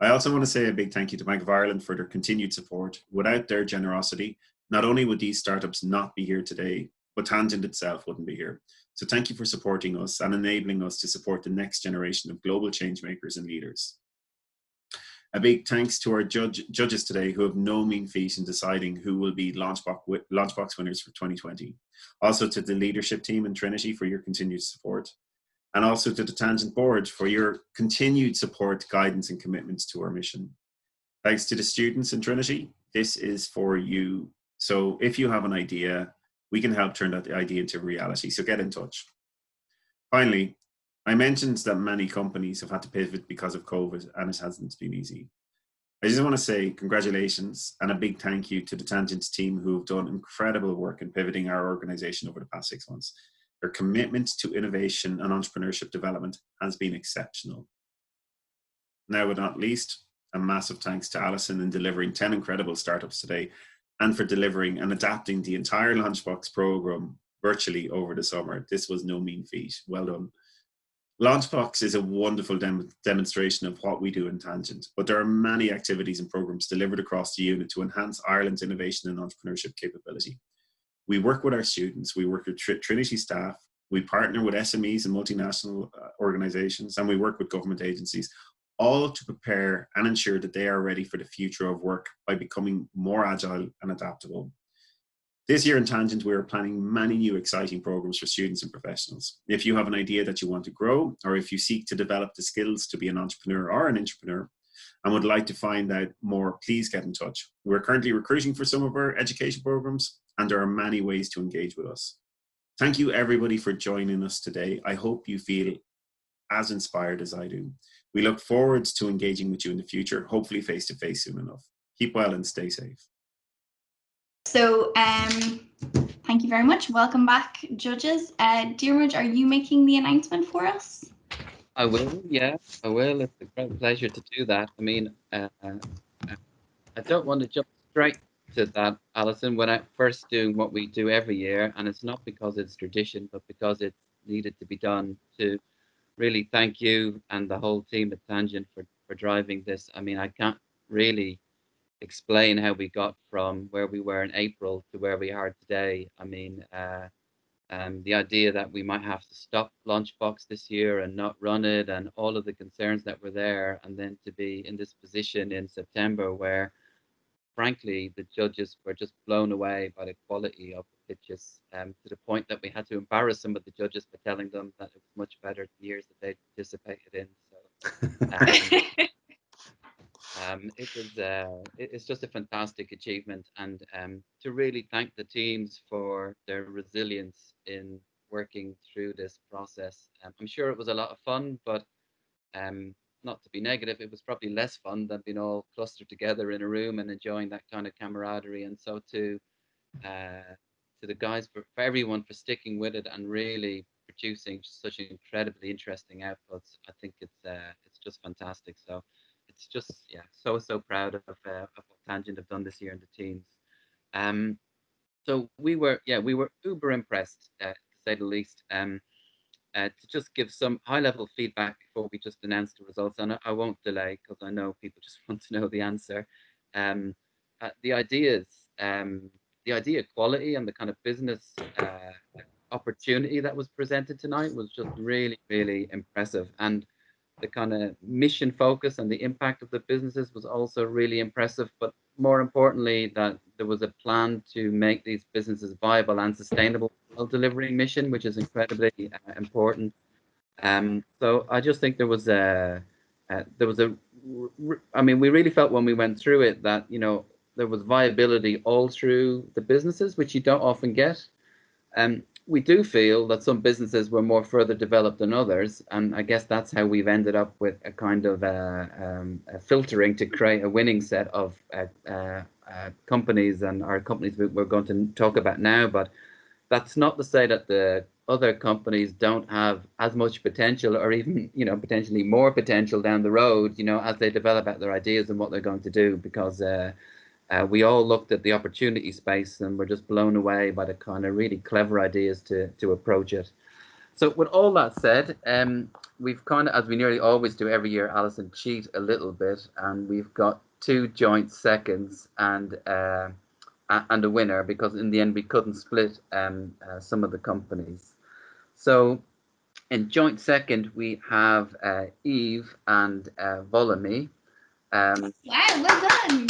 I also want to say a big thank you to Bank of Ireland for their continued support. Without their generosity, not only would these startups not be here today, but Tangent itself wouldn't be here. So thank you for supporting us and enabling us to support the next generation of global change makers and leaders. A big thanks to our judges today who have no mean feat in deciding who will be LaunchBox winners for 2020. Also to the leadership team in Trinity for your continued support. And also to the Tangent board for your continued support, guidance, and commitments to our mission. Thanks to the students in Trinity, this is for you. So if you have an idea, we can help turn that idea into reality. So get in touch. Finally, I mentioned that many companies have had to pivot because of COVID, and it hasn't been easy. I just want to say congratulations and a big thank you to the Tangent team who have done incredible work in pivoting our organization over the past 6 months. Their commitment to innovation and entrepreneurship development has been exceptional. Now, but not least, a massive thanks to Alison in delivering 10 incredible startups today and for delivering and adapting the entire LaunchBox program virtually over the summer. This was no mean feat. Well done. LaunchBox is a wonderful demonstration of what we do in Tangent, but there are many activities and programs delivered across the unit to enhance Ireland's innovation and entrepreneurship capability. We work with our students, we work with Trinity staff, we partner with SMEs and multinational organizations, and we work with government agencies, all to prepare and ensure that they are ready for the future of work by becoming more agile and adaptable. This year in Tangent, we are planning many new exciting programs for students and professionals. If you have an idea that you want to grow, or if you seek to develop the skills to be an entrepreneur or an intrapreneur and would like to find out more, please get in touch. We're currently recruiting for some of our education programs, and there are many ways to engage with us. Thank you everybody for joining us today. I hope you feel as inspired as I do. We look forward to engaging with you in the future, hopefully face to face soon enough. Keep well and stay safe. So thank you very much. Welcome back, judges. Dearmid, are you making the announcement for us? I will, yeah, I will. It's a great pleasure to do that. I mean, I don't want to jump straight to that, Alison, when I first doing what we do every year, and it's not because it's tradition, but because it's needed to be done, to really thank you and the whole team at Tangent for driving this. I mean, I can't really explain how we got from where we were in April to where we are today. I mean, the idea that we might have to stop LaunchBox this year and not run it, and all of the concerns that were there, and then to be in this position in September where, frankly, the judges were just blown away by the quality of the pitches, to the point that we had to embarrass some of the judges by telling them that it was much better than years that they participated in. So it's just a fantastic achievement, and to really thank the teams for their resilience in working through this process. I'm sure it was a lot of fun, but not to be negative, it was probably less fun than being all clustered together in a room and enjoying that kind of camaraderie. And so to the guys, for everyone for sticking with it and really producing such incredibly interesting outputs, I think it's just fantastic. So it's just, yeah, so proud of what Tangent have done this year and the teams. So we were uber impressed, to say the least. To just give some high-level feedback before we just announce the results, and I won't delay because I know people just want to know the answer. The idea quality and the kind of business opportunity that was presented tonight was just really, really impressive, and the kind of mission focus and the impact of the businesses was also really impressive. But more importantly, that there was a plan to make these businesses viable and sustainable while delivering mission, which is incredibly important. So I just think I mean, we really felt when we went through it that, you know, there was viability all through the businesses, which you don't often get. We do feel that some businesses were more further developed than others, and I guess that's how we've ended up with a kind of a filtering to create a winning set of companies, and our companies we're going to talk about now. But that's not to say that the other companies don't have as much potential, or even, you know, potentially more potential down the road, you know, as they develop out their ideas and what they're going to do, because we all looked at the opportunity space and we're just blown away by the kind of really clever ideas to approach it. So with all that said, we've kind of, as we nearly always do every year, Alison, cheat a little bit, and we've got 2 joint seconds and a winner, because in the end we couldn't split some of the companies. So in joint second we have Eve and Volamy. Wow, well done.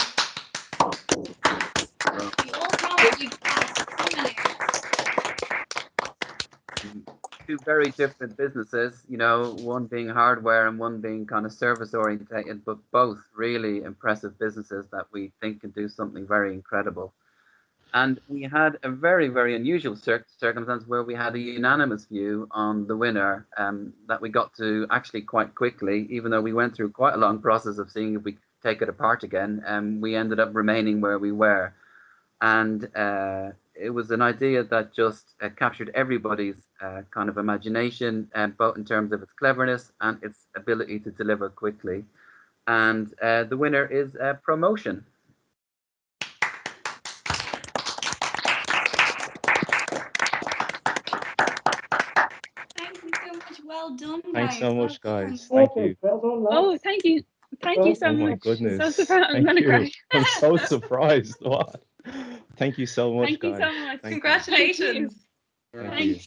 Two very different businesses, you know, one being hardware and one being kind of service orientated, but both really impressive businesses that we think can do something very incredible. And we had a very, very unusual circumstance where we had a unanimous view on the winner that we got to actually quite quickly, even though we went through quite a long process of seeing if we could take it apart again. We ended up remaining where we were. And it was an idea that just captured everybody's kind of imagination, both in terms of its cleverness and its ability to deliver quickly. And the winner is Promotion. Well done, guys. Thanks so much, well guys. Thank you. Oh, thank you. Thank you so Oh my much. goodness. So surprised. I'm Thank gonna you. cry. I'm so surprised. What? Thank you so much, Thank you guys. so much. Thank you. Congratulations. Thank you.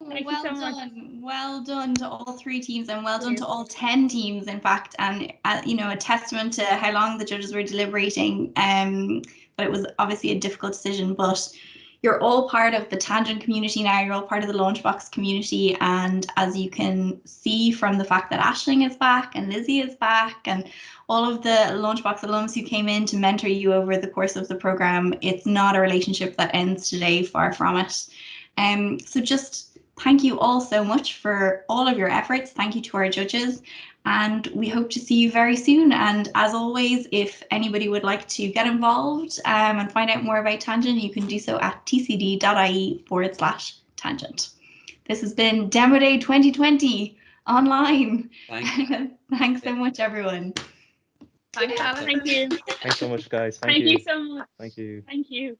Thank well you so done. Well done to all 3 teams, and well done to all 10 teams, in fact, and you know, a testament to how long the judges were deliberating. But it was obviously a difficult decision, but you're all part of the Tangent community now. You're all part of the LaunchBox community, and as you can see from the fact that Aisling is back and Lizzie is back and all of the LaunchBox alums who came in to mentor you over the course of the program, it's not a relationship that ends today, far from it. So just thank you all so much for all of your efforts. Thank you to our judges, and we hope to see you very soon. And as always, if anybody would like to get involved and find out more about Tangent, you can do so at tcd.ie/tangent. This has been Demo Day 2020 online. Thanks so much, everyone. Thanks, Alan. Thank you. Thanks so much, guys. Thank you so much. Thank you. Thank you.